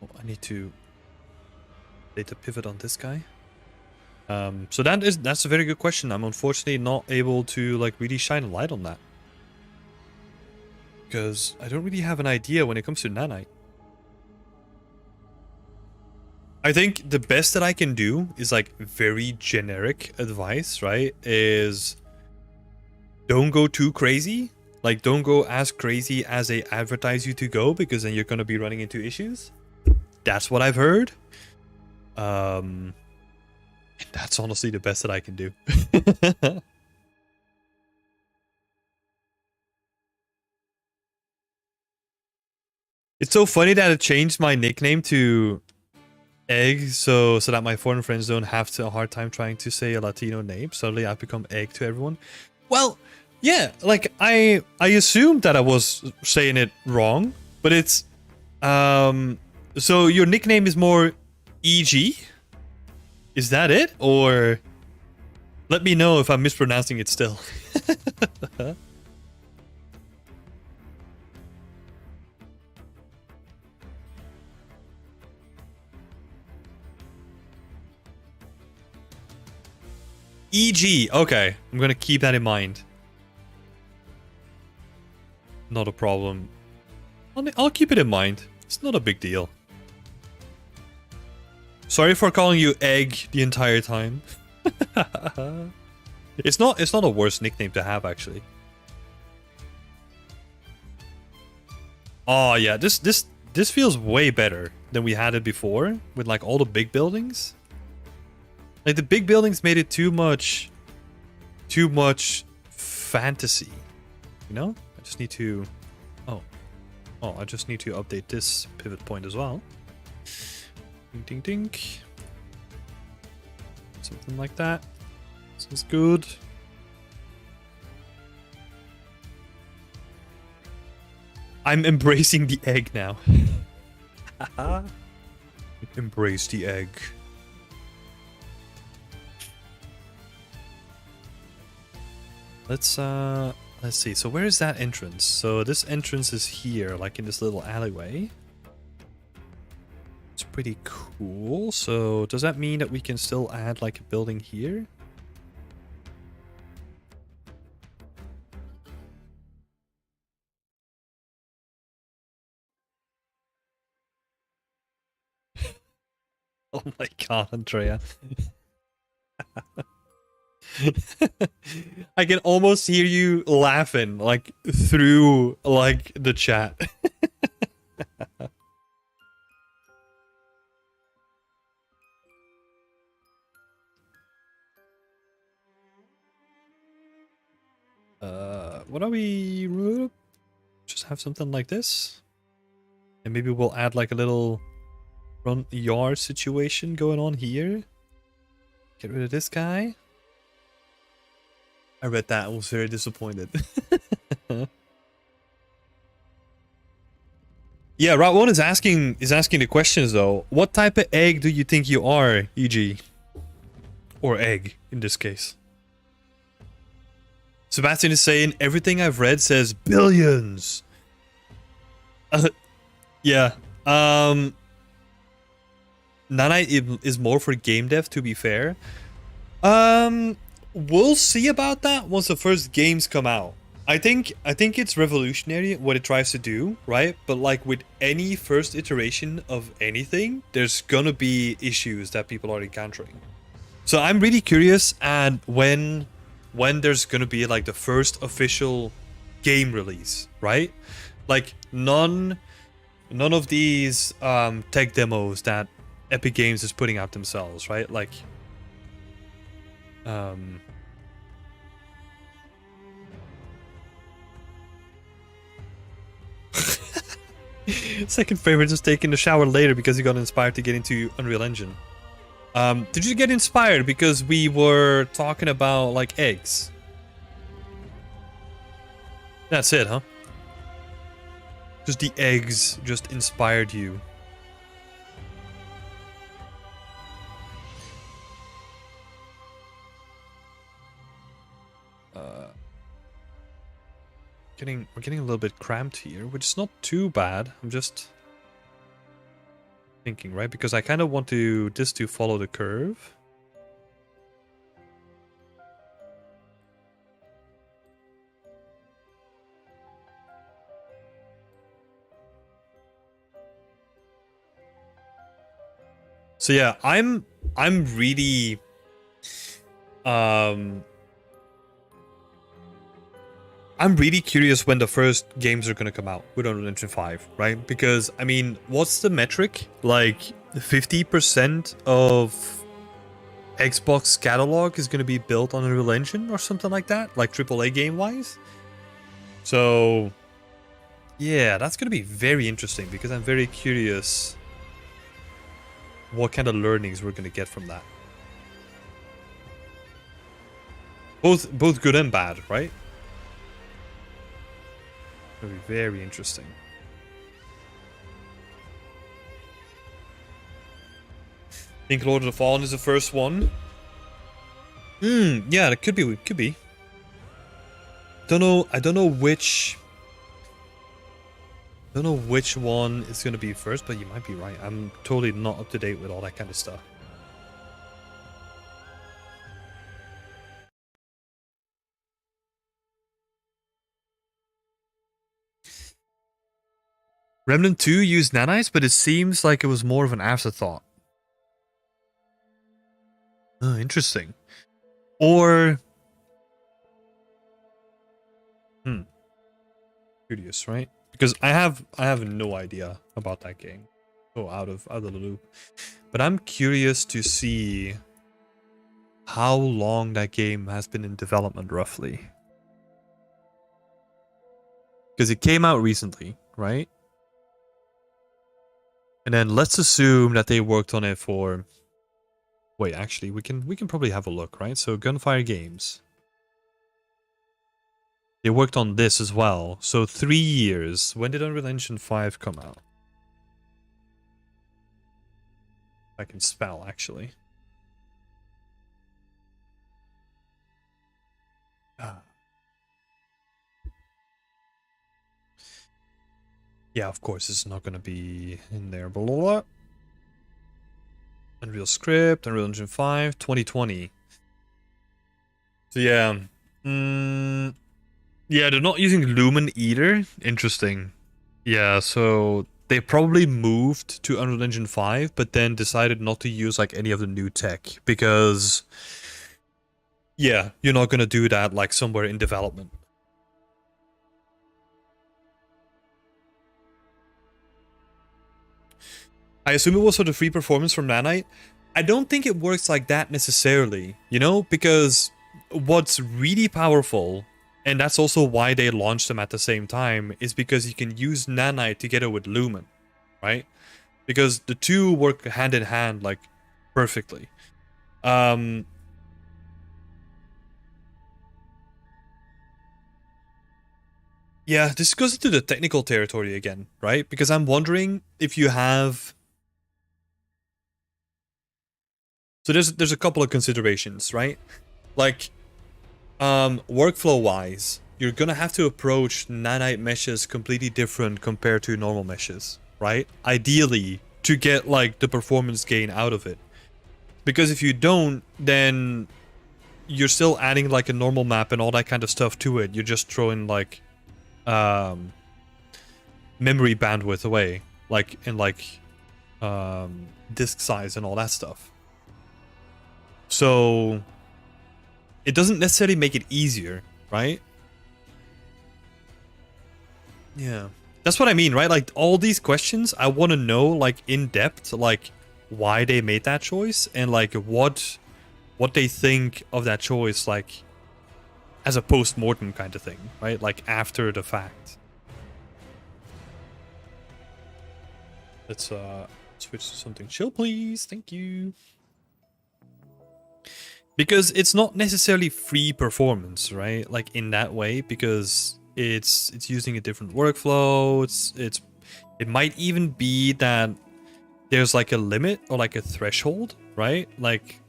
Speaker 1: Oh, I need to data pivot on this guy. So that's a very good question. I'm unfortunately not able to like really shine a light on that. Because I don't really have an idea when it comes to nanite. I think the best that I can do is like very generic advice, right? Is don't go too crazy. Like don't go as crazy as they advertise you to go, because then you're going to be running into issues. That's what I've heard. That's honestly the best that I can do. It's so funny that it changed my nickname to Egg, so that my foreign friends don't have a hard time trying to say a Latino name. Suddenly I've become Egg to everyone. Well, yeah, like I assumed that I was saying it wrong, but it's so your nickname is more EG? Is that it? Or let me know if I'm mispronouncing it still. EG. Okay, I'm gonna keep that in mind. Not a problem. I'll keep it in mind. It's not a big deal. Sorry for calling you Egg the entire time. It's not a worse nickname to have, actually. Oh yeah, this feels way better than we had it before with like all the big buildings. Like the big buildings made it too much fantasy. You know? I just need to I just need to update this pivot point as well. Ding ding ding. Something like that. Sounds good. I'm embracing the egg now. Embrace the egg. Let's see. So where is that entrance? So this entrance is here, like in this little alleyway. It's pretty cool. So does that mean that we can still add like a building here? Oh my god, Andrea. I can almost hear you laughing like through like the chat. What are we? Just have something like this, and maybe we'll add like a little front yard situation going on here. Get rid of this guy. I read that. I was very disappointed. Yeah, Route 1 is asking the questions though. What type of egg do you think you are, EG? Or egg in this case. Sebastian is saying everything I've read says billions. Yeah. Nanite is more for game dev, to be fair. We'll see about that once the first games come out. I think it's revolutionary what it tries to do, right? But like with any first iteration of anything, there's gonna be issues that people are encountering. So I'm really curious at when there's gonna be like the first official game release, right? Like none of these tech demos that Epic Games is putting out themselves, right? Like Second favorite is taking the shower later because he got inspired to get into Unreal Engine. Did you get inspired because we were talking about like eggs? That's it, huh? Just the eggs just inspired you. We're getting a little bit cramped here, which is not too bad. I'm just thinking, right? Because I kind of want this to follow the curve. So yeah, I'm really I'm really curious when the first games are gonna come out with Unreal Engine 5, right? Because I mean, what's the metric? Like 50% of Xbox catalog is gonna be built on Unreal Engine or something like that, like AAA game wise. So yeah, that's gonna be very interesting because I'm very curious what kind of learnings we're gonna get from that. Both good and bad, right? It'll be very interesting. I think Lord of the Fallen is the first one. Yeah, that could be. Could be. I don't know which one is gonna be first, but you might be right. I'm totally not up to date with all that kind of stuff. Remnant 2 used nanites, but it seems like it was more of an afterthought. Oh, interesting. Or... Curious, right? Because I have no idea about that game. So out of the loop. But I'm curious to see how long that game has been in development, roughly. Because it came out recently, right? And then let's assume that they worked on it for... Wait, actually, we can probably have a look, right? So Gunfire Games. They worked on this as well. So 3 years. When did Unreal Engine 5 come out? I can spell, actually. Yeah, of course, it's not going to be in there. Blah, blah, blah. Unreal Script, Unreal Engine 5, 2020. So yeah. Yeah, they're not using Lumen either. Interesting. Yeah, so they probably moved to Unreal Engine 5, but then decided not to use like any of the new tech because... Yeah, you're not going to do that like somewhere in development. I assume it was for the free performance from Nanite. I don't think it works like that necessarily, you know, because what's really powerful, and that's also why they launched them at the same time, is because you can use Nanite together with Lumen, right? Because the two work hand in hand, like, perfectly. Yeah, this goes into the technical territory again, right? Because I'm wondering if you have... So there's a couple of considerations, right? Like, workflow-wise, you're gonna have to approach nanite meshes completely different compared to normal meshes, right? Ideally, to get like the performance gain out of it. Because if you don't, then you're still adding like a normal map and all that kind of stuff to it. You're just throwing like memory bandwidth away, like and like disk size and all that stuff. So it doesn't necessarily make it easier, right? Yeah. That's what I mean, right? Like, all these questions, I want to know, like, in depth, like, why they made that choice and, like, what they think of that choice, like, as a post-mortem kind of thing, right? Like, after the fact. Let's switch to something chill, please. Thank you. Because it's not necessarily free performance, right? Like in that way, because it's using a different workflow. It might even be that there's like a limit or like a threshold, right? Like,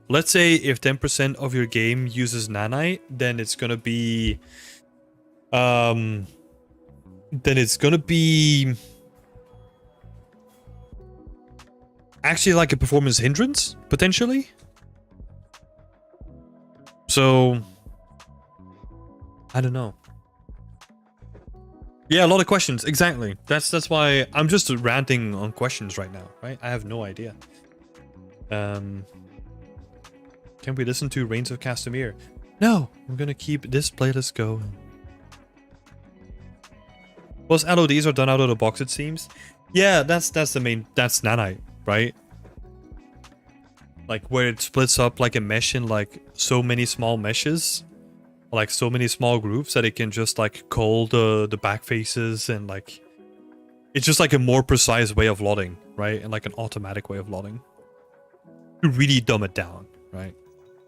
Speaker 1: let's say if 10% of your game uses nanite, then it's gonna be actually like a performance hindrance, potentially. So, I don't know. Yeah, a lot of questions. Exactly. That's why I'm just ranting on questions right now, right? I have no idea. Can we listen to Reigns of Castamere? No, I'm gonna keep this playlist going. Most LODs are done out of the box, it seems. Yeah, that's the main. That's nanite, right? Like where it splits up like a mesh in like so many small meshes, like so many small groups that it can just like cull the back faces, and like it's just like a more precise way of lotting, right? And like an automatic way of lotting to really dumb it down, right?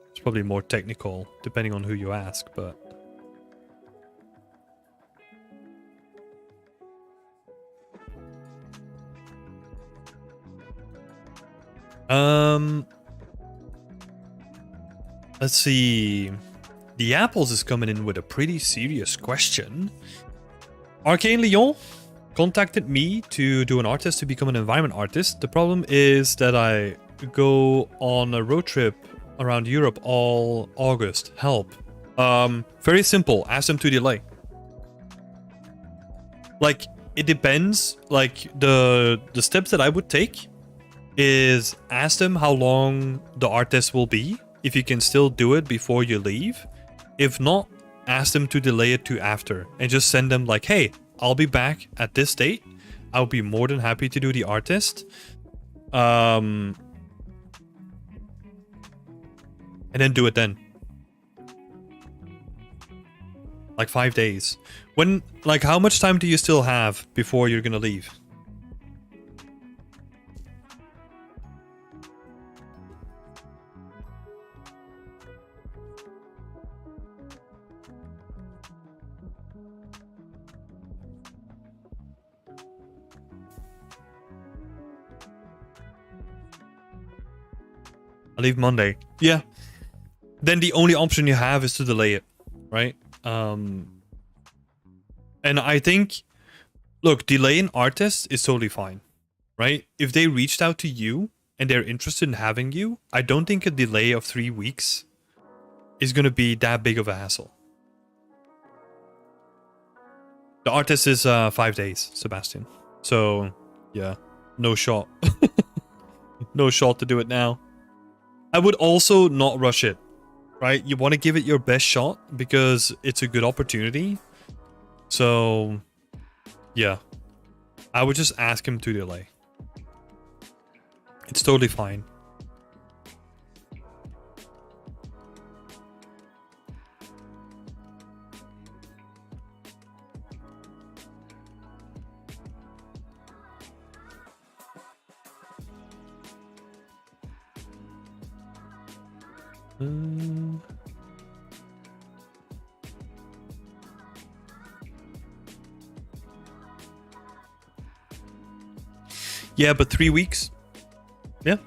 Speaker 1: It's probably more technical depending on who you ask, but let's see. The Apples is coming in with a pretty serious question. Arcane Lyon contacted me to do an art test to become an environment artist. The problem is that I go on a road trip around Europe all August. Help. Very simple. Ask them to delay. Like, it depends. Like, the steps that I would take is ask them how long the art test will be, if you can still do it before you leave. If not, ask them to delay it to after, and just send them like, hey, I'll be back at this date. I'll be more than happy to do the art test. And then do it then. Like 5 days. When, like, how much time do you still have before you're gonna leave? I leave Monday. Yeah. Then the only option you have is to delay it, right? And I think, look, delaying art tests is totally fine, right? If they reached out to you and they're interested in having you, I don't think a delay of 3 weeks is going to be that big of a hassle. The art test is 5 days, Sebastian. So, yeah, no shot. No shot to do it now. I would also not rush it, right? You want to give it your best shot because it's a good opportunity. So, yeah. I would just ask him to delay. It's totally fine. Yeah, but 3 weeks. Yeah.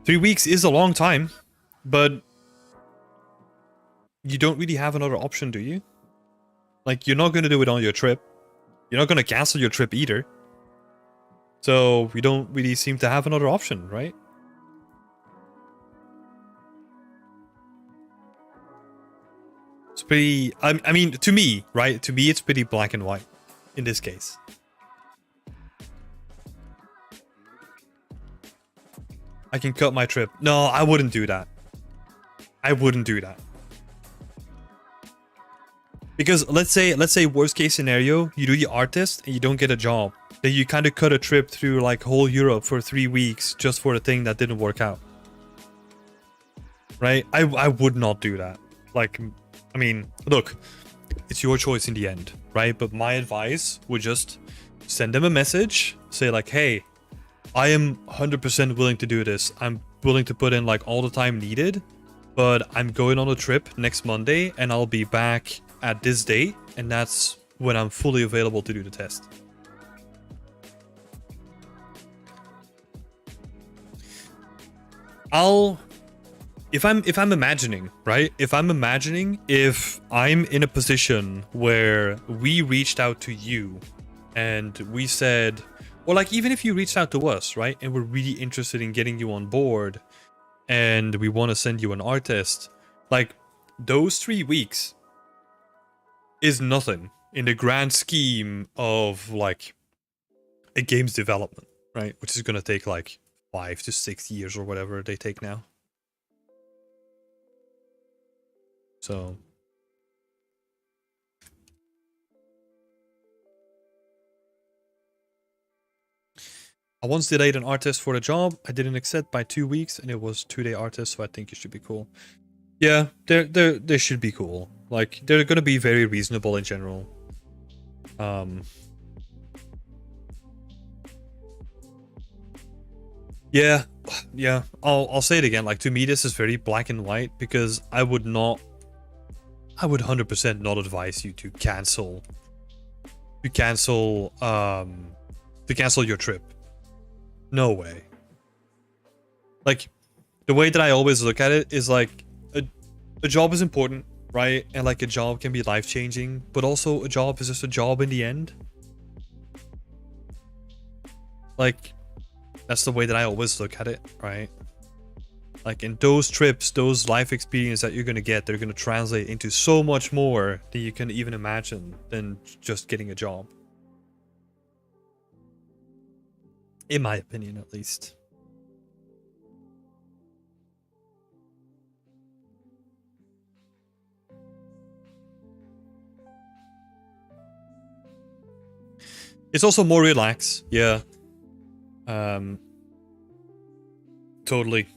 Speaker 1: 3 weeks is a long time, but you don't really have another option, do you? Like, you're not going to do it on your trip. You're not going to cancel your trip either. So, we don't really seem to have another option, right? It's pretty... I mean, to me, right? To me, it's pretty black and white in this case. I can cut my trip. No, I wouldn't do that. I wouldn't do that. Because let's say worst case scenario, you do the art test and you don't get a job. Then you kind of cut a trip through like whole Europe for 3 weeks just for a thing that didn't work out. Right? I would not do that. Like, I mean, look, it's your choice in the end, right? But my advice would just send them a message, say like, hey, I am 100% willing to do this. I'm willing to put in like all the time needed, but I'm going on a trip next Monday and I'll be back at this date, and that's when I'm fully available to do the test. If I'm imagining, right? If I'm in a position where we reached out to you and we said, or like even if you reached out to us, right? And we're really interested in getting you on board and we want to send you an art test, like those 3 weeks is nothing in the grand scheme of like a game's development, right? Which is going to take like 5 to 6 years or whatever they take now. So I once delayed an art test for a job. I didn't accept by 2 weeks, and it was 2-day art test, so I think it should be cool. Yeah, they should be cool. Like they're gonna be very reasonable in general. Yeah. I'll say it again. Like to me, this is very black and white because I would 100% not advise you to cancel your trip. No way. Like the way that I always look at it is like a job is important, right? And like a job can be life-changing, but also a job is just a job in the end. Like that's the way that I always look at it, right? Like in those trips, those life experiences that you're going to get, they're going to translate into so much more than you can even imagine than just getting a job. In my opinion, at least. It's also more relaxed, yeah. Totally.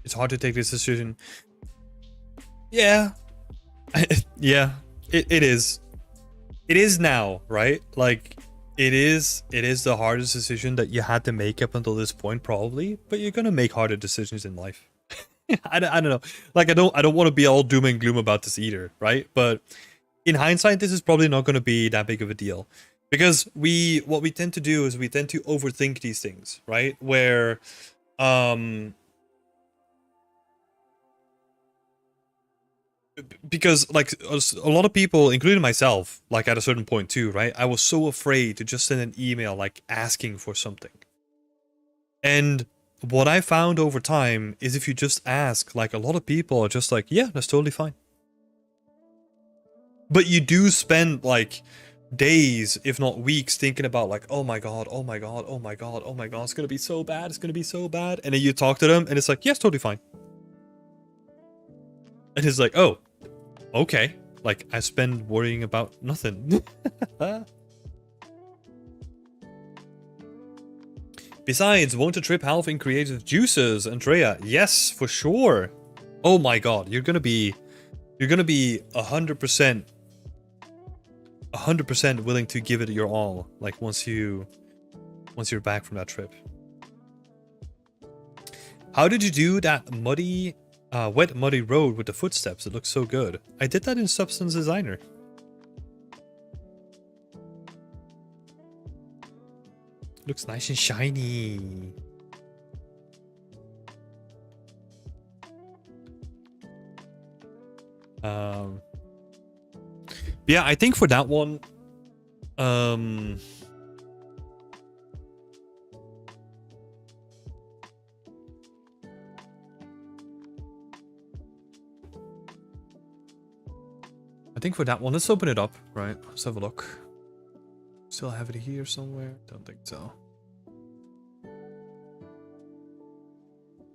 Speaker 1: It's hard to take this decision. Yeah. Yeah, it is. It is now, right? Like it is the hardest decision that you had to make up until this point, probably, but you're gonna make harder decisions in life. I don't know. Like I don't want to be all doom and gloom about this either, right? But in hindsight, this is probably not going to be that big of a deal, because what we tend to do is we tend to overthink these things, right? Where because like a lot of people, including myself, like at a certain point too, right? I was so afraid to just send an email like asking for something. And what I found over time is if you just ask, like a lot of people are just like, yeah, that's totally fine. But you do spend like days, if not weeks, thinking about like, oh my god, oh my god, oh my god, oh my god, it's gonna be so bad, it's gonna be so bad. And then you talk to them and it's like, yes, totally fine. And it's like, oh, okay. Like I spend worrying about nothing. Besides, won't a trip help in creative juices, Andrea? Yes, for sure. Oh my god, you're gonna be 100% willing to give it your all, like once you're back from that trip. How did you do that wet muddy road with the footsteps? It looks so good. I did that in Substance Designer. Looks nice and shiny. Yeah, I think for that one, I think for that one, let's open it up, right? Let's have a look. Still have it here somewhere? Don't think so.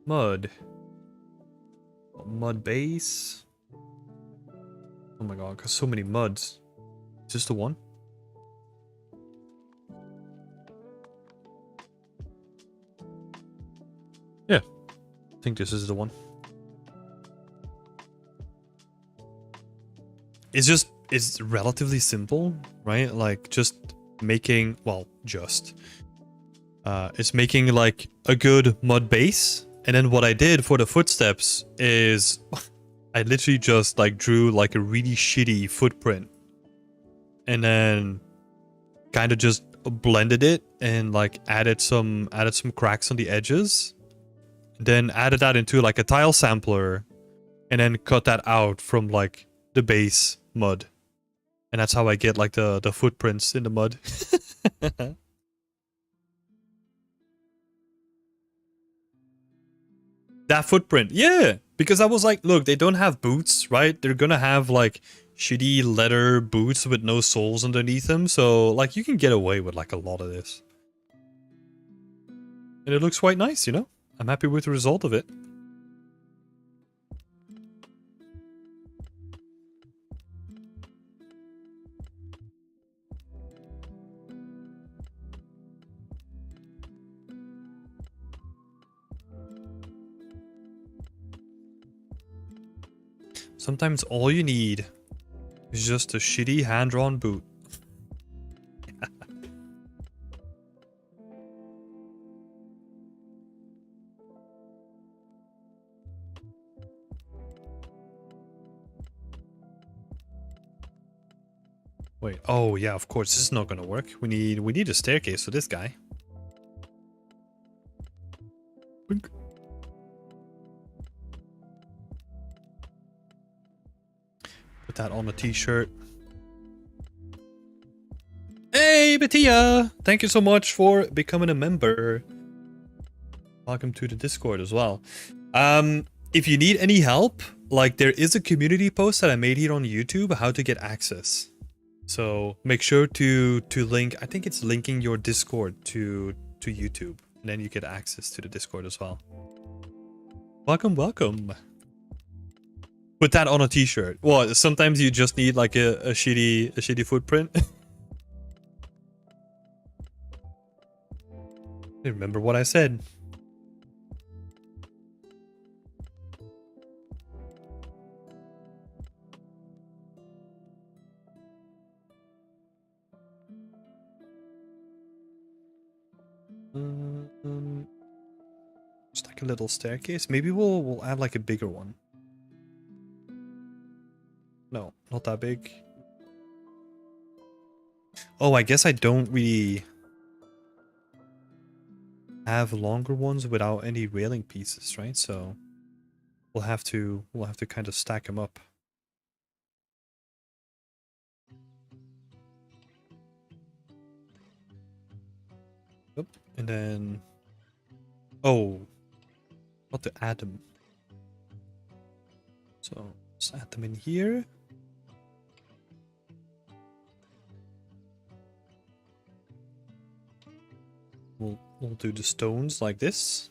Speaker 1: Mud base. Oh my god, got so many muds. Is this the one?
Speaker 2: Yeah, I think this is the one.
Speaker 1: It's relatively simple, right? Like just making, well, it's making like a good mud base. And then what I did for the footsteps is I literally just like drew like a really shitty footprint and then kind of just blended it and like added some cracks on the edges. Then added that into like a tile sampler and then cut that out from like the base mud. And that's how I get like the footprints in the mud. That footprint, yeah. Because I was like, look, they don't have boots, right? They're gonna have like shitty leather boots with no soles underneath them. So like you can get away with like a lot of this. And it looks quite nice, you know? I'm happy with the result of it. Sometimes all you need is just a shitty hand-drawn boot. Wait, oh yeah, of course, this is not gonna work. We need a staircase for this guy. Boink. Put that on a t-shirt. Hey, Bettia! Thank you so much for becoming a member. Welcome to the Discord as well. If you need any help, like there is a community post that I made here on YouTube, how to get access. So make sure to link, I think it's linking your Discord to YouTube, and then you get access to the Discord as well. Welcome, welcome. Put that on a t-shirt. Well, sometimes you just need like a shitty footprint. Remember what I said. Just like a little staircase. Maybe we'll add like a bigger one. No, not that big. Oh, I guess I don't really have longer ones without any railing pieces, right? So we'll have to kind of stack them up. Yep. And then not to add them. So let's add them in here. We'll do the stones like this.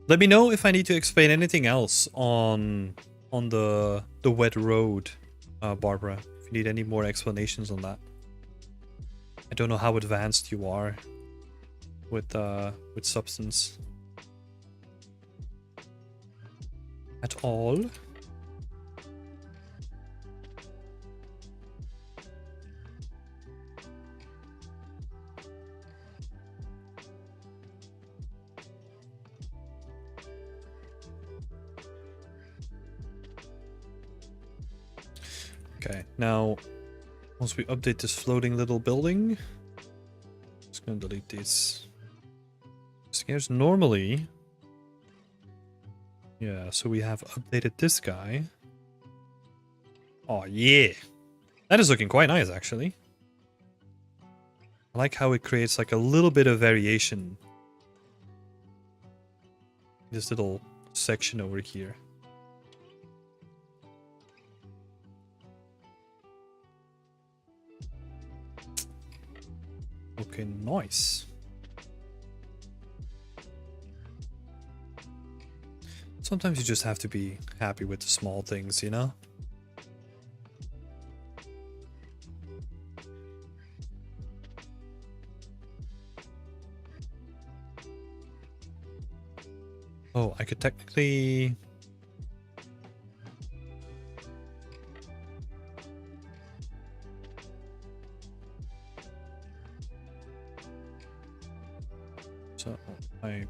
Speaker 1: Let me know if I need to explain anything else on the wet road, Barbara. If you need any more explanations on that. I don't know how advanced you are with substance at all. Okay, now once we update this floating little building, just gonna delete these stairs. Normally, yeah, so we have updated this guy. Oh yeah, that is looking quite nice actually. I like how it creates like a little bit of variation. This little section over here. Okay, nice. Sometimes you just have to be happy with the small things, you know? Oh, I could technically... So, I...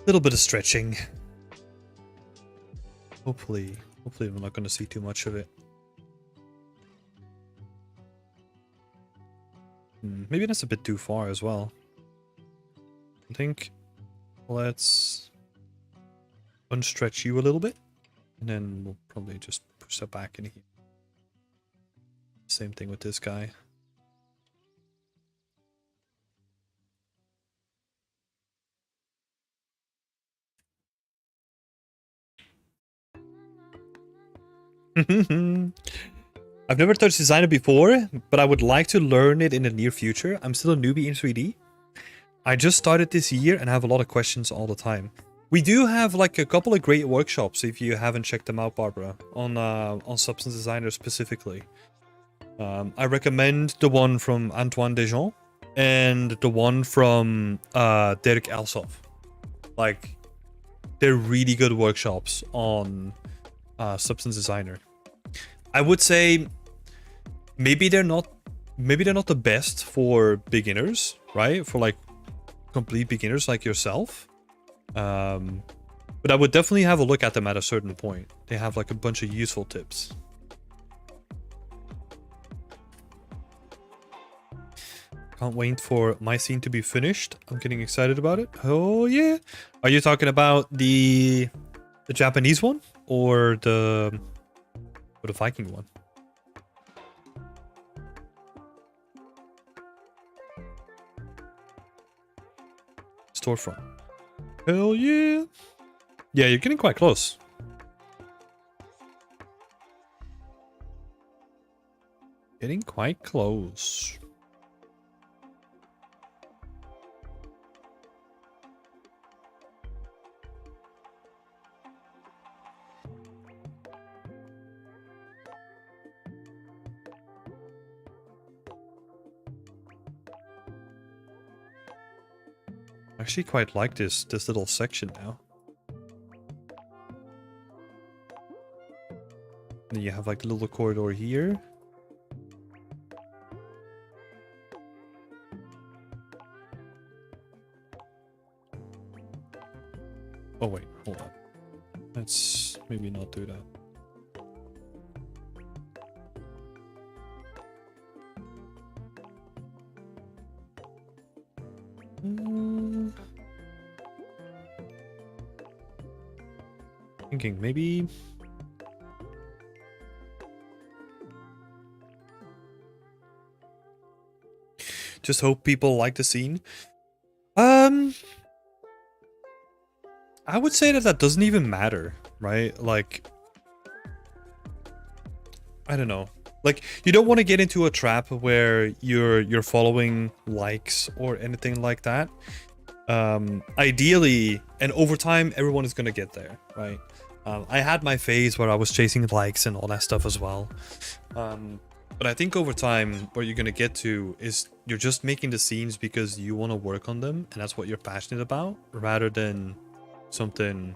Speaker 1: Little bit of stretching. Hopefully I'm not going to see too much of it. Maybe that's a bit too far as well. I think let's unstretch you a little bit, and then we'll probably just push that back in here. Same thing with this guy. I've never touched Designer before, but I would like to learn it in the near future. I'm still a newbie in 3D. I just started this year and have a lot of questions all the time. We do have like a couple of great workshops if you haven't checked them out, Barbara, on Substance Designer specifically. I recommend the one from Antoine Dejean and the one from Derek Elsoff. Like, they're really good workshops on Substance Designer. I would say maybe they're not the best for beginners, right? For like complete beginners like yourself. But I would definitely have a look at them at a certain point. They have like a bunch of useful tips. Can't wait for my scene to be finished. I'm getting excited about it. Oh yeah. Are you talking about the Japanese one or the Viking one? Storefront. Hell yeah. Yeah, you're getting quite close. Getting quite close. I actually quite like this little section now. And then you have like the little corridor here. Oh wait, hold on. Let's maybe not do that. Thinking maybe just hope people like the scene. I would say that doesn't even matter, right? Like, I don't know. Like, you don't want to get into a trap where you're following likes or anything like that. Ideally, and over time, everyone is gonna get there, right? I had my phase where I was chasing likes and all that stuff as well. But I think over time, what you're gonna get to is you're just making the scenes because you want to work on them, and that's what you're passionate about, rather than something,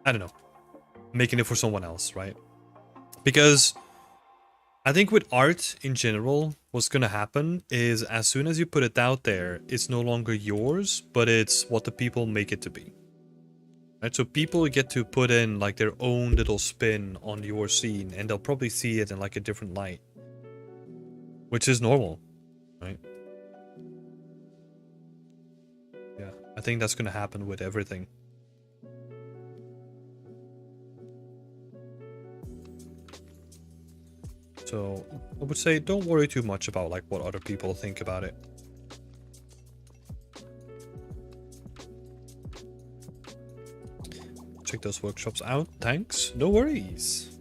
Speaker 1: I don't know, making it for someone else, right? Because I think with art in general, what's gonna happen is as soon as you put it out there, it's no longer yours, but it's what the people make it to be. Right? So people get to put in like their own little spin on your scene, and they'll probably see it in like a different light, which is normal, right? Yeah, I think that's gonna happen with everything. So I would say don't worry too much about like what other people think about it. Check those workshops out. Thanks. No worries.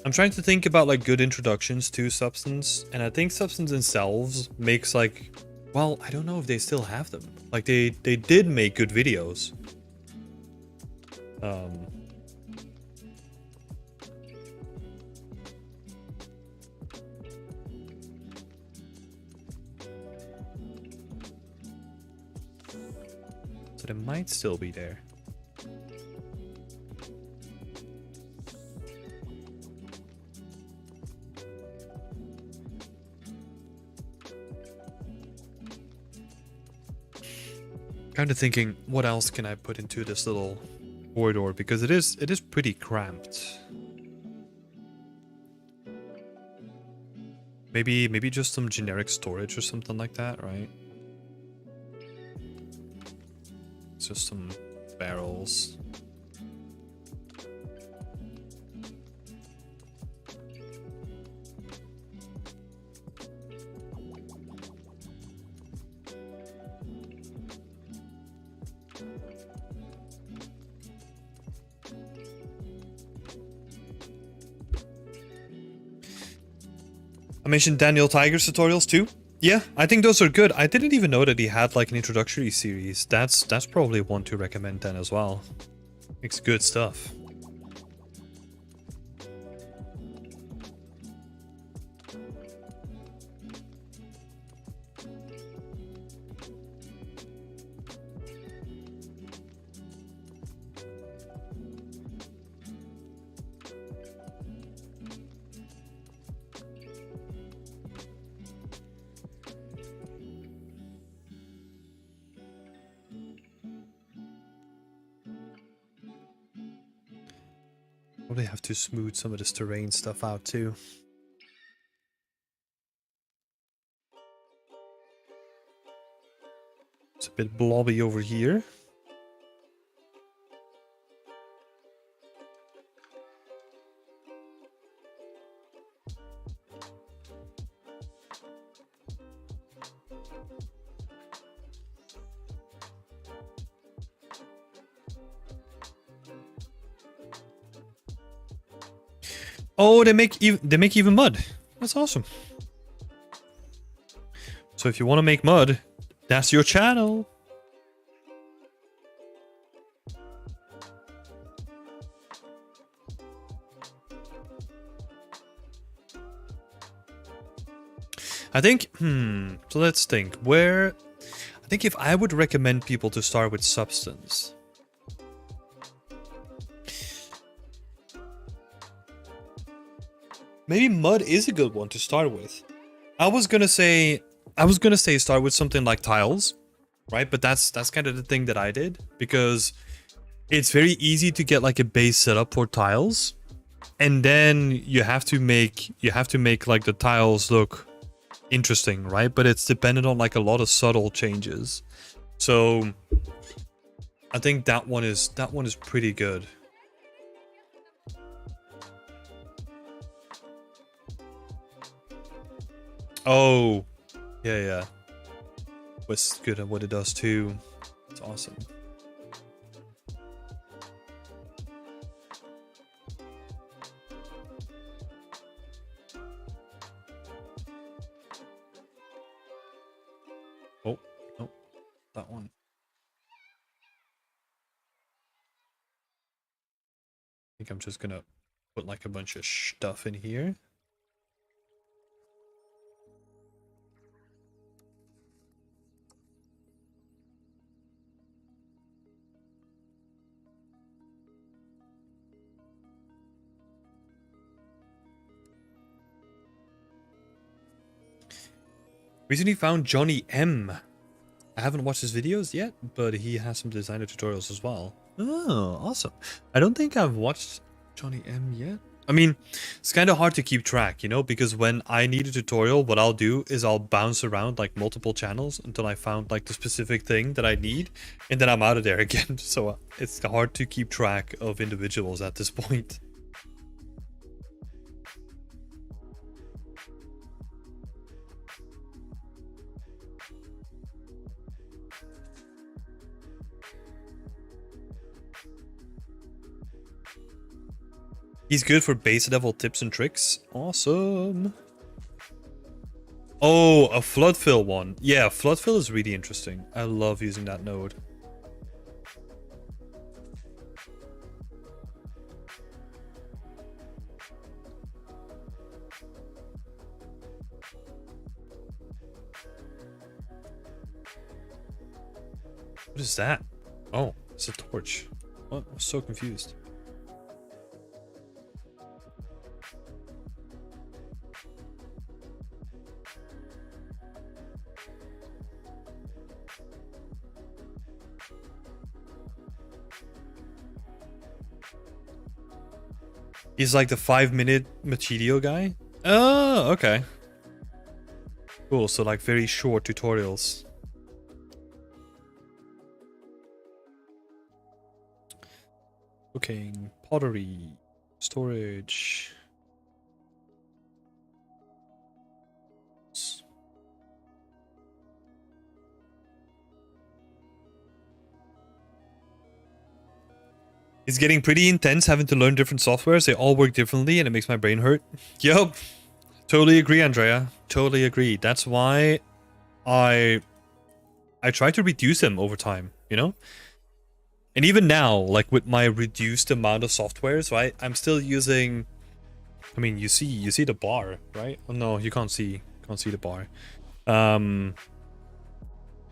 Speaker 1: I'm trying to think about like good introductions to Substance, and I think Substance themselves makes like, well, I don't know if they still have them. Like they did make good videos. So they might still be there. Kind of thinking, what else can I put into this little corridor, because it is pretty cramped. Maybe just some generic storage or something like that, right? Just some barrels. I mentioned Daniel Tiger's tutorials too. Yeah, I think those are good. I didn't even know that he had like an introductory series. That's probably one to recommend then as well. Makes good stuff. Probably have to smooth some of this terrain stuff out too. It's a bit blobby over here. Oh, they make even mud. That's awesome. So if you want to make mud, that's your channel. I think, so let's think. I think if I would recommend people to start with Substance. Maybe mud is a good one to start with. I was gonna say start with something like tiles, right? But that's kind of the thing that I did, because it's very easy to get like a base setup for tiles, and then you have to make like the tiles look interesting, right? But it's dependent on like a lot of subtle changes. So I think that one is pretty good. Oh, yeah. It's good at what it does too. It's awesome. Oh, no, that one. I think I'm just gonna put like a bunch of stuff in here. Recently found Johnny M. I haven't watched his videos yet, but he has some designer tutorials as well. Oh, awesome. I don't think I've watched Johnny M yet. I mean, it's kind of hard to keep track, you know, because when I need a tutorial, what I'll do is I'll bounce around like multiple channels until I found like the specific thing that I need, and then I'm out of there again. So it's hard to keep track of individuals at this point. He's good for base level tips and tricks. Awesome. Oh, a flood fill one. Yeah, flood fill is really interesting. I love using that node. What is that? Oh, it's a torch. What? I'm so confused. He's like the 5-minute Machidio guy? Oh, okay. Cool, so like very short tutorials. Cooking, pottery, storage. It's getting pretty intense having to learn different softwares. They all work differently and it makes my brain hurt. Yup. Totally agree, Andrea. Totally agree. That's why I try to reduce them over time, you know? And even now, like with my reduced amount of softwares, right? I'm still using, I mean, you see the bar, right? Oh, no, you can't see the bar.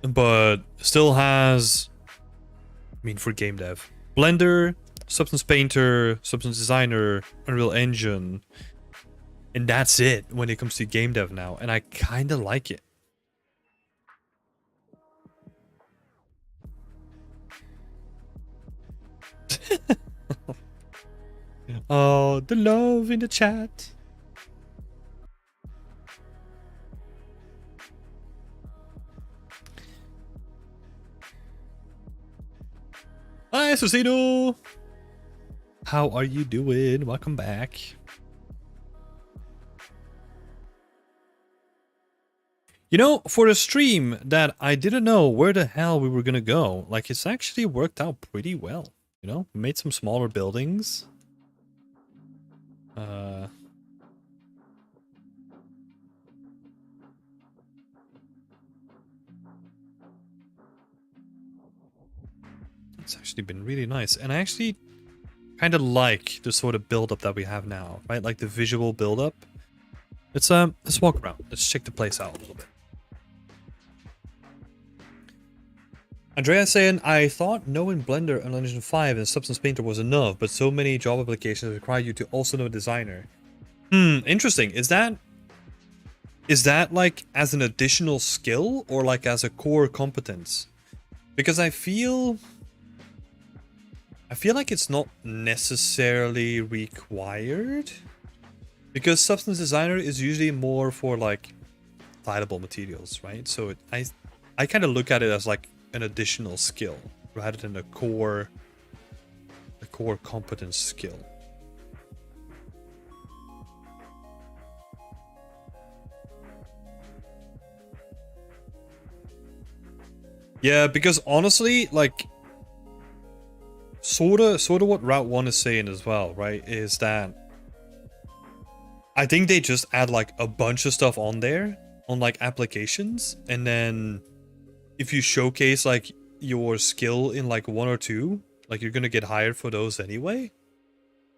Speaker 1: But still has, I mean, for game dev, Blender, Substance Painter, Substance Designer, Unreal Engine, and that's it when it comes to game dev now, and I kind of like it. Oh, the love in the chat. Hi, Susino. How are you doing? Welcome back. You know, for a stream that I didn't know where the hell we were gonna go, like it's actually worked out pretty well. You know, we made some smaller buildings. It's actually been really nice, and I actually kind of like the sort of build-up that we have now, right? Like the visual build-up. Let's walk around. Let's check the place out a little bit. Andrea saying, I thought knowing Blender, Unreal Engine 5, and Substance Painter was enough, but so many job applications require you to also know Designer. Interesting. Is that like as an additional skill or like as a core competence? Because I feel like it's not necessarily required. Because Substance Designer is usually more for like tileable materials, right? So I kind of look at it as like an additional skill rather than a core competence skill. Yeah, because honestly, like sort of what Route 1 is saying as well, right? Is that I think they just add like a bunch of stuff on there on like applications, and then if you showcase like your skill in like 1 or 2, like you're gonna get hired for those anyway.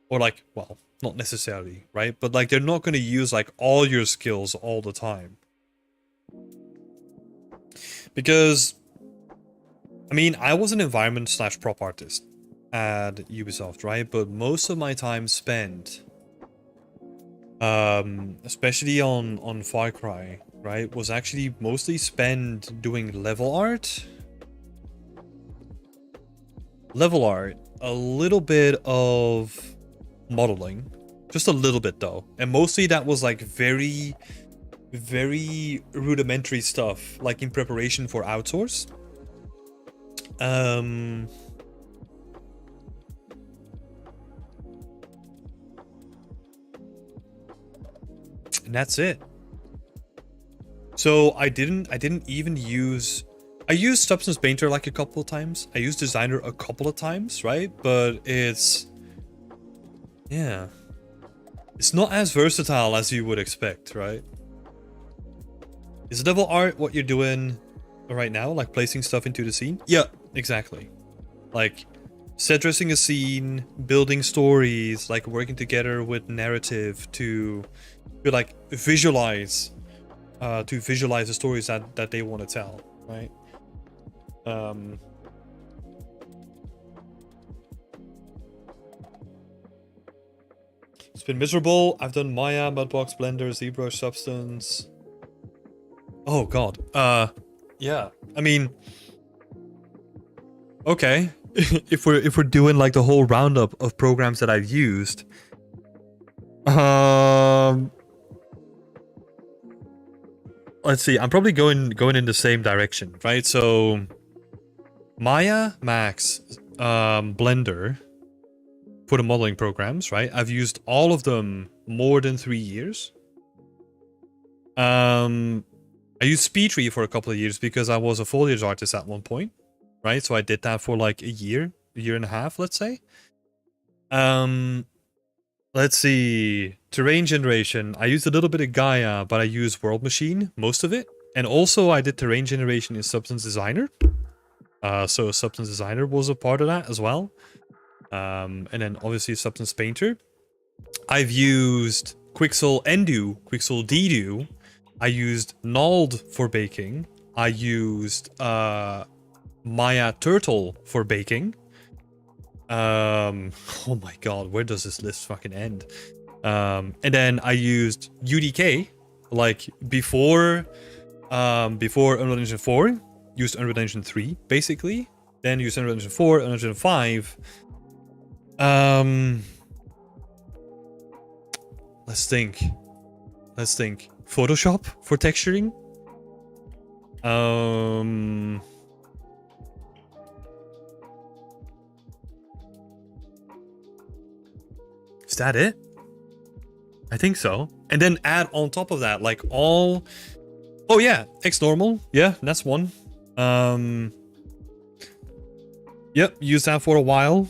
Speaker 1: Or like, well, not necessarily, right? But like they're not gonna use like all your skills all the time. Because I mean, I was an environment/prop artist at Ubisoft, right? But most of my time spent, especially on Far Cry, right, was actually mostly spent doing level art, a little bit of modeling, just a little bit though, and mostly that was like very rudimentary stuff, like in preparation for outsource. And that's it. So I didn't even use, I used Substance Painter like a couple of times. I used Designer a couple of times, right? But it's, yeah, It's not as versatile as you would expect, right? Is devil art what you're doing right now? Like placing stuff into the scene? Yeah, exactly. Like set dressing a scene, building stories, like working together with narrative to like visualize the stories that they want to tell, right? It's been miserable. I've done Maya, Mudbox, Blender, ZBrush, Substance. Oh god. Yeah. I mean, okay. if we're doing like the whole roundup of programs that I've used, let's see. I'm probably going in the same direction, right? So Maya, Max, Blender for the modeling programs, right? I've used all of them more than 3 years. I used Speedtree for a couple of years because I was a foliage artist at one point, right? So I did that for like a year and a half, let's say. Let's see. Terrain generation. I used a little bit of Gaia, but I used World Machine, most of it. And also I did terrain generation in Substance Designer. So Substance Designer was a part of that as well. And then obviously Substance Painter. I've used Quixel Endu, Quixel Dedo. I used Nald for baking. I used Maya Turtle for baking. Oh my god, where does this list fucking end? And then I used UDK, like before Unreal Engine 4, used Unreal Engine 3, basically. Then used Unreal Engine 4, Unreal Engine 5. Let's think. Photoshop for texturing. Is that it? I think so. And then add on top of that, like all... Oh yeah, XNormal. Yeah, that's one. Yep, used that for a while.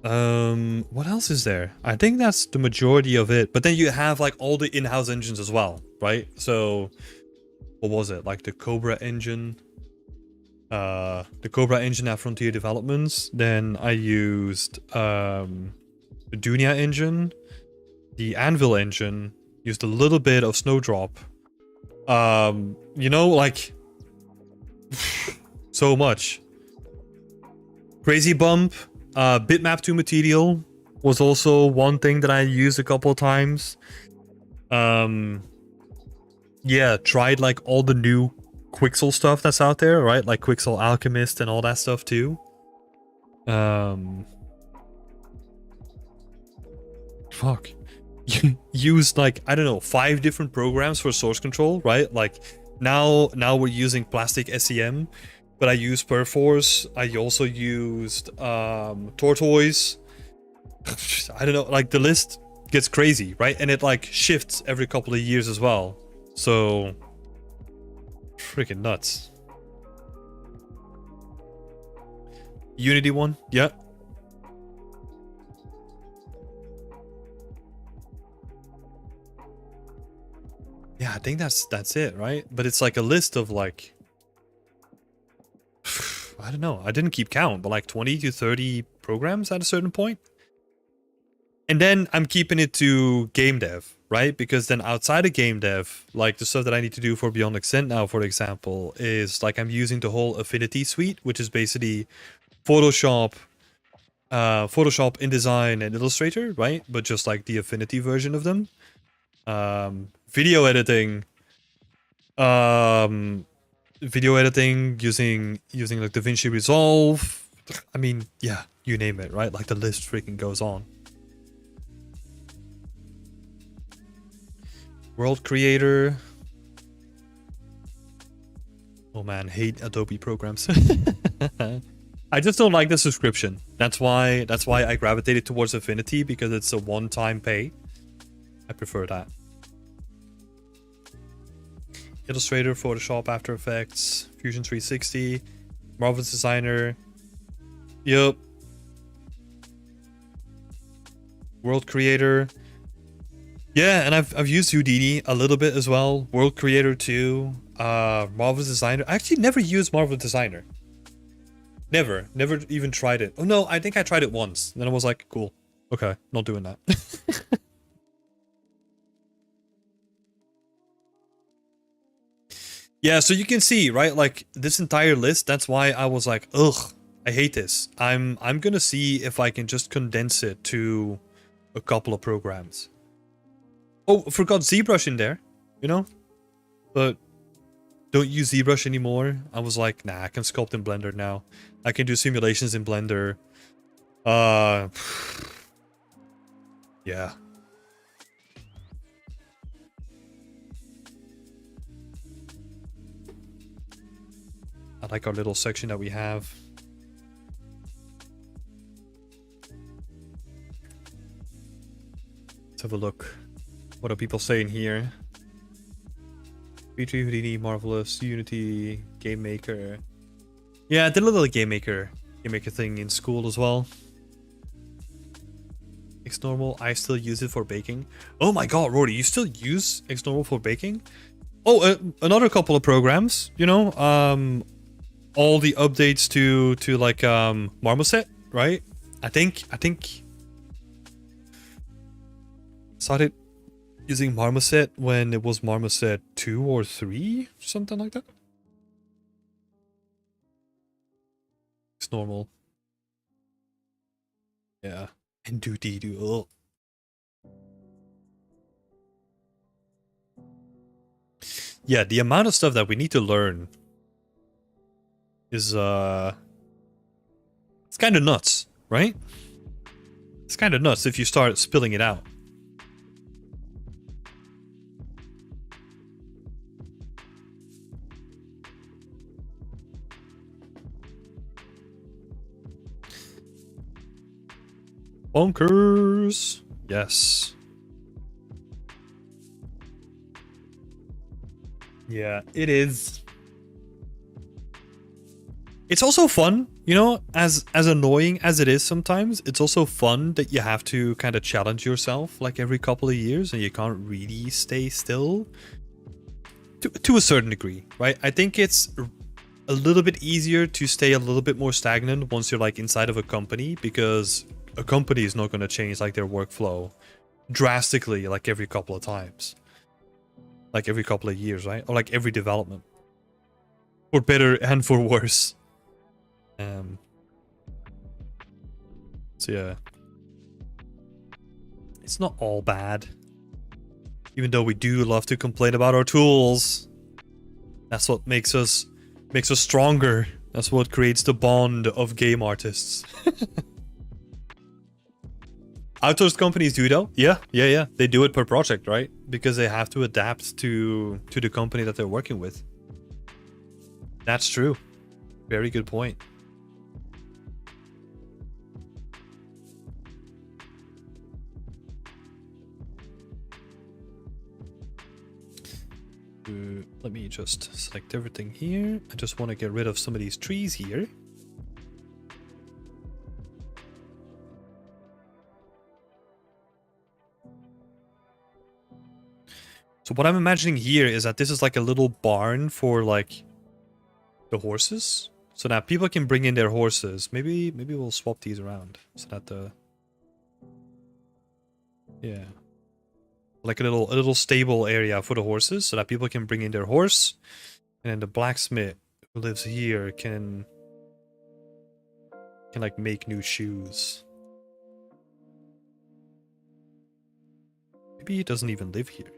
Speaker 1: What else is there? I think that's the majority of it. But then you have like all the in-house engines as well, right? So what was it? Like the Cobra engine. The Cobra engine at Frontier Developments. Then I used the Dunia engine, the Anvil engine, used a little bit of Snowdrop. You know, like so much. Crazy Bump. Bitmap to Material was also one thing that I used a couple of times. Yeah, tried like all the new Quixel stuff that's out there, right? Like Quixel Alchemist and all that stuff too. Fuck. Used like, I don't know, 5 different programs for source control, right? Like now we're using Plastic SEM. But I used Perforce. I also used Tortoise. I don't know, like the list gets crazy, right? And it like shifts every couple of years as well. So freaking nuts. Unity one, yeah. Yeah, I think that's it, right? But it's like a list of like, I don't know, I didn't keep count, but like 20 to 30 programs at a certain point. And then I'm keeping it to game dev, right? Because then outside of game dev, like the stuff that I need to do for Beyond Extent now, for example, is like I'm using the whole Affinity suite, which is basically Photoshop, InDesign, and Illustrator, right? But just like the Affinity version of them. Video editing. Video editing using like DaVinci Resolve. I mean, yeah, you name it, right? Like the list freaking goes on. World Creator. Oh man, hate Adobe programs. I just don't like the subscription. That's why I gravitated towards Affinity, because it's a one-time pay. I prefer that. Illustrator, Photoshop, After Effects, Fusion 360, Marvelous Designer. Yep. World Creator. Yeah, and I've used Houdini a little bit as well. World Creator 2, Marvelous Designer. I actually never used Marvelous Designer. Never even tried it. Oh no, I think I tried it once. Then I was like, cool. Okay, not doing that. Yeah, so you can see, right? Like this entire list, that's why I was like, ugh, I hate this. I'm gonna see if I can just condense it to a couple of programs. Oh, I forgot ZBrush in there, you know? But don't use ZBrush anymore. I was like, nah, I can sculpt in Blender now. I can do simulations in Blender. Yeah. I like our little section that we have. Let's have a look. What are people saying here? V3, Houdini, Marvelous, Unity, Game Maker. Yeah, I did a little Game Maker thing in school as well. Xnormal, I still use it for baking. Oh my god, Rory, you still use Xnormal for baking? Oh, another couple of programs, you know, all the updates to like Marmoset, right? I think started using Marmoset when it was Marmoset 2 or 3, something like that. It's normal. Yeah. And do. Oh. Yeah, the amount of stuff that we need to learn is it's kind of nuts, right? It's kind of nuts if you start spilling it out. Bonkers. Yes. Yeah, it is. It's also fun, you know, as annoying as it is sometimes, it's also fun that you have to kind of challenge yourself like every couple of years and you can't really stay still. To a certain degree, right? I think it's a little bit easier to stay a little bit more stagnant once you're like inside of a company, because a company is not going to change like their workflow drastically like every couple of times. Like every couple of years, right? Or like every development. For better and for worse. So yeah. It's not all bad. Even though we do love to complain about our tools. That's what makes us stronger. That's what creates the bond of game artists. Outsourced companies do though. Yeah. They do it per project, right? Because they have to adapt to the company that they're working with. That's true. Very good point. Let me just select everything here. I just want to get rid of some of these trees here. So what I'm imagining here is that this is like a little barn for like the horses. So that people can bring in their horses. Maybe we'll swap these around so that the yeah, like a little stable area for the horses so that people can bring in their horse, and then the blacksmith who lives here can like make new shoes. Maybe he doesn't even live here.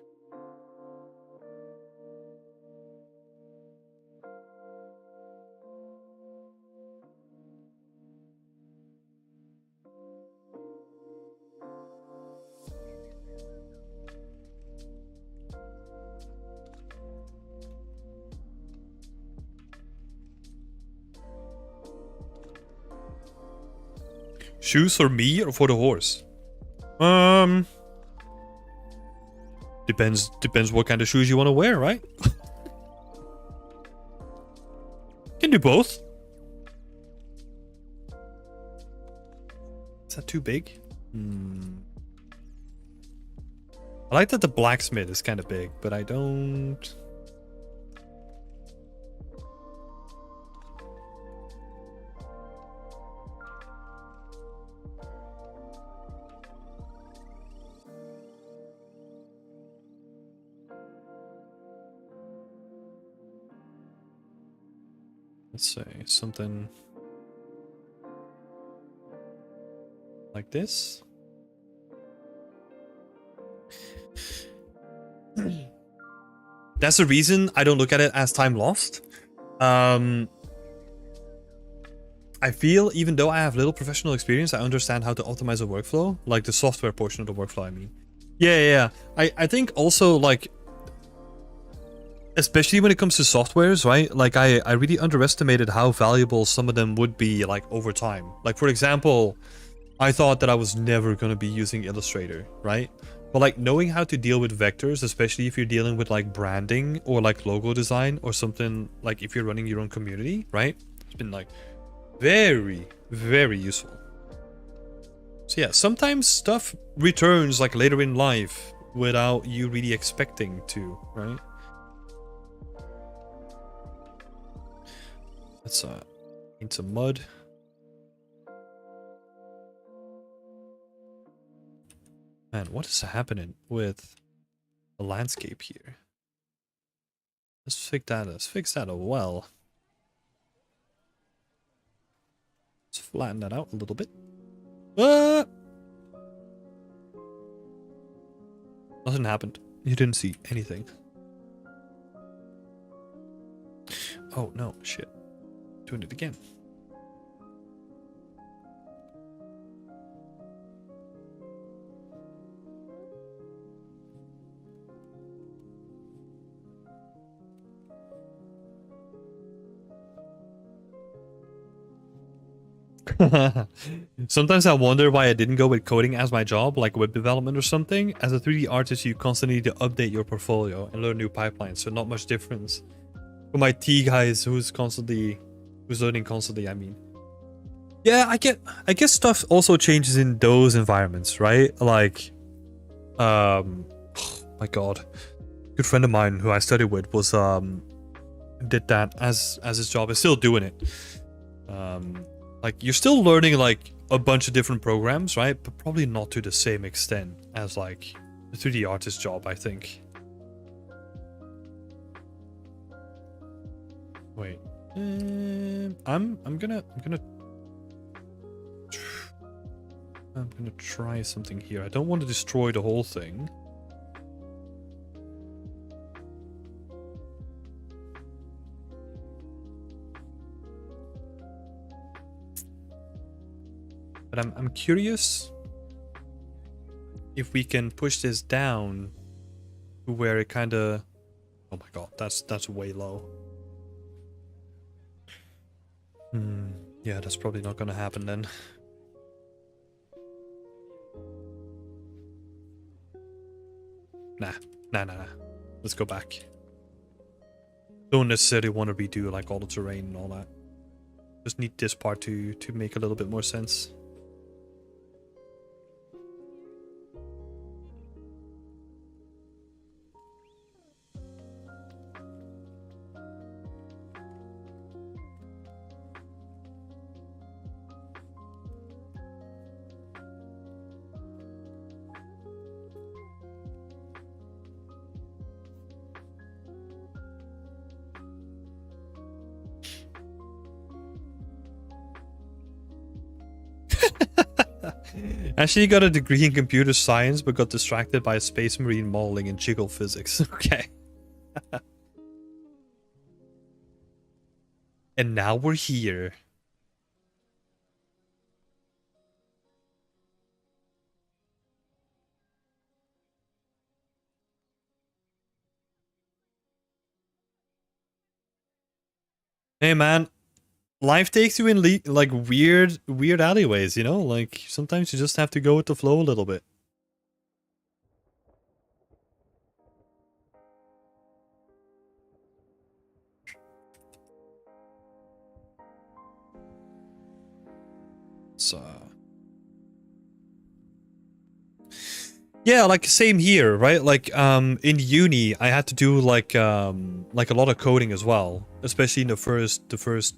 Speaker 1: Shoes for me or for the horse? Depends what kind of shoes you want to wear, right? Can do both. Is that too big? I like that the blacksmith is kind of big, but I don't... Let's say something like this. That's the reason I don't look at it as time lost. I feel even though I have little professional experience, I understand how to optimize a workflow, like the software portion of the workflow, I mean. Yeah. I think also, like, especially when it comes to softwares, right? Like, I really underestimated how valuable some of them would be, like, over time. Like, for example, I thought that I was never going to be using Illustrator, right? But, like, knowing how to deal with vectors, especially if you're dealing with, like, branding or, like, logo design or something, like, if you're running your own community, right? It's been, like, very, very useful. So, yeah, sometimes stuff returns, like, later in life without you really expecting to, right? Let's need some mud. Man, what is happening with the landscape here? Let's fix that. Let's fix that as well. Let's flatten that out a little bit. Nothing happened. You didn't see anything. Oh no, shit. Doing it again. Sometimes I wonder why I didn't go with coding as my job, like web development or something. As a 3D artist, you constantly need to update your portfolio and learn new pipelines, so not much difference. For my T guys who's learning constantly, I mean. Yeah, I guess stuff also changes in those environments, right? Like, my god. A good friend of mine who I studied with was, did that as his job, is still doing it. Like, you're still learning, like, a bunch of different programs, right? But probably not to the same extent as, like, the 3D artist job, I think. Wait. I'm gonna try something here. I don't want to destroy the whole thing. But I'm curious if we can push this down to where it kind of... Oh my god, that's way low. Yeah, that's probably not gonna happen then. Nah. Let's go back. Don't necessarily want to redo like all the terrain and all that. Just need this part to make a little bit more sense. Actually got a degree in computer science, but got distracted by space marine modeling and jiggle physics. Okay. And now we're here. Hey man, life takes you in like weird alleyways, you know? Like sometimes you just have to go with the flow a little bit. So Yeah, like same here, right? Like in uni I had to do like a lot of coding as well, especially in the first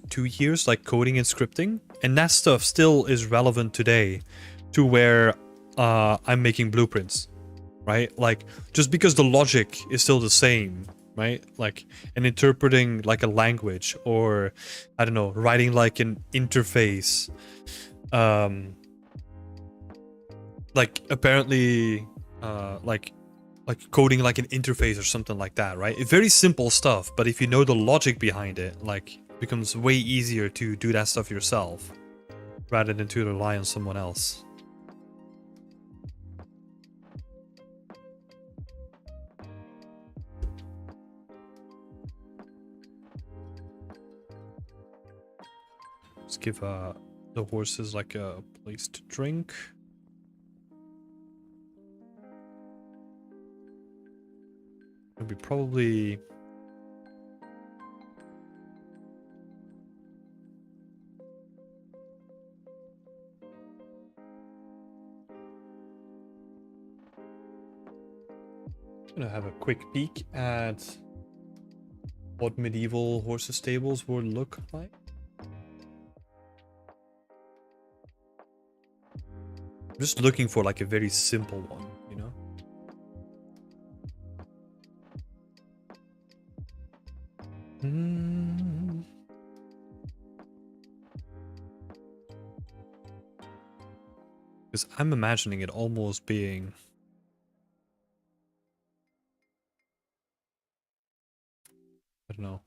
Speaker 1: 2 years, like coding and scripting. And that stuff still is relevant today to where I'm making blueprints, right? Like just because the logic is still the same, right? Like and interpreting like a language, or I don't know, writing like an interface, like apparently like coding like an interface or something like that, right? It's very simple stuff, but if you know the logic behind it, like it becomes way easier to do that stuff yourself rather than to rely on someone else. Let's give the horses like a place to drink. Maybe probably gonna have a quick peek at what medieval horses stables would look like. I'm just looking for like a very simple one, you know? Because I'm imagining it almost being... I don't know.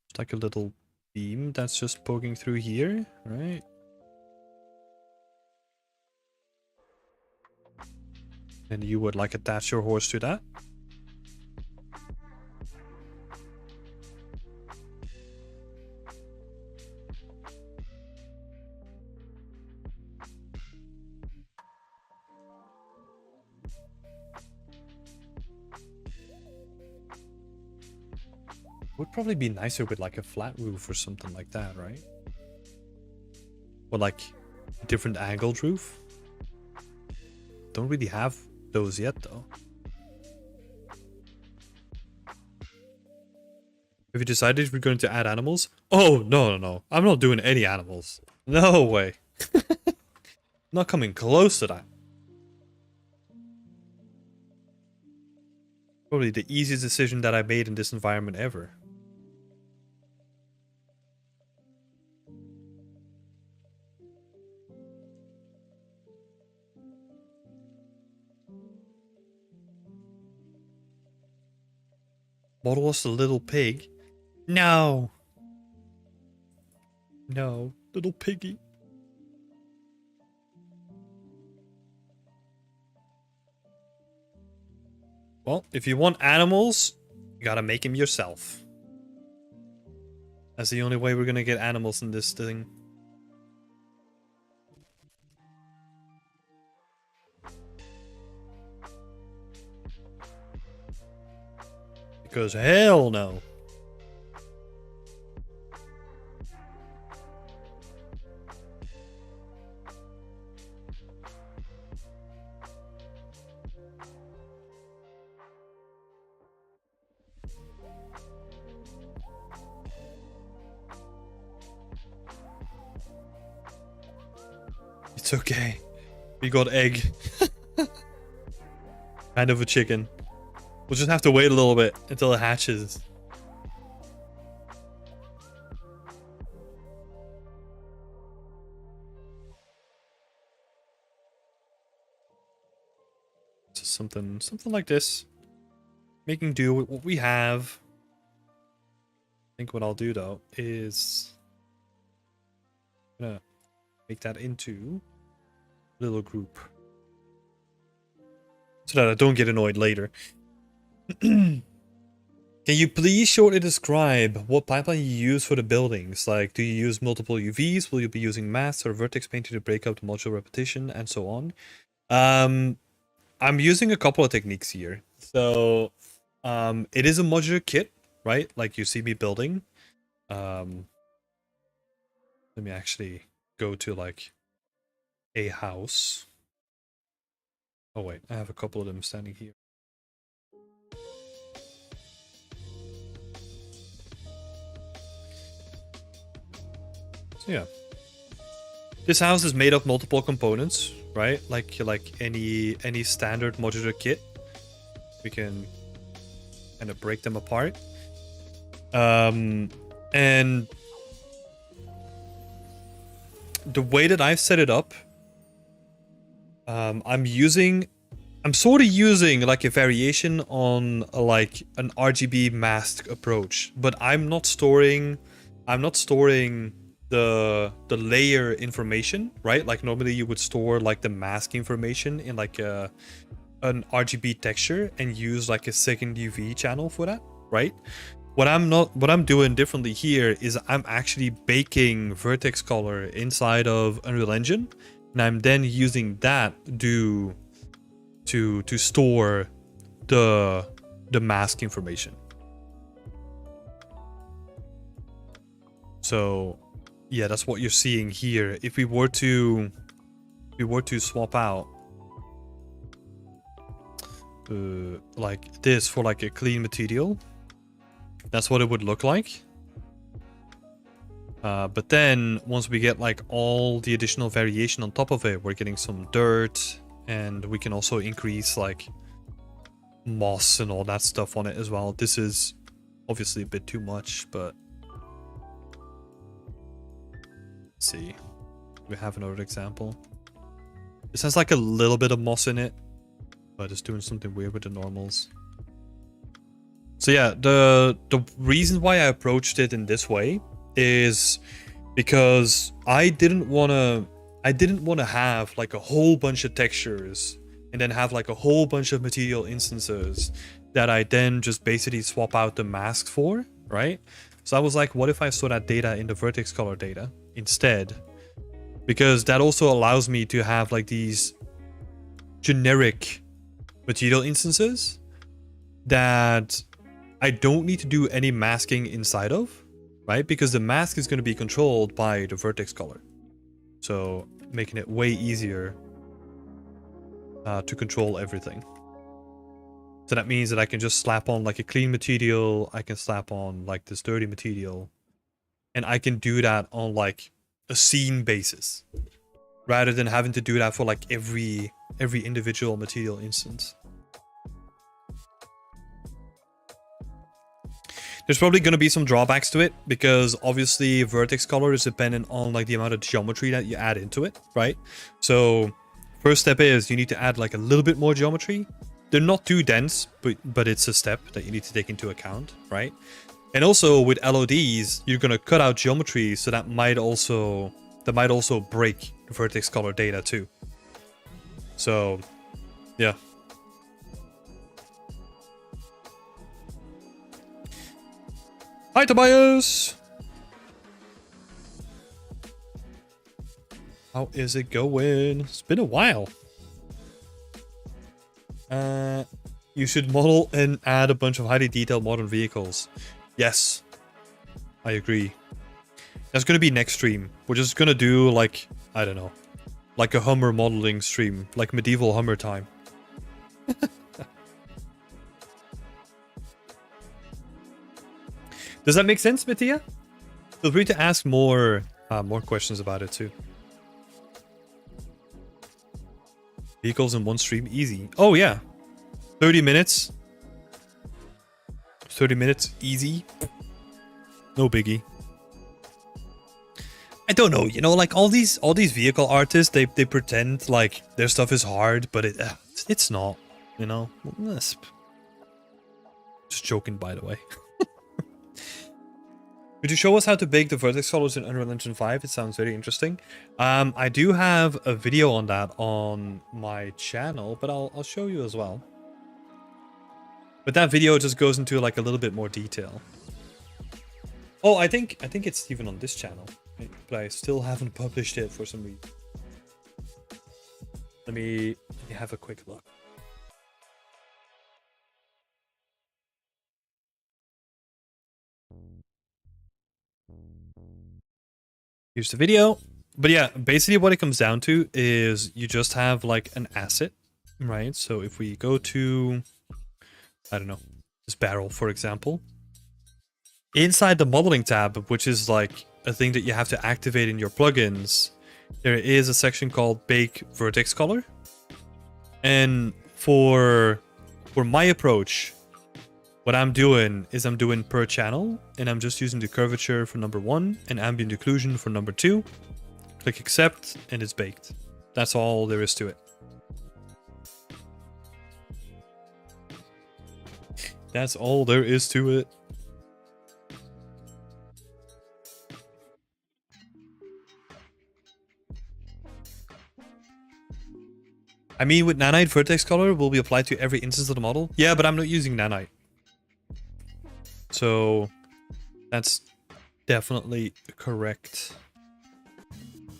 Speaker 1: It's like a little beam that's just poking through here, right? And you would like attach your horse to that? Would probably be nicer with like a flat roof or something like that, right? Or like a different angled roof. Don't really have those yet though. Have you decided we're going to add animals? Oh, no. I'm not doing any animals. No way. Not coming close to that. Probably the easiest decision that I made in this environment ever. What was the little pig? No. No, little piggy. Well, if you want animals, you gotta make them yourself. That's the only way we're gonna get animals in this thing. Because hell no. It's okay. We got egg. Kind of a chicken. We'll just have to wait a little bit until it hatches. Just something like this. Making do with what we have. I think what I'll do though is gonna make that into a little group. So that I don't get annoyed later. Can you please shortly describe what pipeline you use for the buildings? Like, do you use multiple UVs? Will you be using maths or vertex painting to break up the modular repetition and so on? I'm using a couple of techniques here. So, it is a modular kit, right? Like you see me building. Let me actually go to like a house. Oh wait, I have a couple of them standing here. So yeah. This house is made of multiple components, right? Like any standard modular kit. We can kind of break them apart. And the way that I've set it up, I'm sort of using like a variation on like an RGB mask approach, but I'm not storing the layer information, right? Like normally you would store like the mask information in like an RGB texture and use like a second UV channel for that, right? What I'm doing differently here is I'm actually baking vertex color inside of Unreal Engine, and I'm then using that to store the mask information. So yeah, that's what you're seeing here. If we were to swap out like this for like a clean material, that's what it would look like. But then once we get like all the additional variation on top of it, we're getting some dirt, and we can also increase like moss and all that stuff on it as well. This is obviously a bit too much, but let's see. We have another example. This has like a little bit of moss in it, but it's doing something weird with the normals. So yeah, the reason why I approached it in this way is because I didn't want to have like a whole bunch of textures and then have like a whole bunch of material instances that I then just basically swap out the masks for, right? So I was like, what if I store that data in the vertex color data instead? Because that also allows me to have like these generic material instances that I don't need to do any masking inside of, right? Because the mask is going to be controlled by the vertex color. So making it way easier to control everything. So that means that I can just slap on like a clean material. I can slap on like this dirty material. And I can do that on like a scene basis, rather than having to do that for like every individual material instance. There's probably going to be some drawbacks to it, because obviously vertex color is dependent on like the amount of geometry that you add into it, right? So first step is you need to add like a little bit more geometry. They're not too dense, but it's a step that you need to take into account, right? And also with LODs, you're going to cut out geometry, so that might also break the vertex color data too. So yeah. Hi, Tobias! How is it going? It's been a while. You should model and add a bunch of highly detailed modern vehicles. Yes, I agree. That's gonna be next stream. We're just gonna do like, I don't know, like a Hummer modeling stream, like medieval Hummer time. Does that make sense, Mattia? Feel free to ask more questions about it too. Vehicles in one stream, easy. Oh yeah, 30 minutes. 30 minutes, easy. No biggie. I don't know, you know, like all these vehicle artists, they pretend like their stuff is hard, but it's not, you know. Just joking, by the way. Could you show us how to bake the vertex colors in Unreal Engine 5? It sounds very interesting. I do have a video on that on my channel, but I'll show you as well. But that video just goes into like a little bit more detail. Oh, I think it's even on this channel, but I still haven't published it for some reason. Let me have a quick look. Here's the video. But yeah, basically what it comes down to is you just have like an asset, right? So if we go to, I don't know, this barrel, for example, inside the modeling tab, which is like a thing that you have to activate in your plugins, there is a section called Bake Vertex Color. And for my approach, what I'm doing is I'm doing per channel, and I'm just using the curvature for number 1 and ambient occlusion for number 2. Click accept, and it's baked. That's all there is to it. That's all there is to it. I mean, with Nanite, vertex color will be applied to every instance of the model. Yeah, but I'm not using Nanite. So that's definitely correct.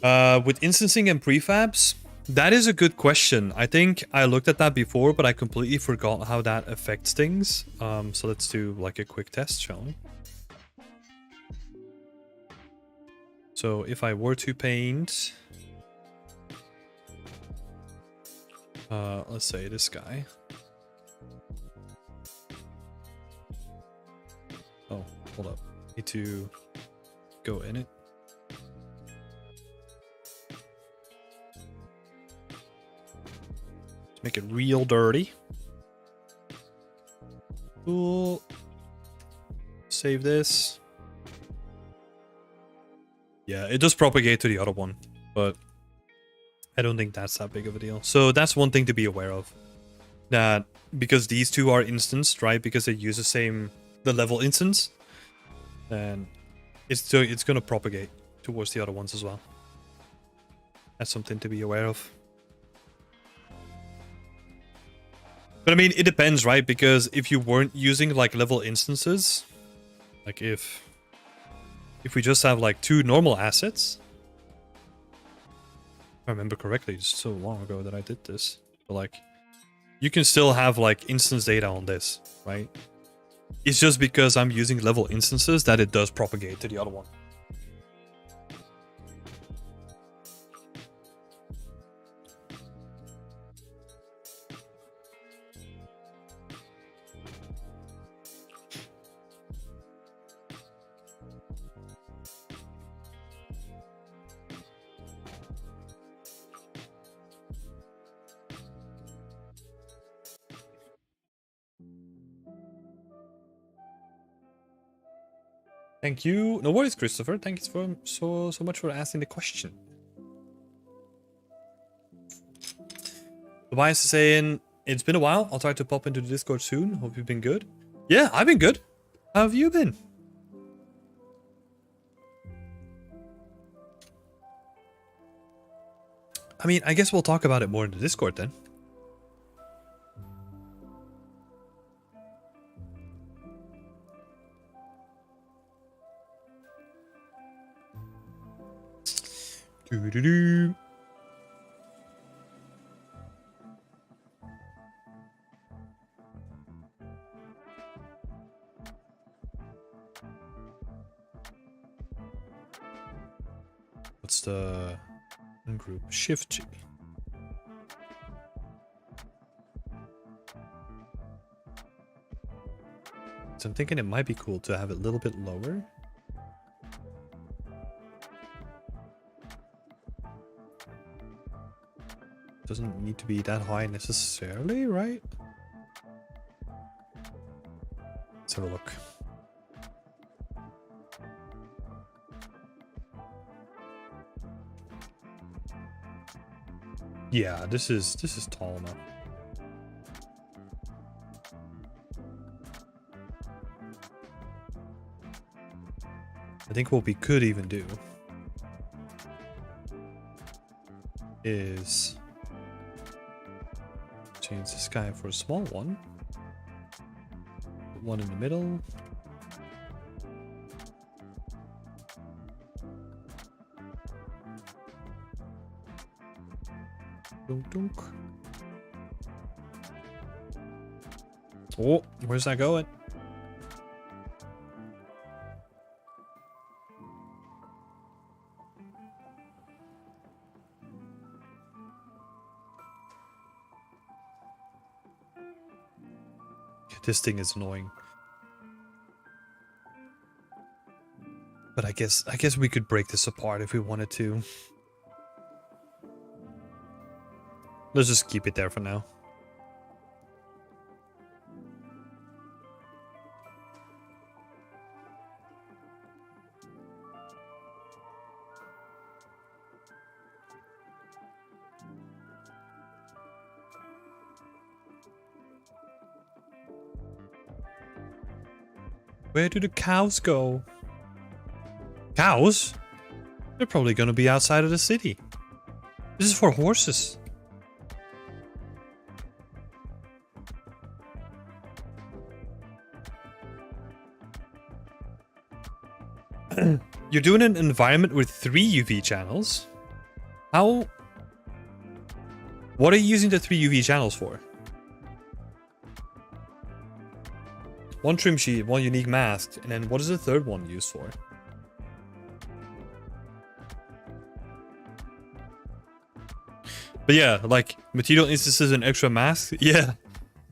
Speaker 1: With instancing and prefabs, that is a good question. I think I looked at that before, but I completely forgot how that affects things. So let's do like a quick test, shall we? So if I were to paint, let's say this guy. Oh, hold up. Need to go in it. Let's make it real dirty. Cool. Save this. Yeah, it does propagate to the other one, but I don't think that's that big of a deal. So that's one thing to be aware of. That because these two are instanced, right? Because they use the level instance, then it's going to propagate towards the other ones as well. That's something to be aware of. But I mean, it depends, right? Because if you weren't using like level instances, like if we just have like 2 normal assets, if I remember correctly, it's so long ago that I did this, but like you can still have like instance data on this, right? It's just because I'm using level instances that it does propagate to the other one. Thank you. No worries, Christopher. Thank you for so much for asking the question. Tobias is saying, it's been a while. I'll try to pop into the Discord soon. Hope you've been good. Yeah, I've been good. How have you been? I mean, I guess we'll talk about it more in the Discord then. Doo-doo-doo. What's the group? Shift G. So I'm thinking it might be cool to have it a little bit lower. Doesn't need to be that high necessarily, right? Let's have a look. Yeah, this is tall enough. I think what we could even do is change this guy for a small one. Put one in the middle. Dunk, dunk. Oh, where's that going? this thing is annoying. But I guess we could break this apart if we wanted to. Let's just keep it there for now. Where do the cows go? Cows? They're probably gonna be outside of the city. This is for horses. You're doing an environment with 3 UV channels? How? What are you using the 3 UV channels for? 1 trim sheet, 1 unique mask, and then what is the third one used for? But yeah, like material instances and extra masks. Yeah,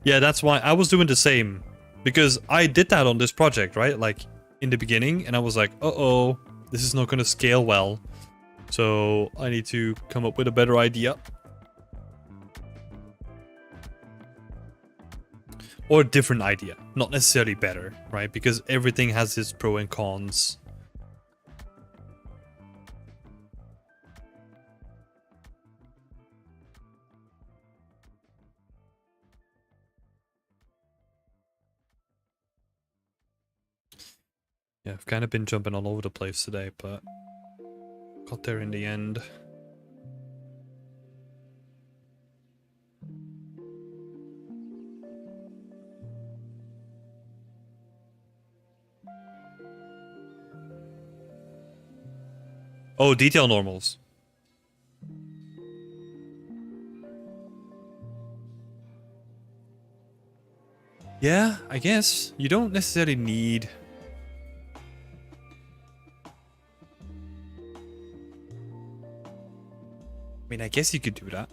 Speaker 1: that's why I was doing the same, because I did that on this project, right? Like in the beginning, and I was like, uh-oh, this is not going to scale well, so I need to come up with a better idea. Or a different idea, not necessarily better, right? Because everything has its pros and cons. Yeah, I've kind of been jumping all over the place today, but got there in the end. Oh, detail normals. Yeah, I guess. You don't necessarily need... I mean, I guess you could do that.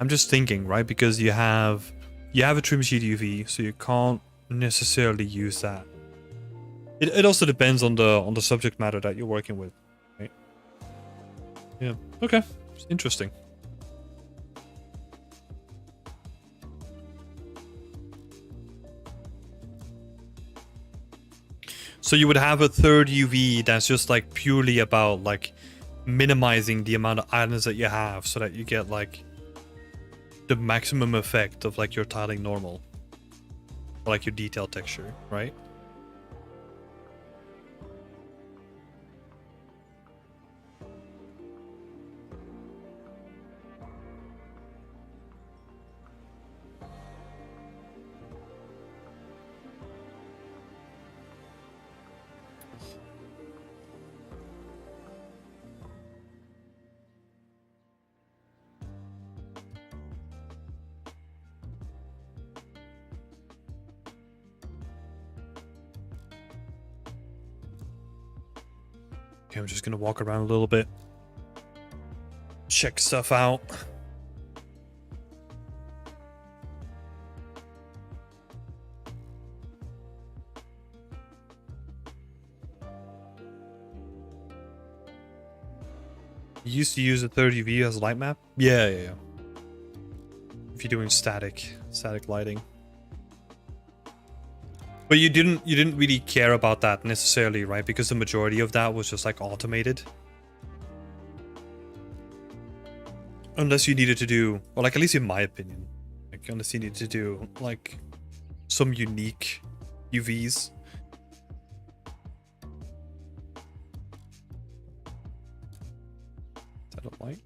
Speaker 1: I'm just thinking, right? Because you have a trim sheet UV, so you can't necessarily use that. It also depends on the subject matter that you're working with, right? Yeah. Okay. Interesting. So you would have a third UV that's just like purely about like minimizing the amount of islands that you have, so that you get like the maximum effect of like your tiling normal, or like your detail texture, right? Okay, I'm just gonna walk around a little bit, check stuff out. You used to use a 30V as a light map? Yeah. If you're doing static lighting. But you didn't really care about that necessarily, right? Because the majority of that was just like automated. Unless you needed to do, or like at least in my opinion, like unless you needed to do like some unique UVs. Is that a light?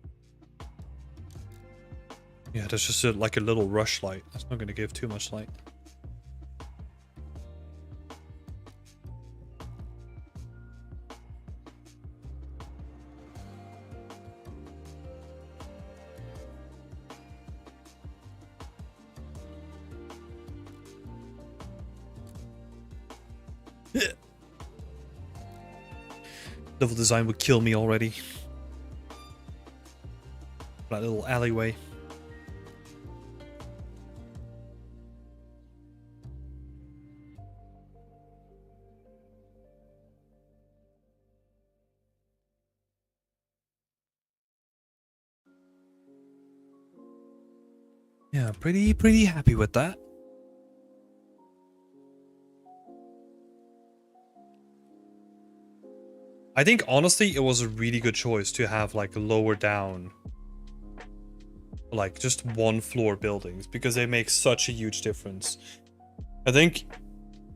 Speaker 1: Yeah, that's just like a little rush light. That's not going to give too much light. Level design would kill me already. That little alleyway. Yeah, pretty happy with that. I think honestly it was a really good choice to have like lower down, like just one floor buildings, because they make such a huge difference. I think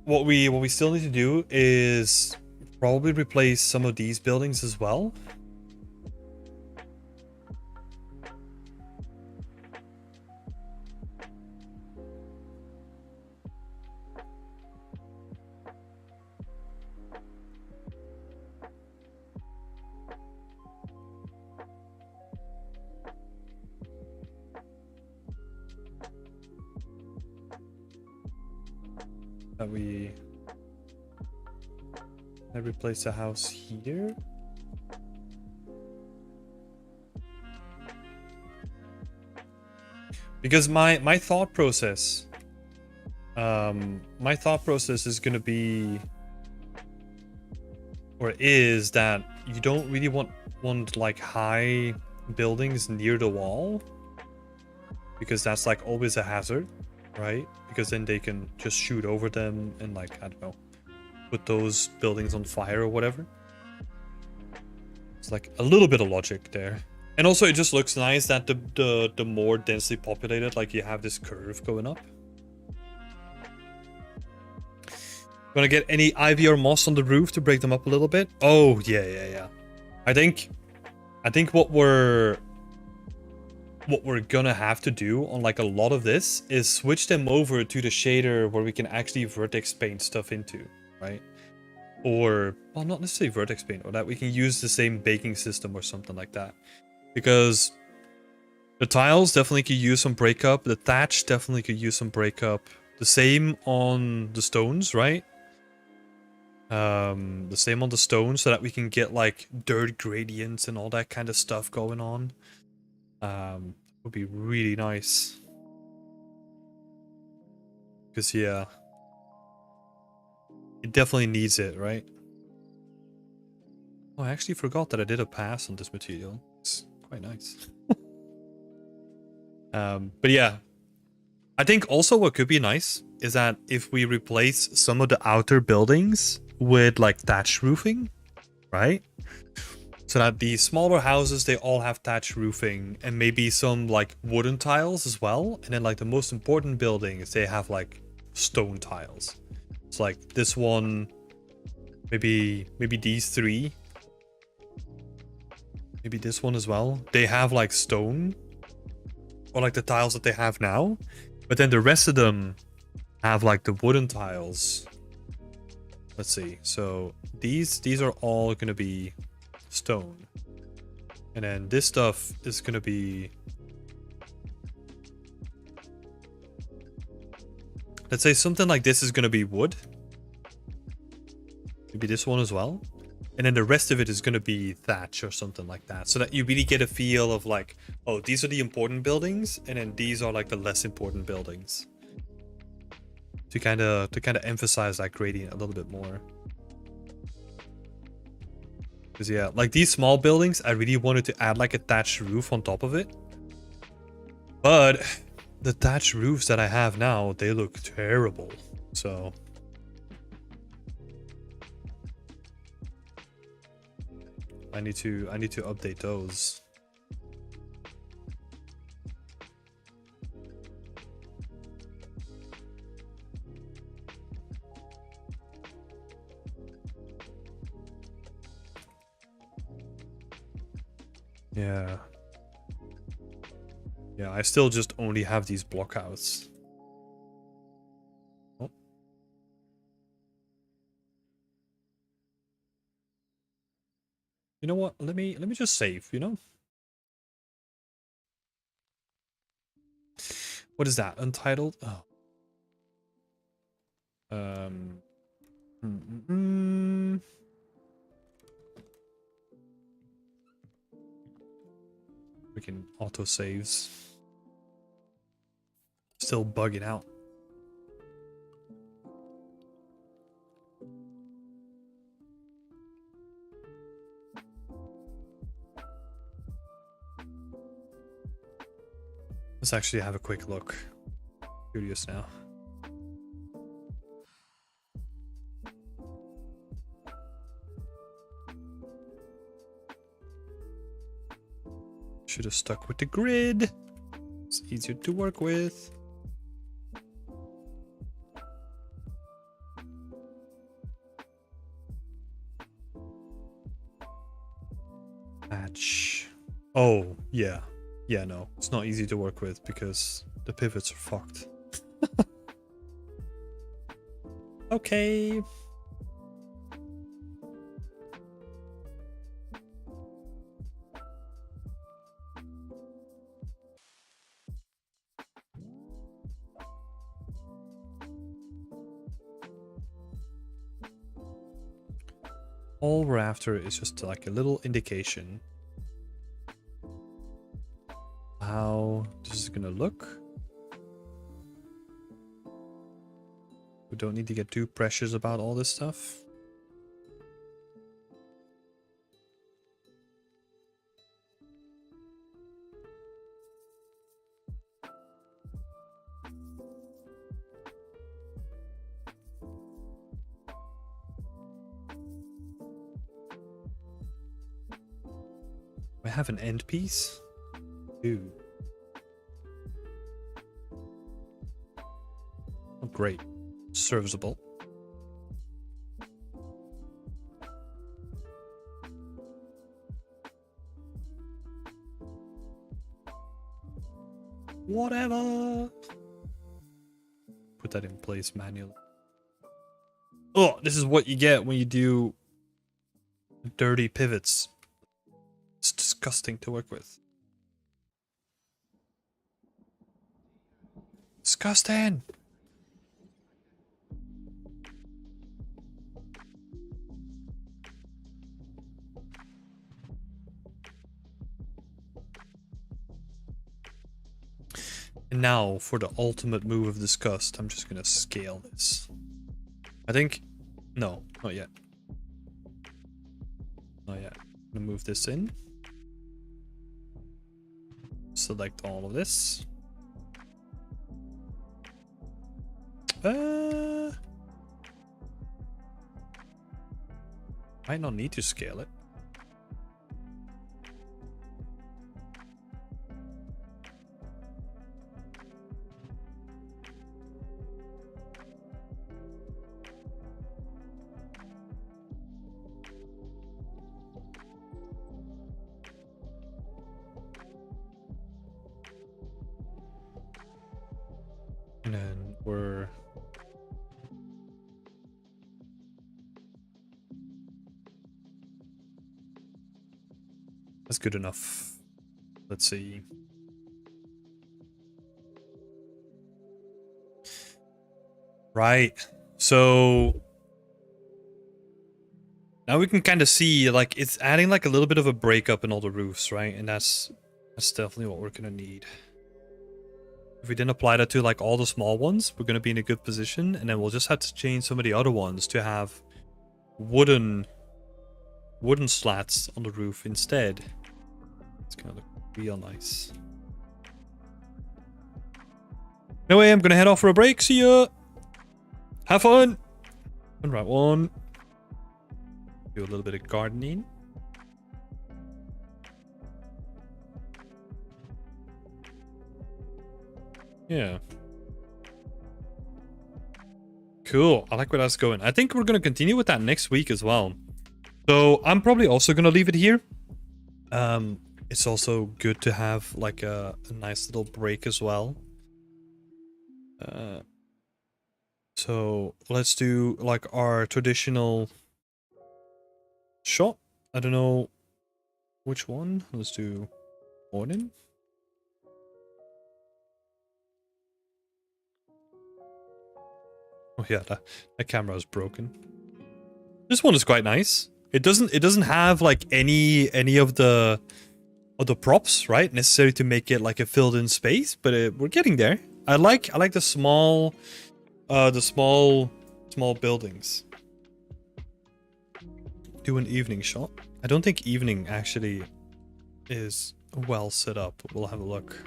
Speaker 1: what we still need to do is probably replace some of these buildings as well. That we replace the house here. Because my thought process is going to be, or is, that you don't really want like high buildings near the wall, because that's like always a hazard, right? Because then they can just shoot over them and, like, I don't know, put those buildings on fire or whatever. It's like a little bit of logic there. And also it just looks nice that the more densely populated, like, you have this curve going up. Gonna get any ivy or moss on the roof to break them up a little bit? Oh, yeah. I think what we're gonna have to do on like a lot of this is switch them over to the shader where we can actually vertex paint stuff into, right? Or, well, not necessarily vertex paint, or that we can use the same baking system or something like that. Because the tiles definitely could use some breakup. The thatch definitely could use some breakup. The same on the stones, right? The same on the stones, so that we can get like dirt gradients and all that kind of stuff going on. Would be really nice. Because, yeah, it definitely needs it, right? Oh, I actually forgot that I did a pass on this material. It's quite nice. But yeah, I think also what could be nice is that if we replace some of the outer buildings with like thatch roofing, right? So that the smaller houses, they all have thatch roofing, and maybe some like wooden tiles as well. And then like the most important buildings, they have like stone tiles. It's like this one, maybe these three. Maybe this one as well. They have like stone, or like the tiles that they have now. But then the rest of them have like the wooden tiles. Let's see. So these are all gonna be stone. And then this stuff is gonna be, let's say something like this is gonna be wood. Maybe this one as well. And then the rest of it is gonna be thatch or something like that. So that you really get a feel of like, oh, these are the important buildings, and then these are like the less important buildings. To kind of emphasize that gradient a little bit more. Because, yeah, like these small buildings, I really wanted to add like a thatched roof on top of it. But the thatched roofs that I have now, they look terrible. So I need to update those. Yeah. Yeah, I still just only have these blockouts. Oh. You know what? Let me just save, you know? What is that? Untitled? Oh. Freaking auto saves. Still bugging out. Let's actually have a quick look. Curious now. Should have stuck with the grid. It's easier to work with. Match. Oh, yeah. Yeah, no. It's not easy to work with because the pivots are fucked. Okay. All we're after is just like a little indication how this is gonna look. We don't need to get too precious about all this stuff. We have an end piece. Ooh. Oh, great. Serviceable. Whatever. Put that in place manually. Oh, this is what you get when you do dirty pivots. It's disgusting to work with. Disgusting. And now for the ultimate move of disgust, I'm just gonna scale this. I think, no, not yet. Not yet. I'm gonna move this in. Select all of this. Might not need to scale it. And then we're that's good enough. Let's see. Right. So now we can kind of see like it's adding like a little bit of a breakup in all the roofs, right? And that's definitely what we're gonna need. If we didn't apply that to like all the small ones, we're gonna be in a good position, and then we'll just have to change some of the other ones to have wooden slats on the roof instead. It's gonna look real nice. Anyway, I'm gonna head off for a break. See ya. Have fun. And right one. Do a little bit of gardening. Yeah. Cool. I like where that's going. I think we're going to continue with that next week as well. So I'm probably also going to leave it here. It's also good to have like a nice little break as well. So let's do like our traditional shot. I don't know which one. Let's do morning. Oh yeah, that camera is broken. This one is quite nice. It doesn't have like any of the props, right, necessary to make it like a filled in space, but we're getting there. I like the small buildings. Do an evening shot. I don't think evening actually is well set up. We'll have a look.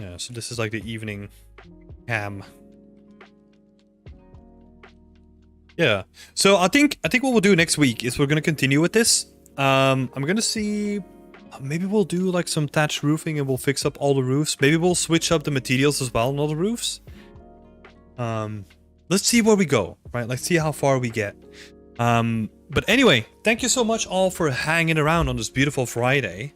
Speaker 1: Yeah, so this is like the evening cam. Yeah. So I think what we'll do next week is we're gonna continue with this. I'm gonna see. Maybe we'll do like some thatched roofing and we'll fix up all the roofs. Maybe we'll switch up the materials as well on all the roofs. Let's see where we go, right? Let's see how far we get. But anyway, thank you so much all for hanging around on this beautiful Friday.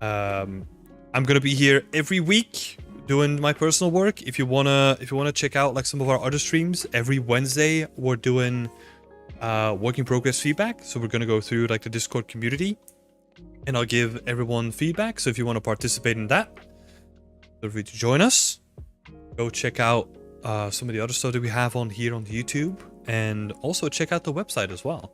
Speaker 1: I'm gonna be here every week doing my personal work. If you wanna check out like some of our other streams, every Wednesday we're doing work in progress feedback. So we're gonna go through like the Discord community, and I'll give everyone feedback. So if you want to participate in that, feel free to join us. Go check out some of the other stuff that we have on here on YouTube, and also check out the website as well.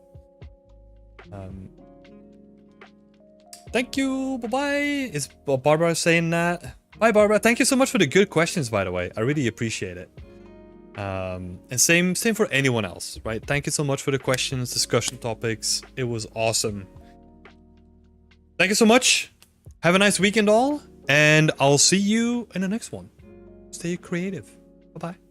Speaker 1: Thank you. Bye-bye. Is Barbara saying that? Bye, Barbara. Thank you so much for the good questions, by the way. I really appreciate it. And same for anyone else, right? Thank you so much for the questions, discussion topics. It was awesome. Thank you so much. Have a nice weekend all, and I'll see you in the next one. Stay creative. Bye-bye.